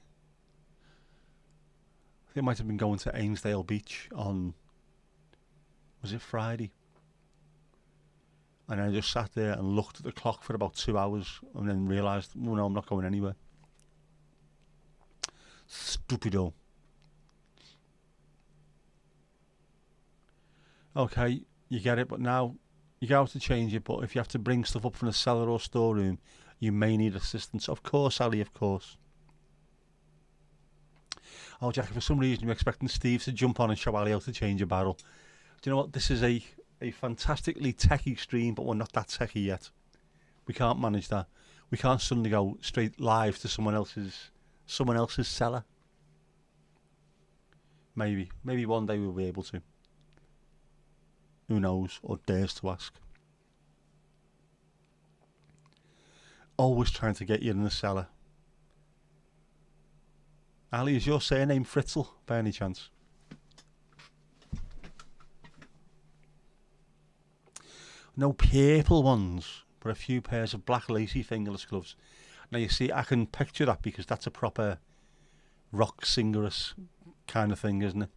I think I might have been going to Ainsdale Beach on, was it Friday? And I just sat there and looked at the clock for about 2 hours and then realised, oh no, I'm not going anywhere. Stupido. Okay, you get it, but now you go out to change it, but if you have to bring stuff up from the cellar or storeroom, you may need assistance. Of course, Ali, of course. Oh, Jackie, for some reason you're expecting Steve to jump on and show Ali how to change a barrel. Do you know what? This is a fantastically techie stream, but we're not that techie yet. We can't manage that. We can't suddenly go straight live to someone else's cellar. Maybe one day we'll be able to. Who knows, or dares to ask. Always trying to get you in the cellar. Ali, is your surname Fritzl by any chance? No purple ones, but a few pairs of black lacy fingerless gloves. Now you see, I can picture that because that's a proper rock singerous kind of thing, isn't it?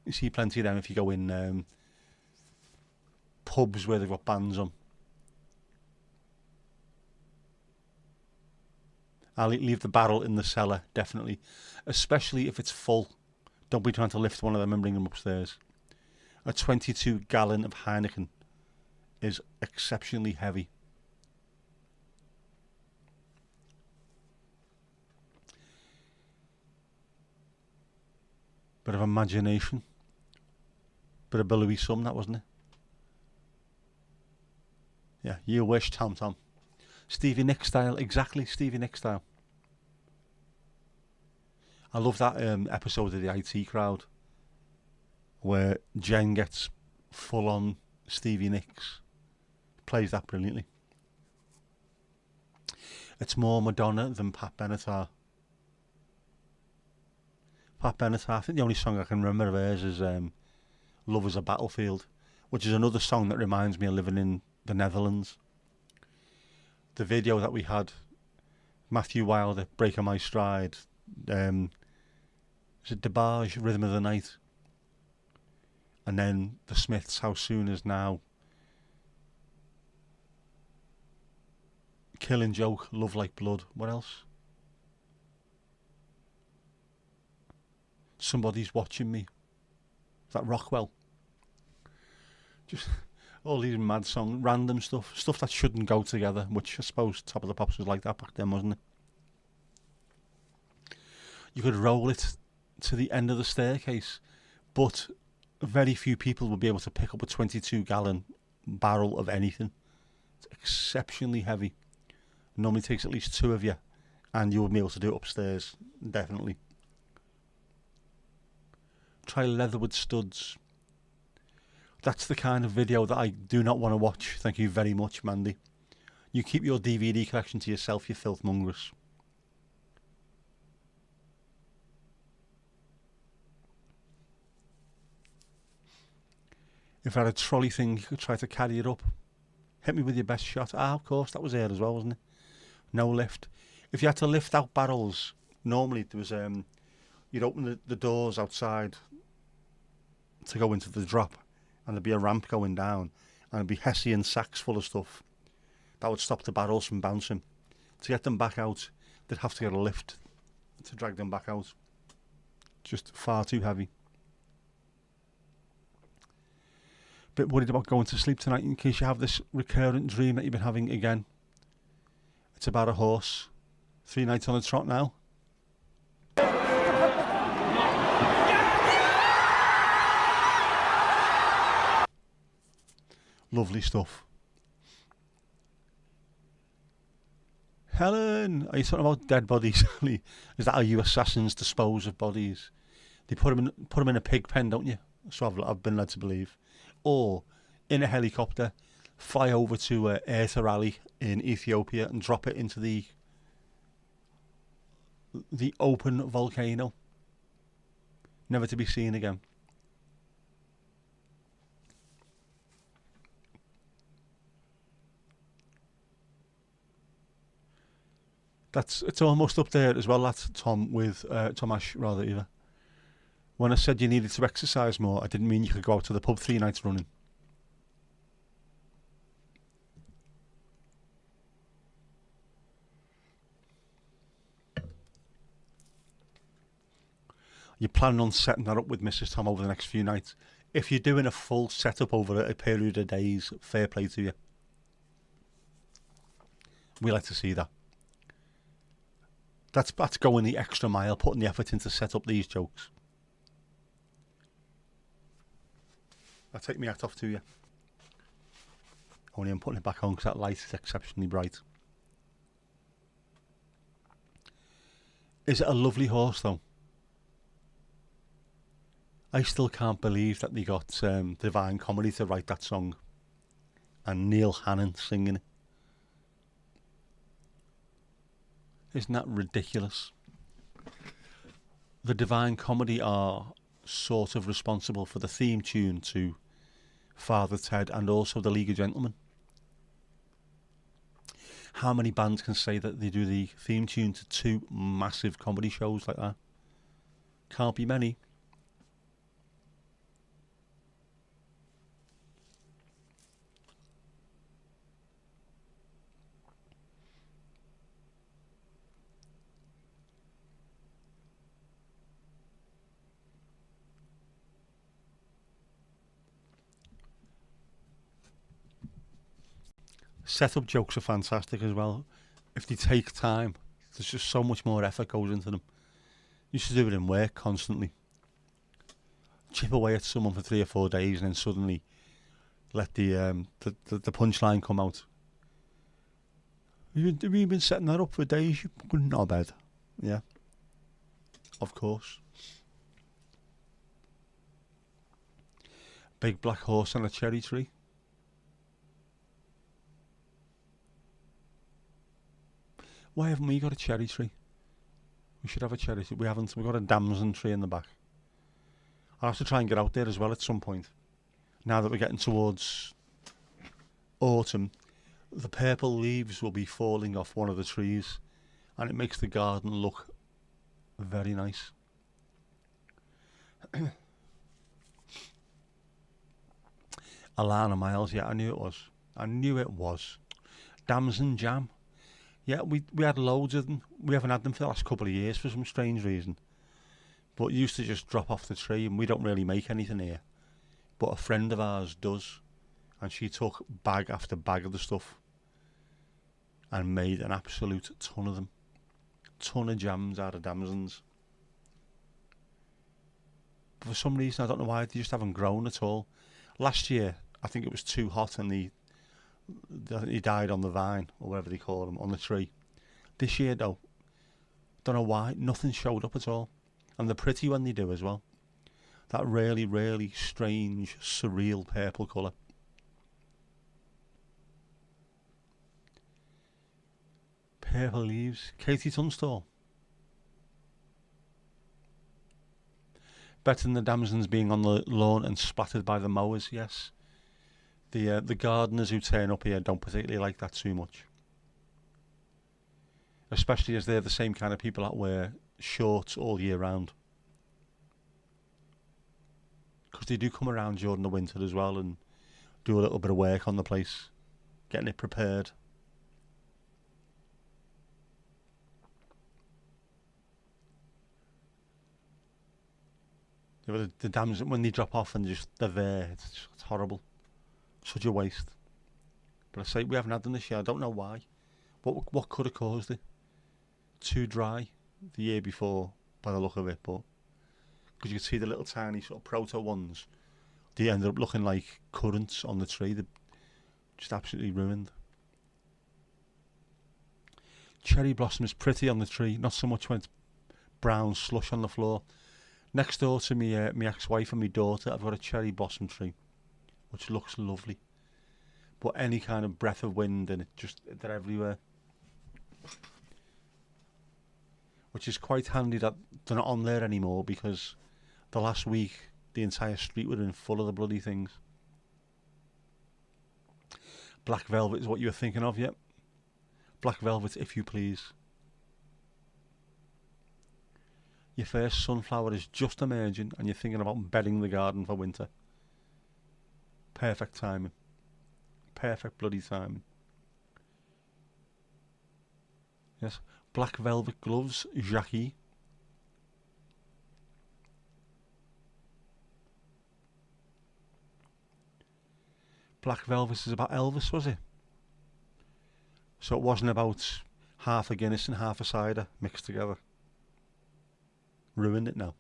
You see plenty of them if you go in pubs where they've got bands on. I'll leave the barrel in the cellar, definitely. Especially if it's full. Don't be trying to lift one of them and bring them upstairs. A 22 gallon of Heineken is exceptionally heavy. Bit of imagination. Bit of billowy sum, that wasn't it? Yeah, you wish, Tom Tom. Stevie Nicks style, exactly, Stevie Nicks style. I love that episode of the IT Crowd where Jen gets full on Stevie Nicks. Plays that brilliantly. It's more Madonna than Pat Benatar. Pat Benatar, I think the only song I can remember of hers is Love is a Battlefield, which is another song that reminds me of living in the Netherlands. The video that we had, Matthew Wilder, Breaking My Stride, is it DeBarge, Rhythm of the Night, and then the Smiths, How Soon Is Now, Killing Joke, Love Like Blood, what else? Somebody's Watching Me. Is that Rockwell? Just all these mad songs, random stuff that shouldn't go together, which I suppose Top of the Pops was like that back then, wasn't it? You could roll it to the end of the staircase, but very few people would be able to pick up a 22 gallon barrel of anything It's exceptionally heavy. Normally takes at least 2 of you, and you'll be able to do it upstairs, definitely. Try leather with studs. That's the kind of video that I do not want to watch. Thank you very much, Mandy. You keep your DVD collection to yourself, you filth mongrous. If I had a trolley thing, you could try to carry it up. Hit me with your best shot. Ah, of course, that was there as well, wasn't it? No lift. If you had to lift out barrels, normally there was you'd open the doors outside to go into the drop, and there'd be a ramp going down, and there'd be Hessian sacks full of stuff that would stop the barrels from bouncing. To get them back out, they'd have to get a lift to drag them back out. Just far too heavy. Bit worried about going to sleep tonight in case you have this recurrent dream that you've been having again. It's about a horse. 3 nights on the trot now. Lovely stuff. Helen, are you talking about dead bodies? Is that how you assassins dispose of bodies? They put them in a pig pen, don't you? So I've been led to believe. Or in a helicopter, fly over to Ertarali in Ethiopia and drop it into the open volcano, never to be seen again. It's almost up there as well. That's Tom with Tomash rather either. When I said you needed to exercise more, I didn't mean you could go out to the pub 3 nights running. You're planning on setting that up with Mrs. Tom over the next few nights. If you're doing a full setup over a period of days, fair play to you. We like to see that. That's going the extra mile, putting the effort in to set up these jokes. I take my hat off to you. Only I'm putting it back on because that light is exceptionally bright. Is it a lovely horse though? I still can't believe that they got Divine Comedy to write that song and Neil Hannon singing it. Isn't that ridiculous? The Divine Comedy are sort of responsible for the theme tune to Father Ted and also the League of Gentlemen. How many bands can say that they do the theme tune to 2 massive comedy shows like that? Can't be many. Setup jokes are fantastic as well. If they take time, there's just so much more effort goes into them. You should do it in work constantly. Chip away at someone for 3 or 4 days and then suddenly let the punchline come out. Have you been setting that up for days? You not bad. Yeah. Of course. Big black horse on a cherry tree. Why haven't we got a cherry tree? We should have a cherry tree. We haven't. We've got a damson tree in the back. I'll have to try and get out there as well at some point. Now that we're getting towards autumn, the purple leaves will be falling off one of the trees and it makes the garden look very nice. Alana Miles, yeah, I knew it was. I knew it was. Damson jam. Yeah, we had loads of them. We haven't had them for the last couple of years for some strange reason. But it used to just drop off the tree, and we don't really make anything here. But a friend of ours does, and she took bag after bag of the stuff and made an absolute ton of them. Ton of jams out of damsons. But for some reason, I don't know why, they just haven't grown at all. Last year, I think it was too hot and the he died on the vine, or whatever they call him, on the tree. This year, though, don't know why, nothing showed up at all. And they're pretty when they do as well. That really, really strange, surreal purple colour. Purple leaves. Katie Tunstall. Better than the damsons being on the lawn and splattered by the mowers, yes. The gardeners who turn up here don't particularly like that too much. Especially as they're the same kind of people that wear shorts all year round. Because they do come around during the winter as well and do a little bit of work on the place, getting it prepared. The dams, when they drop off and they're there, it's horrible. Such a waste. But I say we haven't had them this year. I don't know why. What could have caused it? Too dry the year before, by the look of it, but because you could see the little tiny sort of proto ones, they ended up looking like currants on the tree. They're just absolutely ruined. Cherry blossom is pretty on the tree, not so much when it's brown slush on the floor. Next door to me, my ex-wife and my daughter, I've got a cherry blossom tree, which looks lovely. But any kind of breath of wind and they're everywhere. Which is quite handy that they're not on there anymore, because the last week the entire street would have been full of the bloody things. Black velvet is what you were thinking of, yep. Black velvet, if you please. Your first sunflower is just emerging and you're thinking about bedding the garden for winter. Perfect timing. Perfect bloody timing. Yes. Black velvet gloves, Jackie. Black velvet is about Elvis, was it? So it wasn't about half a Guinness and half a cider mixed together. Ruined it now.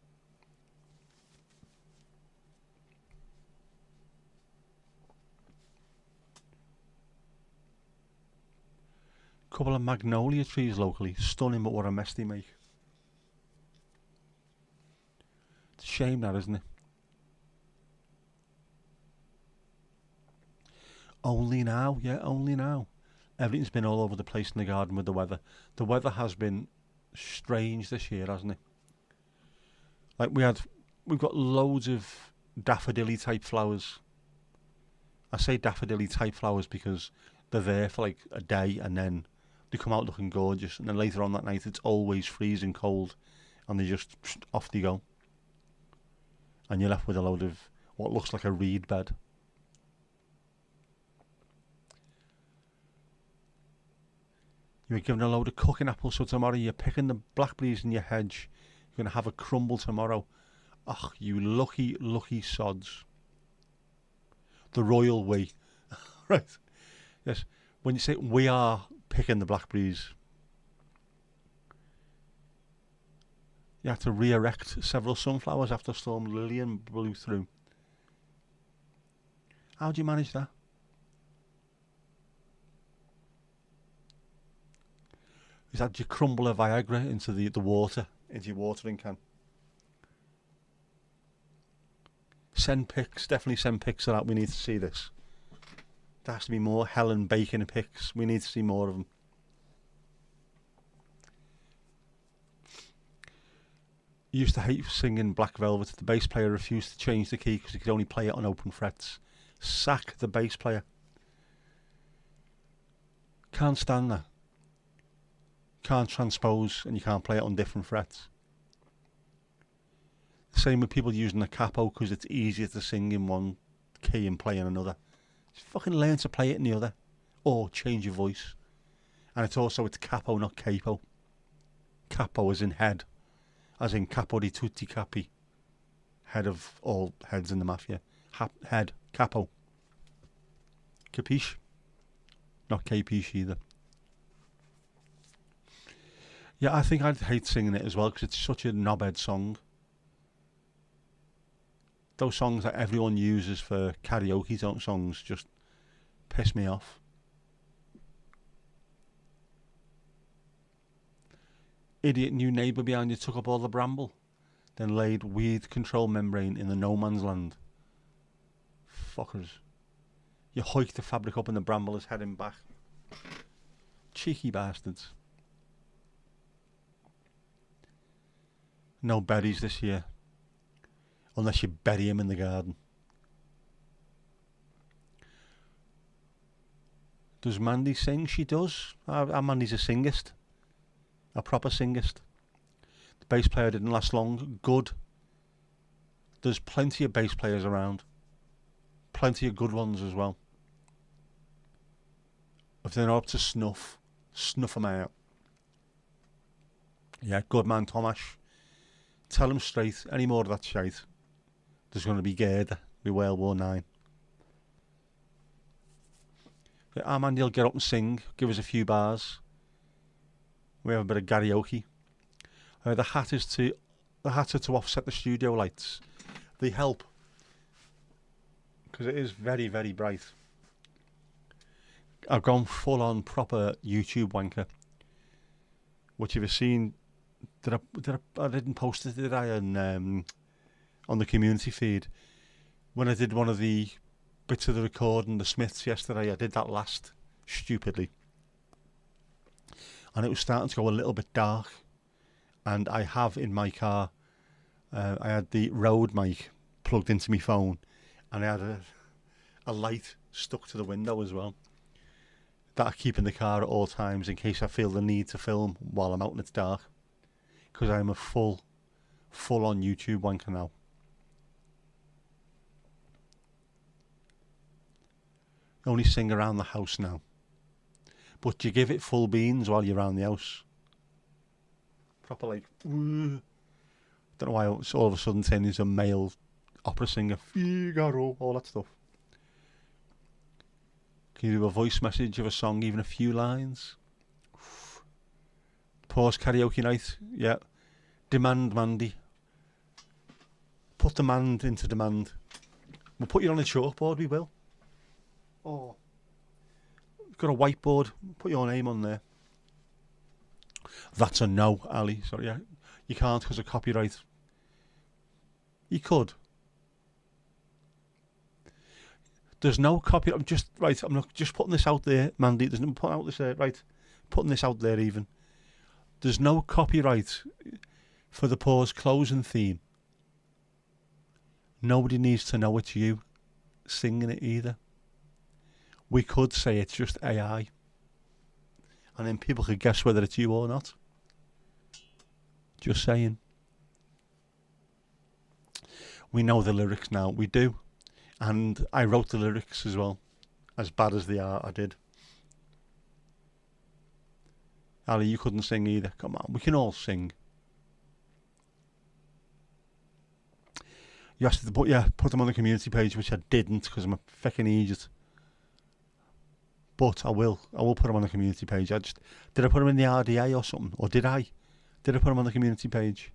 Couple of magnolia trees locally, stunning, but what a mess they make. It's a shame that, isn't it? Only now, yeah, only now. Everything's been all over the place in the garden with the weather. The weather has been strange this year, hasn't it? Like we've got loads of daffodilly type flowers. I say daffodilly type flowers because they're there for like a day and then they come out looking gorgeous, and then later on that night it's always freezing cold and they just off they go. And you're left with a load of what looks like a reed bed. You were given a load of cooking apples, so tomorrow you're picking the blackberries in your hedge. You're going to have a crumble tomorrow. Ugh, you lucky, lucky sods. The royal we. Right. Yes. When you say we are picking the blackberries, you had to re-erect several sunflowers after Storm Lillian blew through. How do you manage that? Is that you crumble a Viagra into the water, into your watering can? Send pics, definitely send pics of that. We need to see this. There has to be more Helen Bacon pics. We need to see more of them. He used to hate singing Black Velvet. The bass player refused to change the key because he could only play it on open frets. Sack the bass player. Can't stand that. Can't transpose and you can't play it on different frets. Same with people using the capo because it's easier to sing in one key and play in another. Just fucking learn to play it in the other, or change your voice. And it's capo, not capo. Capo as in head, as in capo di tutti capi, head of all heads in the mafia. Head, capo. Capiche? Not capiche either. Yeah, I think I'd hate singing it as well because it's such a knobhead song. Those songs that everyone uses for karaoke songs just piss me off. idiot new neighbour behind you took up all the bramble, then laid weed control membrane in the no man's land. Fuckers. You hike the fabric up and the bramble is heading back. Cheeky bastards. No berries this year. Unless you bury him in the garden. Does Mandy sing? She does. Our Mandy's a singist. A proper singist. The bass player didn't last long. Good. There's plenty of bass players around. Plenty of good ones as well. If they're not up to snuff, snuff them out. Yeah, good man, Tomash. Tell him straight, any more of that shite, there's going to be Gerda with World War 9. Our Mandy will get up and sing, give us a few bars. We have a bit of karaoke. The hats are to offset the studio lights. They help because it is very, very bright. I've gone full on proper YouTube wanker, which you've seen. I didn't post it, did I? On the community feed when I did one of the bits of the recording, the Smiths yesterday. I did that last stupidly, and it was starting to go a little bit dark. And I have in my car, I had the Rode mic plugged into my phone, and I had a light stuck to the window as well. That I keep in the car at all times in case I feel the need to film while I'm out and it's dark. Because I am a full on YouTube wanker now. Only sing around the house now. But you give it full beans while you're around the house. Proper like, don't know why it's all of a sudden turning into a male opera singer. Figaro, all that stuff. Can you do a voice message of a song, even a few lines? Pause karaoke night, yeah. Demand Mandy. Put demand into demand. We'll put you on a chalkboard, we will. Oh. Got a whiteboard, put your name on there. That's a no, Ali. Sorry, yeah. You can't because of copyright. You could. There's no copyright. I'm not just putting this out there, Mandy. There's no putting out this right. Putting this out there even. There's no copyright for the pause closing theme. Nobody needs to know it's you singing it either. We could say it's just AI. And then people could guess whether it's you or not. Just saying. We know the lyrics now. We do. And I wrote the lyrics as well. As bad as they are, I did. Ali, you couldn't sing either. Come on, we can all sing. You asked to put them on the community page, which I didn't because I'm a fucking idiot. But I will put them on the community page. Did I put them in the RDA or something? Or did I? Did I put them on the community page?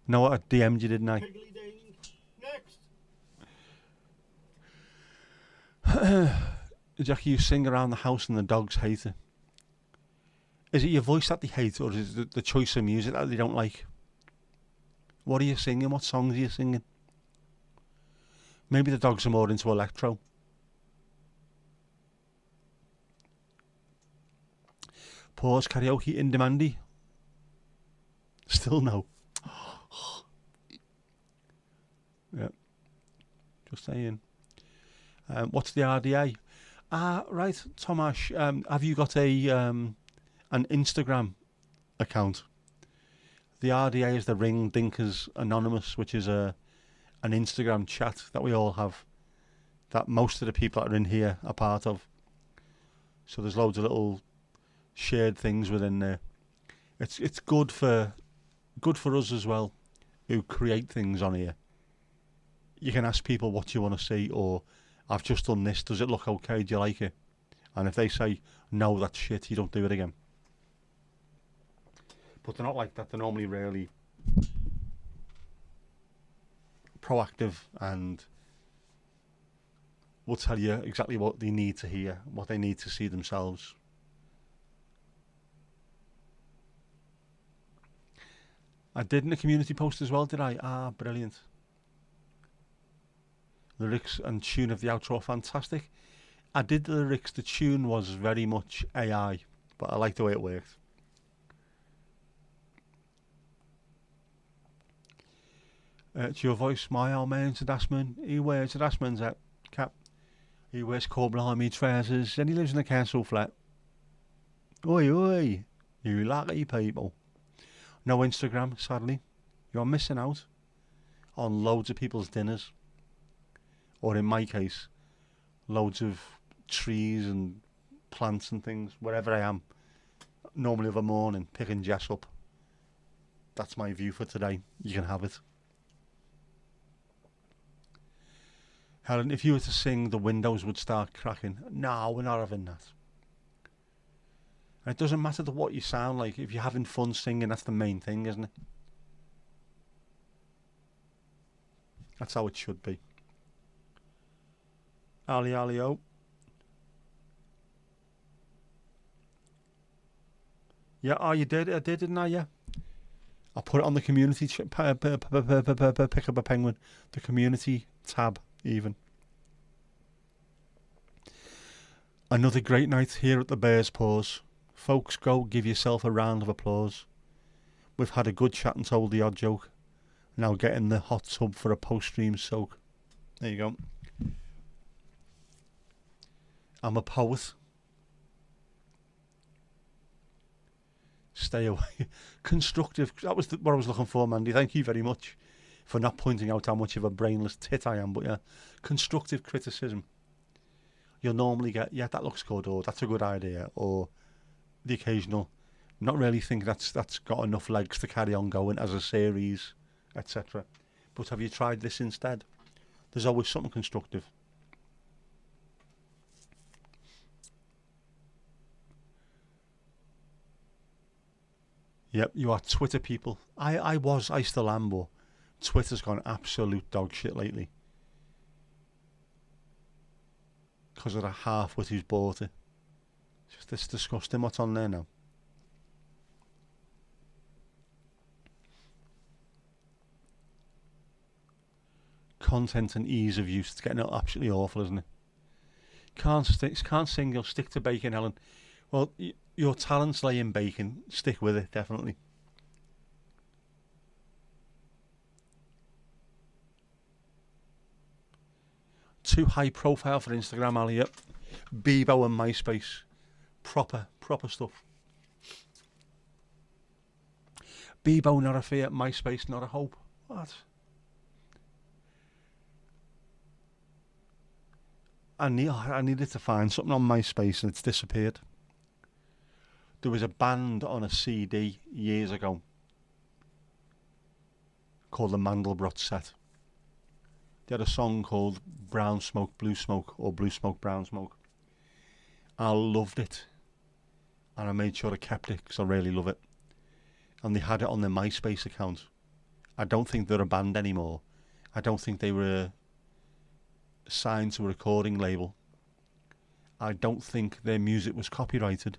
No, I DM'd you, didn't I? Next. Jackie, you sing around the house and the dogs hate it. Is it your voice that they hate, or is it the choice of music that they don't like? What are you singing? What songs are you singing? Maybe the dogs are more into electro. Pause karaoke in Demandy. Still no. Yeah. Just saying. What's the RDA? Right, Tomash. Have you got an Instagram account? The RDA is the Ring Dinkers Anonymous, which is an Instagram chat that we all have, that most of the people that are in here are part of. So there's loads of little shared things within there. It's good for us as well, who create things on here. You can ask people what you want to see, or I've just done this, does it look okay, do you like it? And if they say no, that's shit, you don't do it again. But they're not like that. They're normally really proactive and will tell you exactly what they need to hear, what they need to see themselves. I did in the community post as well, did I? Ah, brilliant. Lyrics and tune of the outro, fantastic. I did the lyrics, the tune was very much AI, but I like the way it worked. It's your voice, my old man, Sedasman. He wears Sedasman's cap. He wears Cobble Army trousers and he lives in a council flat. Oi, oi, you lucky people. No Instagram, sadly. You're missing out on loads of people's dinners. Or in my case, loads of trees and plants and things, wherever I am. Normally of a morning, picking Jess up. That's my view for today. You can have it. Helen, if you were to sing, the windows would start cracking. No, we're not having that. And it doesn't matter what you sound like. If you're having fun singing, that's the main thing, isn't it? That's how it should be. Ali Ali-o. Yeah, oh, you did? I did, didn't I? Yeah. I'll put it on the community, pick up a penguin, the community tab even. Another great night here at the Bear's Paws. Folks, go give yourself a round of applause. We've had a good chat and told the odd joke. Now get in the hot tub for a post-stream soak. There you go. I'm a poet. Stay away. Constructive. That was what I was looking for, Mandy. Thank you very much for not pointing out how much of a brainless tit I am. But yeah, constructive criticism. You'll normally get, yeah, that looks good, or that's a good idea, or the occasional, not really think that's got enough legs to carry on going as a series, etc. But have you tried this instead? There's always something constructive. Yep, you are Twitter people. I still am, but Twitter's gone absolute dog shit lately. Because of the half-wit who's bought it. It's disgusting what's on there now. Content and ease of use. It's getting absolutely awful, isn't it? Can't sing, you'll stick to bacon, Helen. Well, your talents lay in bacon. Stick with it, definitely. Too high profile for Instagram, Ali. Yep. Bebo and MySpace. Proper stuff. Bebo, not a fear. MySpace, not a hope. What? I needed to find something on MySpace and it's disappeared. There was a band on a CD years ago called the Mandelbrot Set. They had a song called Brown Smoke, Blue Smoke, or Blue Smoke, Brown Smoke. I loved it. And I made sure I kept it because I really love it. And they had it on their MySpace account. I don't think they're a band anymore. I don't think they were signed to a recording label. I don't think their music was copyrighted.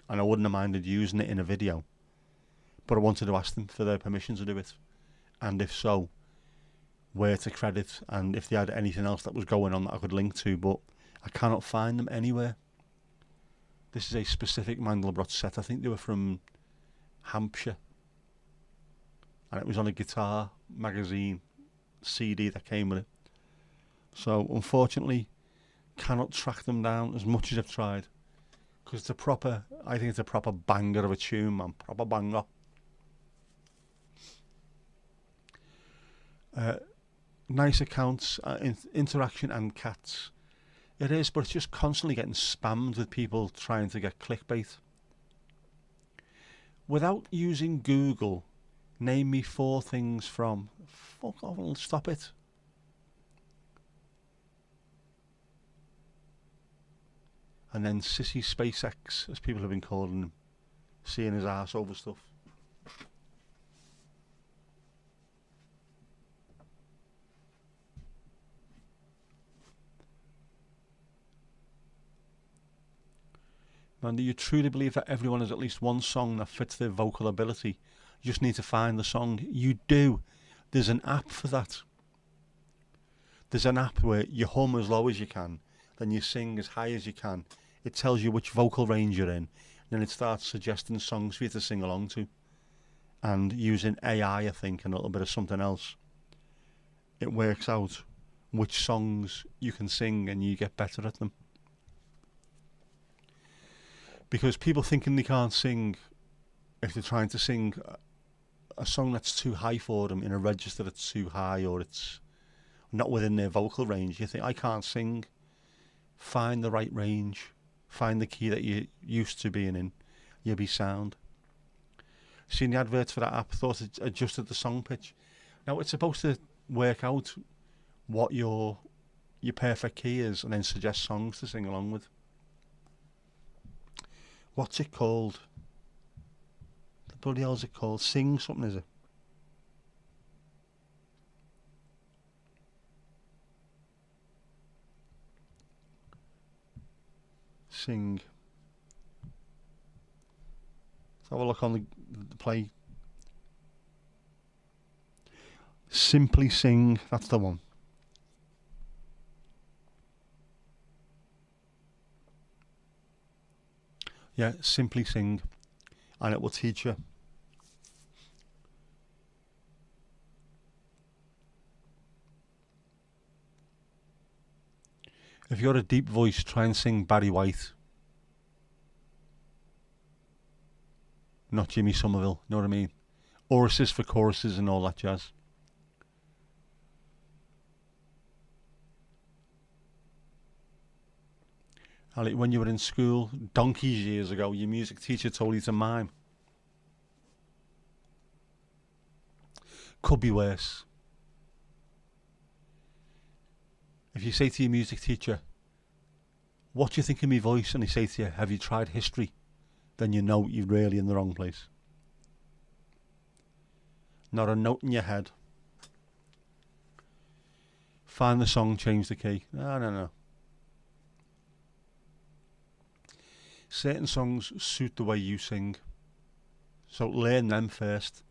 And I wouldn't have minded using it in a video. But I wanted to ask them for their permission to do it. And if so, where to credit, and if they had anything else that was going on that I could link to, but I cannot find them anywhere. This is a specific Mandelbrot set. I think they were from Hampshire. And it was on a guitar magazine CD that came with it. So, unfortunately, cannot track them down as much as I've tried. Because it's I think it's a proper banger of a tune, man. Proper banger. Nice accounts, interaction and cats. It is, but it's just constantly getting spammed with people trying to get clickbait. Without using Google, name me 4 things from. Fuck off and stop it. And then Sissy SpaceX, as people have been calling him, seeing his arse over stuff. Man, do you truly believe that everyone has at least one song that fits their vocal ability? You just need to find the song. You do. There's an app for that. There's an app where you hum as low as you can, then you sing as high as you can. It tells you which vocal range you're in, and then it starts suggesting songs for you to sing along to. And using AI, I think, and a little bit of something else, it works out which songs you can sing and you get better at them. Because people thinking they can't sing, if they're trying to sing a song that's too high for them in a register that's too high, or it's not within their vocal range, you think, I can't sing. Find the right range. Find the key that you're used to being in. You'll be sound. Seen the adverts for that app, thought it adjusted the song pitch. Now it's supposed to work out what your perfect key is and then suggest songs to sing along with. What's it called? The bloody hell is it called? Sing something, is it? Sing. Let's have a look on the play. Simply Sing, that's the one. Yeah, Simply Sing, and it will teach you. If you're a deep voice, try and sing Barry White. Not Jimmy Somerville, you know what I mean? Choruses for choruses and all that jazz. Ali, when you were in school, donkeys years ago, your music teacher told you to mime. Could be worse. If you say to your music teacher, what do you think of my voice? And they say to you, have you tried history? Then you know you're really in the wrong place. Not a note in your head. Find the song, change the key. No. Certain songs suit the way you sing. So learn them first.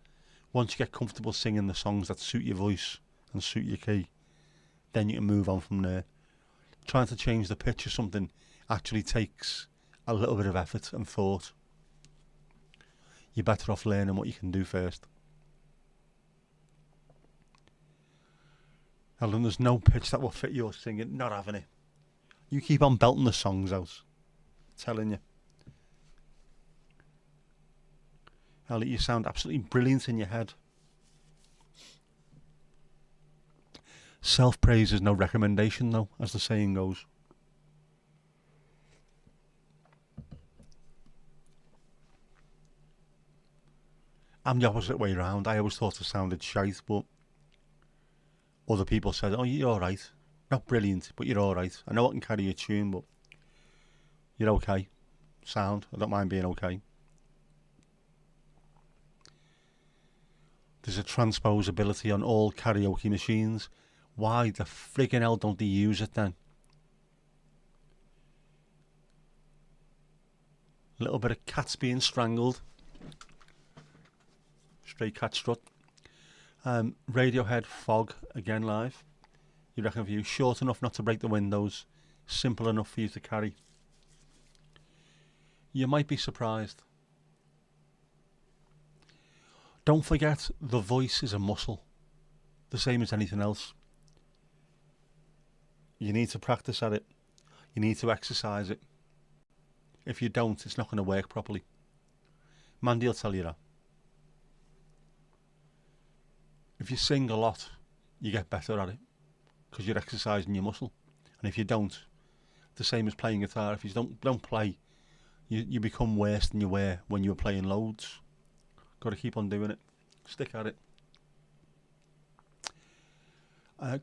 Once you get comfortable singing the songs that suit your voice and suit your key, then you can move on from there. Trying to change the pitch of something actually takes a little bit of effort and thought. You're better off learning what you can do first. Helen, there's no pitch that will fit your singing. Not having it. You keep on belting the songs out. I'm telling you. Helen, you sound absolutely brilliant in your head. Self-praise is no recommendation, though, as the saying goes. I'm the opposite way round. I always thought I sounded shite, but other people said, oh, you're alright. Not brilliant, but you're alright. I know I can carry a tune, but you're okay. Sound. I don't mind being okay. There's a transposability on all karaoke machines. Why the friggin' hell don't they use it then? A little bit of cats being strangled. Stray cat strut. Radiohead Fog, again live. You reckon for you, short enough not to break the windows, simple enough for you to carry. You might be surprised. Don't forget, the voice is a muscle, the same as anything else. You need to practice at it. You need to exercise it. If you don't, it's not going to work properly. Mandy will tell you that. If you sing a lot, you get better at it because you're exercising your muscle. And if you don't, the same as playing guitar. If you don't play, you become worse than you were when you were playing loads. Got to keep on doing it. Stick at it.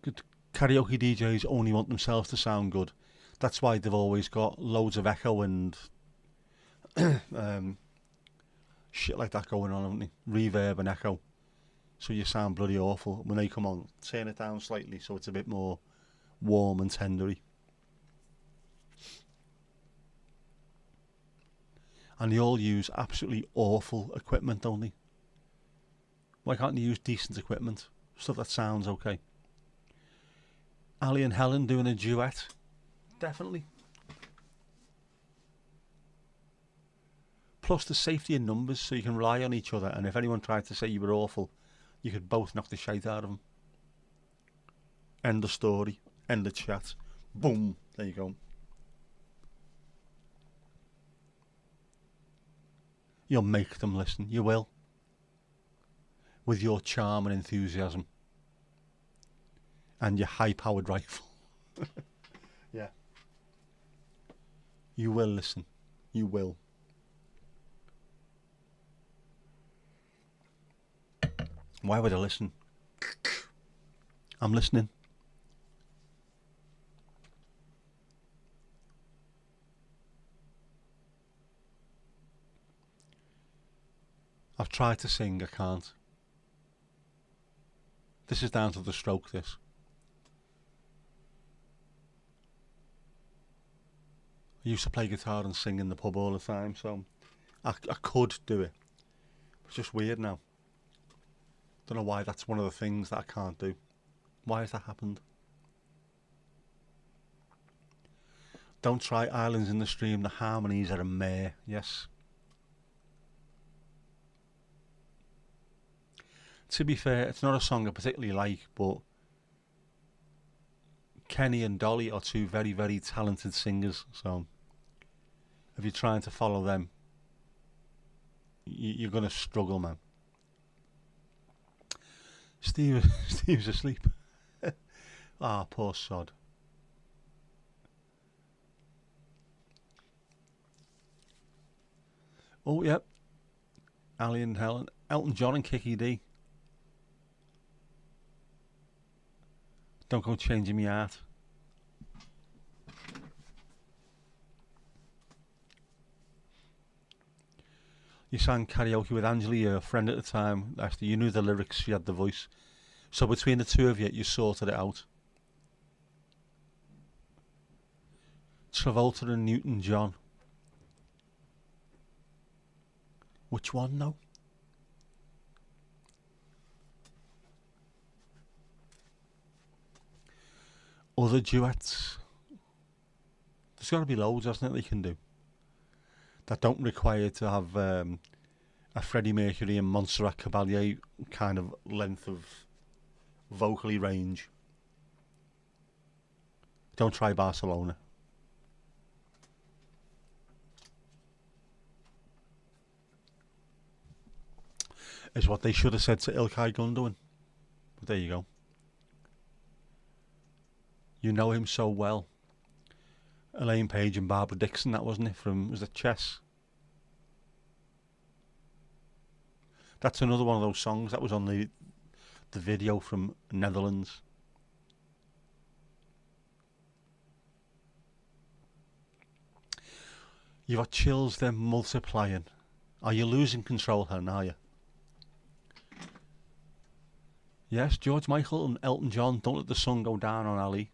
Good karaoke DJs only want themselves to sound good. That's why they've always got loads of echo and shit like that going on, haven't they? Reverb and echo. So you sound bloody awful. When they come on, turn it down slightly so it's a bit more warm and tendery. And they all use absolutely awful equipment, don't they? Why can't you use decent equipment? Stuff that sounds okay. Ali and Helen doing a duet. Definitely. Plus the safety in numbers, so you can rely on each other, and if anyone tried to say you were awful, you could both knock the shite out of them. End of story. End of chat. Boom. There you go. You'll make them listen. You will. With your charm and enthusiasm. And your high-powered rifle. Yeah. You will listen. You will. Why would I listen? I'm listening. I've tried to sing, I can't. This is down to the stroke, this. I used to play guitar and sing in the pub all the time, so I could do it. It's just weird now. Don't know why that's one of the things that I can't do. Why has that happened? Don't try Islands in the Stream. The harmonies are a mare. Yes. To be fair, it's not a song I particularly like, but Kenny and Dolly are two very, very talented singers. So if you're trying to follow them, you're going to struggle, man. Steve's asleep. Ah, poor sod. Oh, yep. Ali and Helen. Elton John and Kiki D. Don't go changing me heart. You sang karaoke with Angela, your friend at the time. Actually, you knew the lyrics, she had the voice. So between the two of you, you sorted it out. Travolta and Newton-John. Which one, though? Other duets. There's got to be loads, hasn't it, they can do? That don't require to have a Freddie Mercury and Montserrat Caballé kind of length of vocally range. Don't try Barcelona. Is what they should have said to Ilkay Gundogan. But there you go. You know him so well. Elaine Page and Barbara Dixon, that wasn't it? Was it Chess? That's another one of those songs that was on the video from Netherlands. You've got chills, they're multiplying. Are you losing control, Helen, are you? Yes, George Michael and Elton John, Don't Let the Sun Go Down on Ali.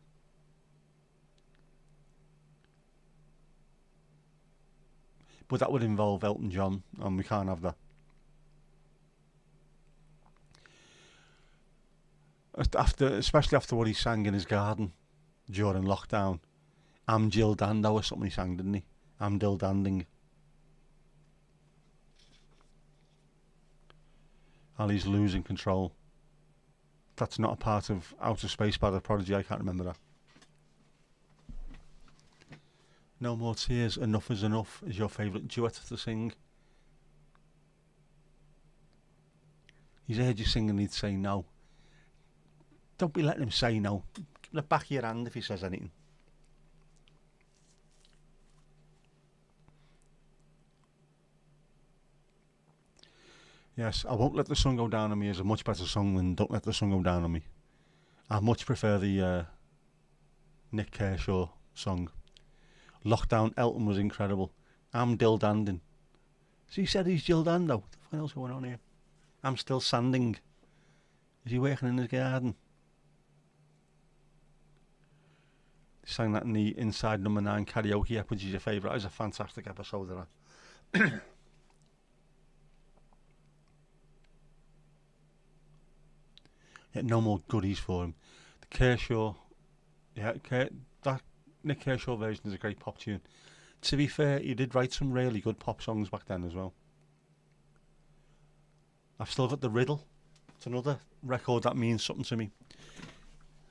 But that would involve Elton John, and we can't have that. Especially after what he sang in his garden during lockdown. I'm Jill Dando or something he sang, didn't he? I'm Dill Danding. Ali's losing control. That's not a part of Outer Space by the Prodigy, I can't remember that. No More Tears, Enough Is Enough is your favourite duet to sing. He's heard you sing and he'd say no. Don't be letting him say no. Give him the back of your hand if he says anything. Yes, I Won't Let the Sun Go Down on Me is a much better song than Don't Let the Sun Go Down on Me. I much prefer the Nick Kershaw song. Lockdown Elton was incredible. I'm Dill Danding. So he said he's Jill Dando. What the fuck else going on here? I'm still sanding. Is he working in his garden? He sang that in the Inside Number 9 karaoke app, which is your favourite. It was a fantastic episode of that. Yet no more goodies for him. The Kershaw, that Nick Kershaw version is a great pop tune. To be fair, he did write some really good pop songs back then as well. I've still got The Riddle. It's another record that means something to me.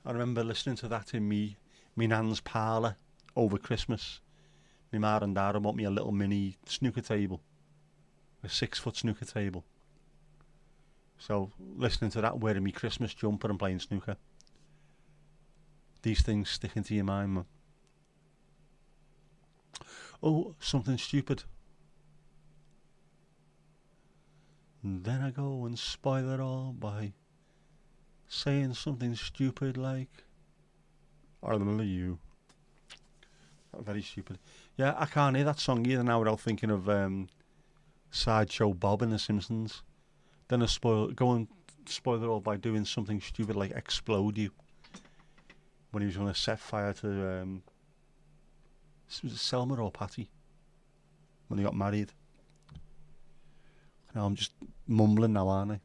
I remember listening to that in me nan's parlour over Christmas. My ma and dad bought me a little mini snooker table, a 6-foot snooker table. So listening to that, wearing me Christmas jumper and playing snooker. These things stick into your mind, man. Oh, something stupid. And then I go and spoil it all by saying something stupid like, I love you. Very stupid. Yeah, I can't hear that song either now without thinking of Sideshow Bob in The Simpsons. Then I go and spoil it all by doing something stupid like Explode You. When he was going to set fire to, was it Selma or Patty? When they got married. Now I'm just mumbling now, aren't I?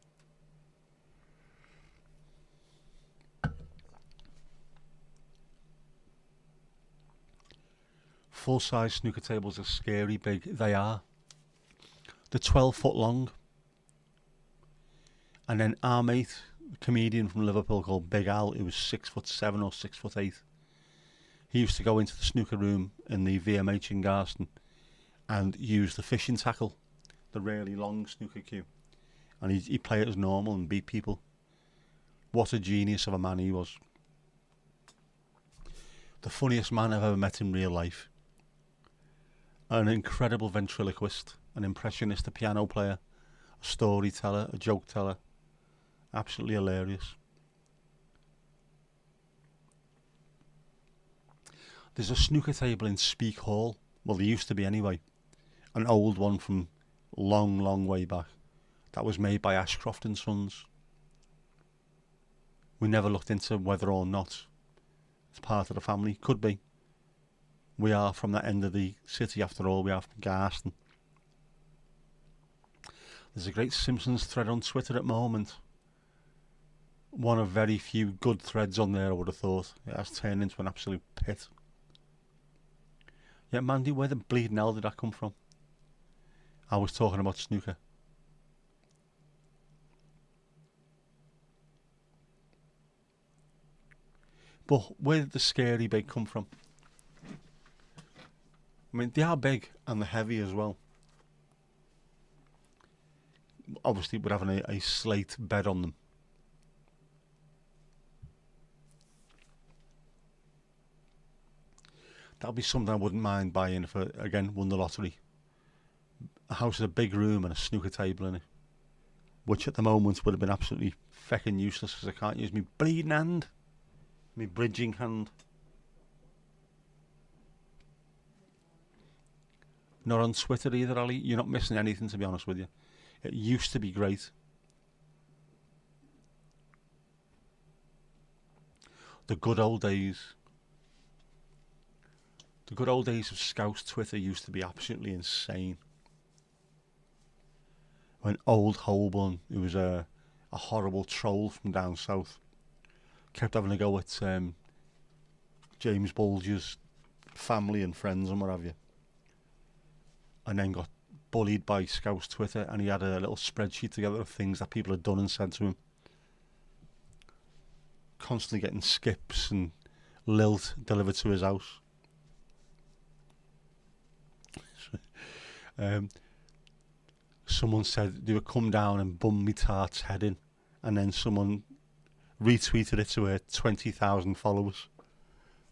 Full-size snooker tables are scary big. They are. They're 12 foot long. And then our mate, a comedian from Liverpool called Big Al, who was 6'7" or 6'8", he used to go into the snooker room in the VMH in Garston and use the fishing tackle, the really long snooker cue, and he'd play it as normal and beat people. What a genius of a man he was. The funniest man I've ever met in real life. An incredible ventriloquist, an impressionist, a piano player, a storyteller, a joke teller. Absolutely hilarious. There's a snooker table in Speak Hall. Well, there used to be anyway. An old one from long way back. That was made by Ashcroft and Sons. We never looked into whether or not it's part of the family. Could be. We are from that end of the city after all. We are from Garston. There's a great Simpsons thread on Twitter at the moment. One of very few good threads on there, I would have thought. It has turned into an absolute pit. Yeah, Mandy, where the bleeding hell did that come from? I was talking about snooker. But where did the scary big come from? I mean, they are big and they're heavy as well. Obviously, we're having a slate bed on them. That'll be something I wouldn't mind buying if I, again, won the lottery. A house with a big room and a snooker table in it. Which at the moment would have been absolutely feckin' useless because I can't use my bleeding hand. My bridging hand. Not on Twitter either, Ali. You're not missing anything, to be honest with you. It used to be great. The good old days. The good old days of Scouse Twitter used to be absolutely insane. When old Holborn, who was a horrible troll from down south, kept having a go at James Bulger's family and friends and what have you, and then got bullied by Scouse Twitter, and he had a little spreadsheet together of things that people had done and sent to him. Constantly getting skips and lilt delivered to his house. Someone said they would come down and bum me tart's head in, and then someone retweeted it to her 20,000 followers.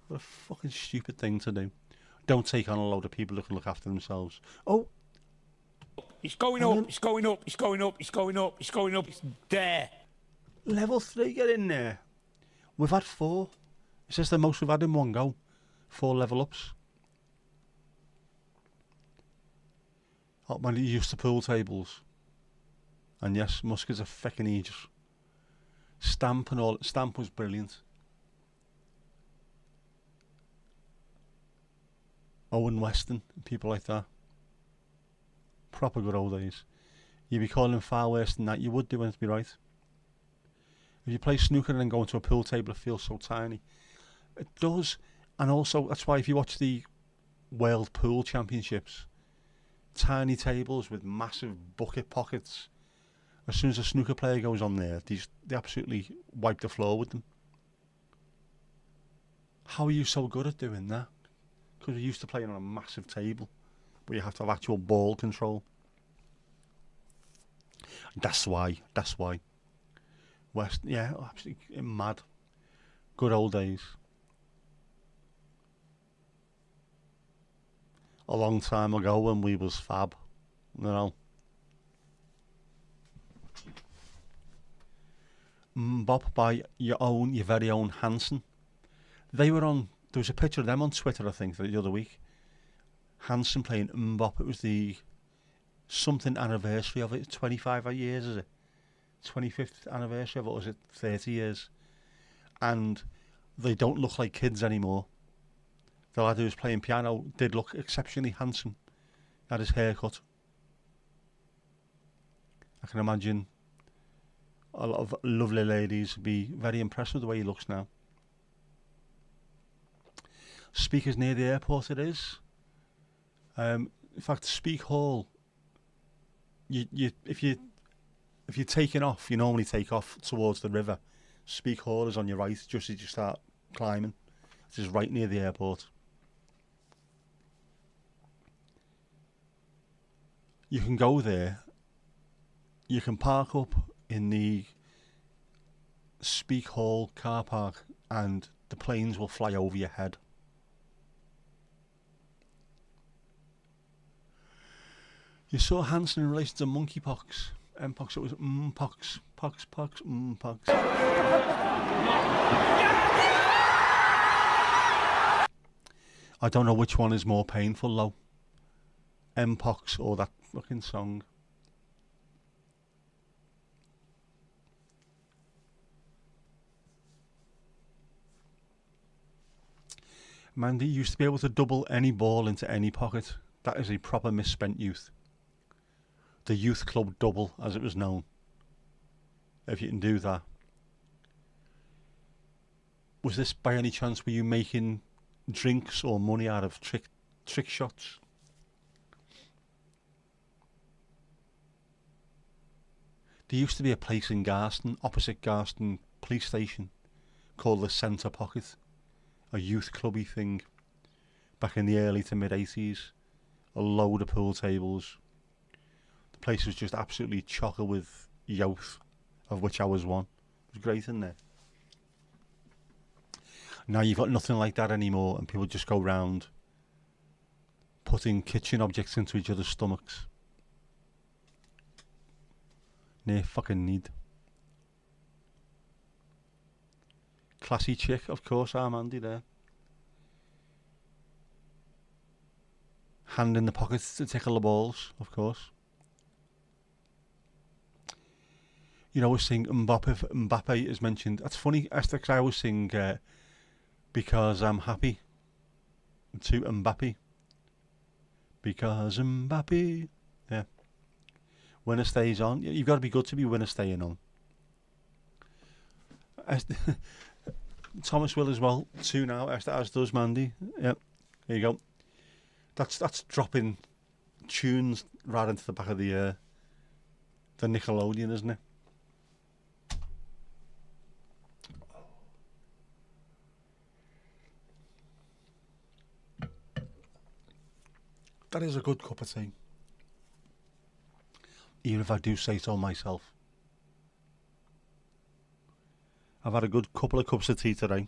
What a fucking stupid thing to do. Don't take on a load of people who can look after themselves. Oh, it's going up, it's going up, it's going up, it's going up, it's going up, it's there. level 3, get in there. We've had 4. It's just the most we've had in one go. 4 level ups. Hot man, you used to pool tables. And yes, muskets are feckin' aegis. Stamp and all. Stamp was brilliant. Owen Weston, people like that. Proper good old days. You'd be calling him far worse than that. You would do it, to be right. If you play snooker and then go into a pool table, it feels so tiny. It does. And also, that's why if you watch the World Pool Championships, tiny tables with massive bucket pockets, as soon as a snooker player goes on there, they absolutely wipe the floor with them. How are you so good at doing that? Because we're used to playing on a massive table, but you have to have actual ball control. That's why. West, yeah, absolutely mad. Good old days. A long time ago when we was fab, you know. Bop by your very own Hanson. They were on. There was a picture of them on Twitter, I think, the other week. Hanson playing Mbop. It was the something anniversary of it. 25 years, is it? 25th anniversary of it, or was it 30 years? And they don't look like kids anymore. The lad who was playing piano did look exceptionally handsome. Had his hair cut. I can imagine a lot of lovely ladies would be very impressed with the way he looks now. Speakers near the airport it is. In fact, Speak Hall, if you're taking off, you normally take off towards the river. Speak Hall is on your right just as you start climbing. It is right near the airport. You can go there. You can park up in the Speak Hall car park and the planes will fly over your head. You saw Hanson in relation to monkeypox. Mpox, it was pox. I don't know which one is more painful though. Mpox or that fucking song. Mandy used to be able to double any ball into any pocket. That is a proper misspent youth. The youth club double, as it was known. If you can do that. Was this by any chance, were you making drinks or money out of trick shots? There used to be a place in Garston, opposite Garston police station, called the Centre Pocket. A youth clubby thing. Back in the early to mid 80s. A load of pool tables. The place was just absolutely chocker with youth, of which I was one. It was great in there. Now you've got nothing like that anymore, and people just go round putting kitchen objects into each other's stomachs. No fucking need. Classy chick, of course, I'm Andy there. Hand in the pockets to tickle the balls, of course. You know, I was saying Mbappe is mentioned. That's funny, Esther, because I always sing Because I'm Happy to Mbappe. Because Mbappe. Yeah. Winner stays on. You've got to be good to be winner staying on. Thomas will as well, too now, as does Mandy. Yep, there you go. That's dropping tunes right into the back of the Nickelodeon, isn't it? That is a good cup of tea. Even if I do say so myself. I've had a good couple of cups of tea today.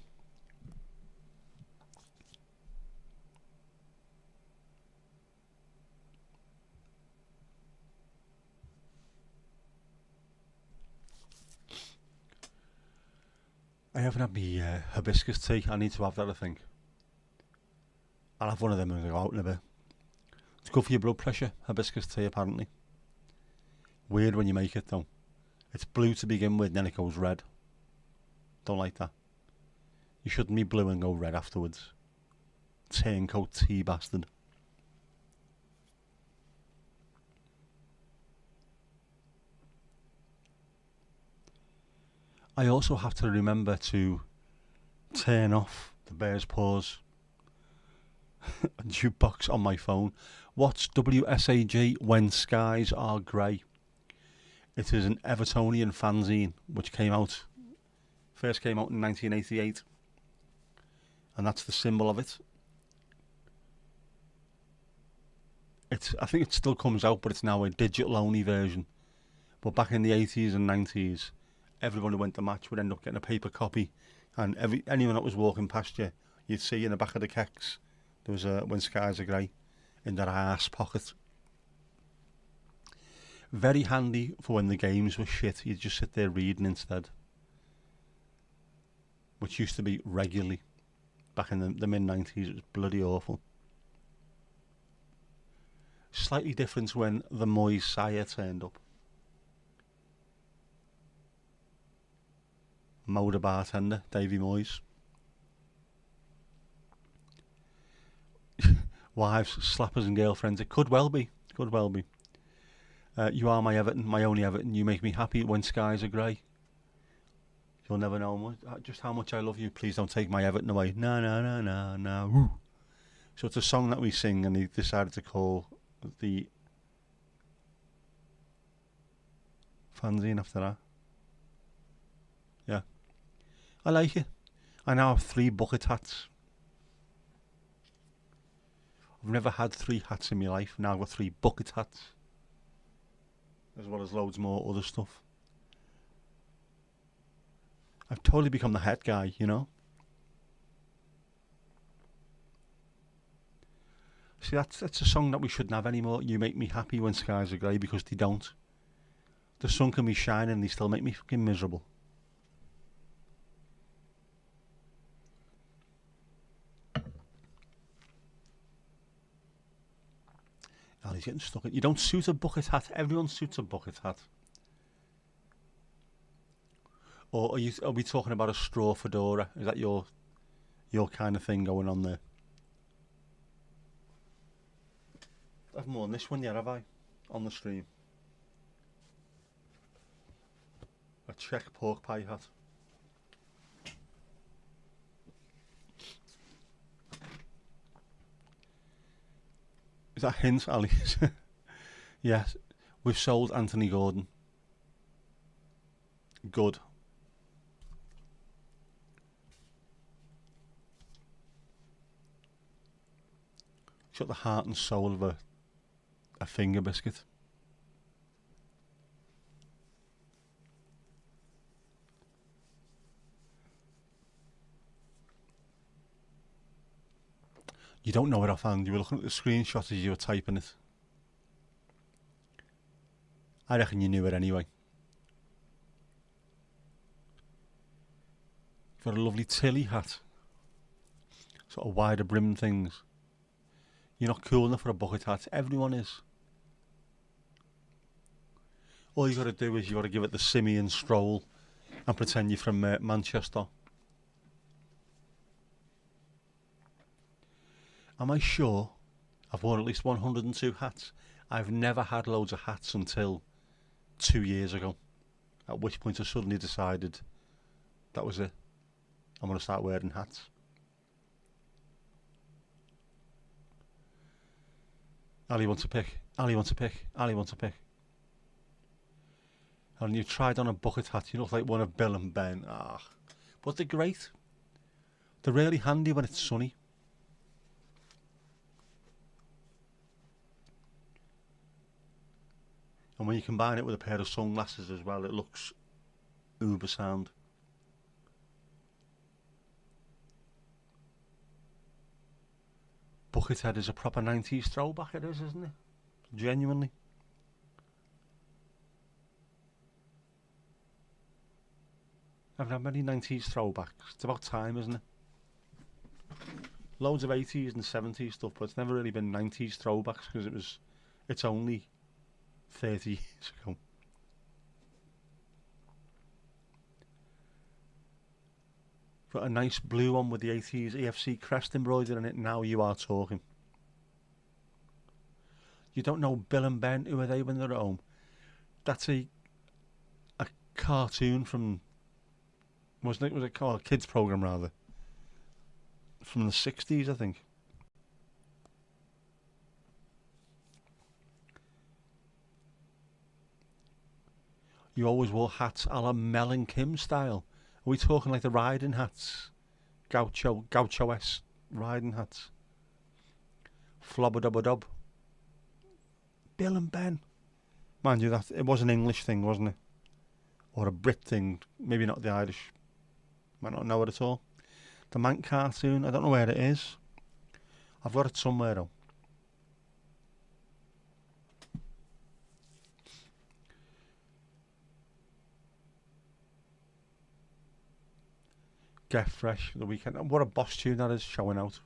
I haven't had my hibiscus tea. I need to have that, I think. I'll have one of them when I go out in a bit. It's good for your blood pressure, hibiscus tea, apparently. Weird when you make it, though. It's blue to begin with, and then it goes red. Don't like that. You shouldn't be blue and go red afterwards. Turncoat tea bastard. I also have to remember to turn off the Bears Paws jukebox on my phone. What's WSAG When Skies Are Grey? It is an Evertonian fanzine which first came out in 1988, and that's the symbol of it. I think it still comes out, but it's now a digital only version. But back in the 80s and 90s, everyone who went to match would end up getting a paper copy, and anyone that was walking past you, you'd see in the back of the kecks there was a When Skies Are Grey in their arse pocket. Very handy for when the games were shit. You'd just sit there reading instead, which used to be regularly back in the mid-90s. It was bloody awful. Slightly different when the Moyes Sire turned up. Mo the bartender, Davy Moyes. Wives, slappers and girlfriends. It could well be. Could well be. You are my Everton, my only Everton. You make me happy when skies are grey. You'll never know just how much I love you. Please don't take my Everton away. No, no, no, no, no. Woo. So it's a song that we sing, and he decided to call the fanzine after that. Yeah. I like it. I now have 3 bucket hats. I've never had 3 hats in my life. Now I've got 3 bucket hats, as well as loads more other stuff. I've totally become the hat guy, you know. See, that's a song that we shouldn't have anymore. You make me happy when skies are grey, because they don't. The sun can be shining and they still make me fucking miserable. Oh, he's getting stuck. You don't suit a bucket hat. Everyone suits a bucket hat. Or are we talking about a straw fedora? Is that your kind of thing going on there? I've more than this one yet, have I? On the stream. A Czech pork pie hat. Is that hint, Ali? Yes. We've sold Anthony Gordon. Good. He's got the heart and soul of a finger biscuit. You don't know it offhand. You were looking at the screenshot as you were typing it. I reckon you knew it anyway. You've got a lovely Tilly hat. Sort of wider brim things. You're not cool enough for a bucket hat. Everyone is. All you got to do is you got to give it the Simeon stroll and pretend you're from Manchester. Am I sure I've worn at least 102 hats? I've never had loads of hats until 2 years ago, at which point I suddenly decided that was it. I'm going to start wearing hats. Ali wants a pick. Ali wants a pick. Ali wants a pick. And you tried on a bucket hat. You look like one of Bill and Ben. Ah, but they're great. They're really handy when it's sunny. And when you combine it with a pair of sunglasses as well, it looks uber sound. Buckethead is a proper 90s throwback, it is, isn't it? Genuinely. I haven't had many 90s throwbacks. It's about time, isn't it? Loads of 80s and 70s stuff, but it's never really been 90s throwbacks because it's only 30 years ago. Got a nice blue one with the 80s EFC crest embroidered in it. Now you are talking. You don't know Bill and Ben? Who are they when they're at home? That's a cartoon from wasn't it? Was it called a kids program rather? From the 60s, I think. You always wore hats a la Mel and Kim style. Are we talking like the riding hats? Gaucho-esque riding hats. Flobber-dubber-dub. Bill and Ben. Mind you, that it was an English thing, wasn't it? Or a Brit thing. Maybe not the Irish. Might not know it at all. The Mank cartoon, I don't know where it is. I've got it somewhere though. Get Fresh for the weekend. And what a boss tune that is, showing out.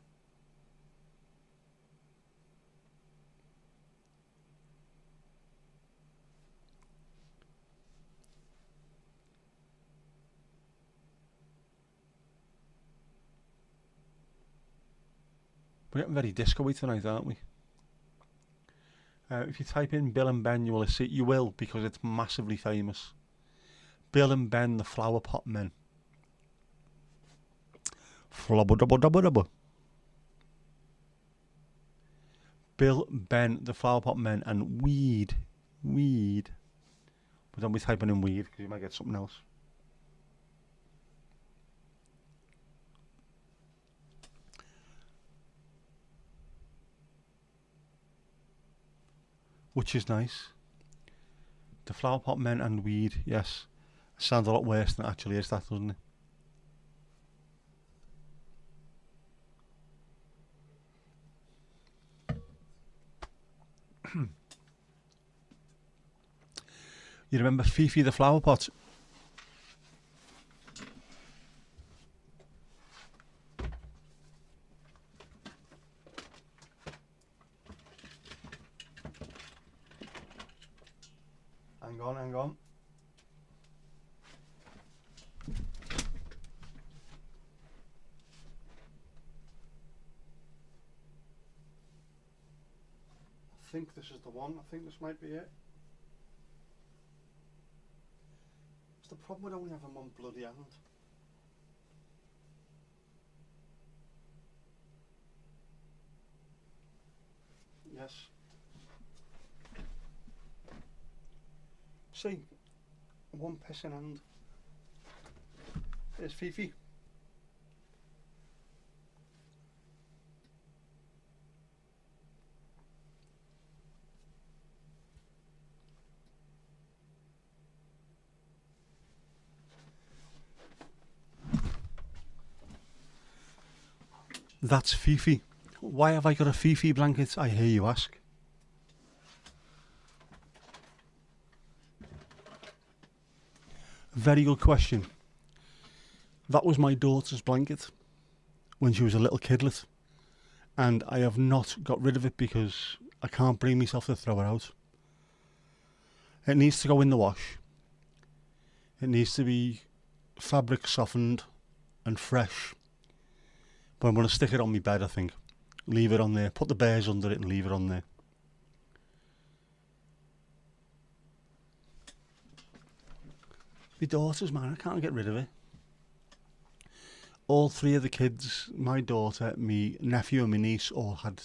We're getting very disco-y tonight, aren't we? If you type in Bill and Ben, you will see. You will, because it's massively famous. Bill and Ben, the Flower Pot Men. Flubber-dubber-dubber-dubber. Bill, Ben, the Flower Pot Men, and Weed. But don't be typing in weed, because you might get something else. Which is nice. The Flower Pot Men and Weed, yes. Sounds a lot worse than it actually is, that, doesn't it? You remember Fifi the Flower Pot? Hang on. I think this is the one. I think this might be it. It's the problem with only having one bloody hand. Yes. See, one pissing hand. There's Fifi. That's Fifi. Why have I got a Fifi blanket, I hear you ask? Very good question. That was my daughter's blanket when she was a little kidlet, and I have not got rid of it because I can't bring myself to throw it out. It needs to go in the wash. It needs to be fabric softened and fresh. But I'm going to stick it on my bed, I think. Leave it on there. Put the bears under it and leave it on there. My daughter's, man, I can't get rid of it. All three of the kids, my daughter, me nephew and my niece, all had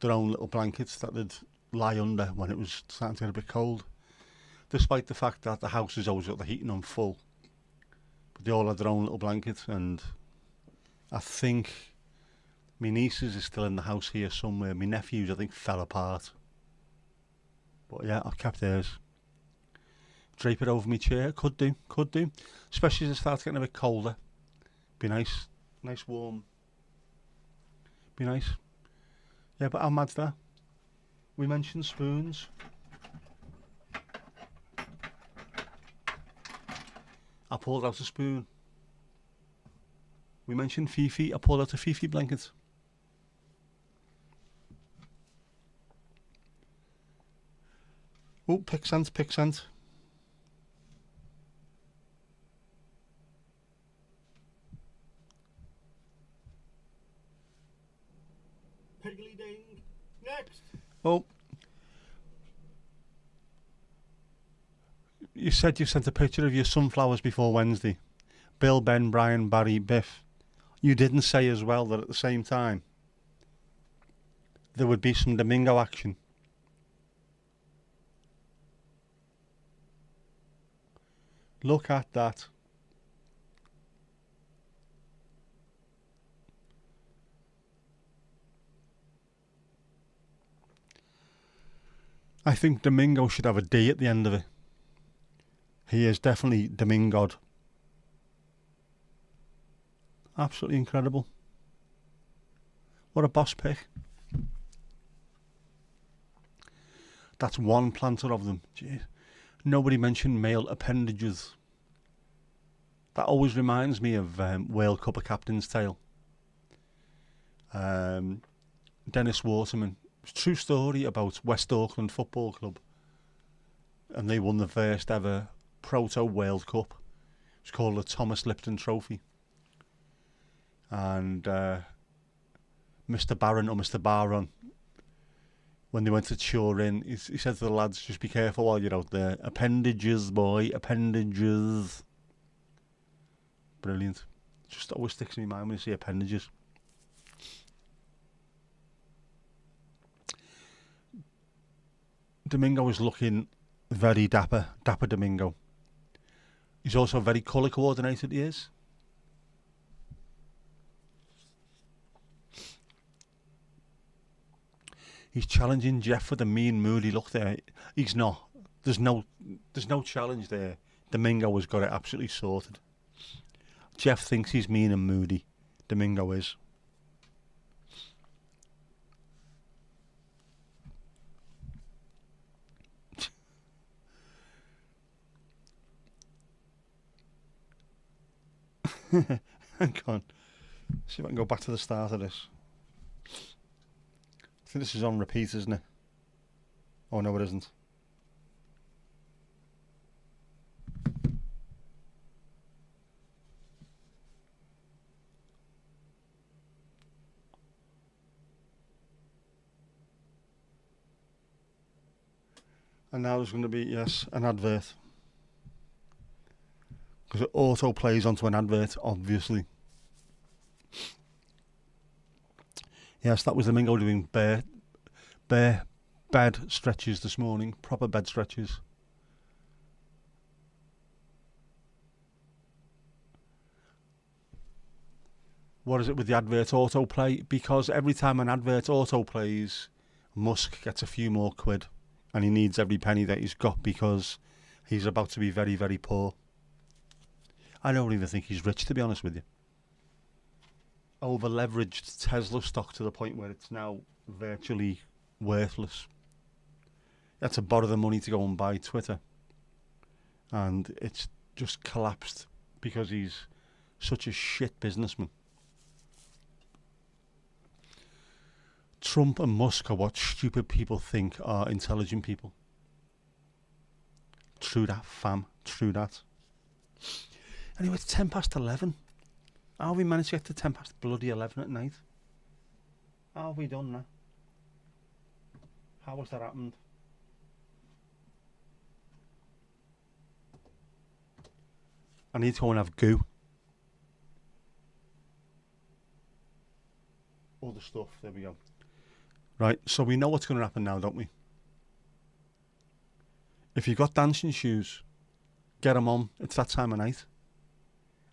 their own little blankets that they'd lie under when it was starting to get a bit cold. Despite the fact that the house has always got the heating on full. But they all had their own little blanket, and I think my niece's is still in the house here somewhere. My nephew's, I think, fell apart. But yeah, I've kept theirs. Drape it over my chair, could do. Especially as it starts getting a bit colder. Be nice warm. Be nice. Yeah, but how mad's that? We mentioned spoons. I pulled out a spoon. We mentioned Fifi. I pulled out a Fifi blanket. Oh, Pixant. Piggly ding. Next. Oh. You said you sent a picture of your sunflowers before Wednesday. Bill, Ben, Brian, Barry, Biff. You didn't say as well that at the same time there would be some Domingo action. Look at that. I think Domingo should have a D at the end of it. He is definitely Domingo'd. Absolutely incredible. What a boss pick. That's one planter of them. Jeez. Nobody mentioned male appendages. That always reminds me of World Cup: A Captain's Tale. Dennis Waterman. It's a true story about West Auckland Football Club. And they won the first ever Proto World Cup. It's called the Thomas Lipton Trophy. And Mr. Barron, or Mr. Baron, when they went to Turin, he said to the lads, just be careful while you're out there. Appendages, boy, appendages. Brilliant. Just always sticks in my mind when you see appendages. Domingo is looking very dapper Domingo. He's also very colour coordinated, he is. He's challenging Jeff for the mean, moody look there. He's not. There's no challenge there. Domingo has got it absolutely sorted. Jeff thinks he's mean and moody. Domingo is. Hang on. See if I can go back to the start of this. I think this is on repeat, isn't it? Oh no, it isn't. And now there's going to be, yes, an advert. Because it auto plays onto an advert, obviously. Yes, that was Domingo doing bare bed stretches this morning. Proper bed stretches. What is it with the advert autoplay? Because every time an advert autoplays, Musk gets a few more quid. And he needs every penny that he's got because he's about to be very, very poor. I don't even think he's rich, to be honest with you. Over-leveraged Tesla stock to the point where it's now virtually worthless. He had to borrow the money to go and buy Twitter. And it's just collapsed because he's such a shit businessman. Trump and Musk are what stupid people think are intelligent people. True that, fam. True that. Anyway, it's 11:10. How have we managed to get to 11 at night? How have we done that? How has that happened? I need to go and have goo. All the stuff, there we go. Right, so we know what's going to happen now, don't we? If you've got dancing shoes, get them on. It's that time of night.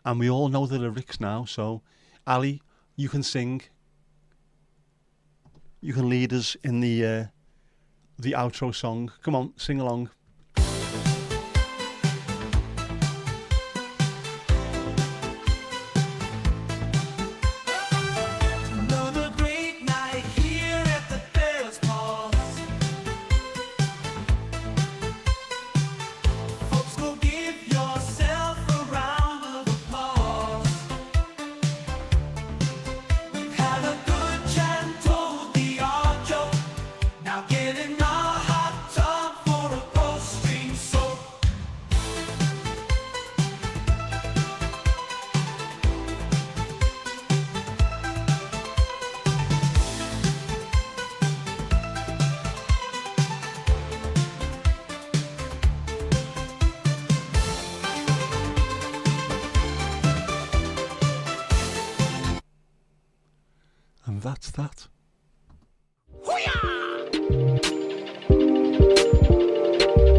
And we all know the lyrics now, so Ali, you can sing. You can lead us in the outro song. Come on, sing along. Another great night here at the Bears Paws. Folks, go give yourself a round of applause. We've had a good chat, told the odd joke. Now get in our hot tub for a And that's that. Hoo-yah!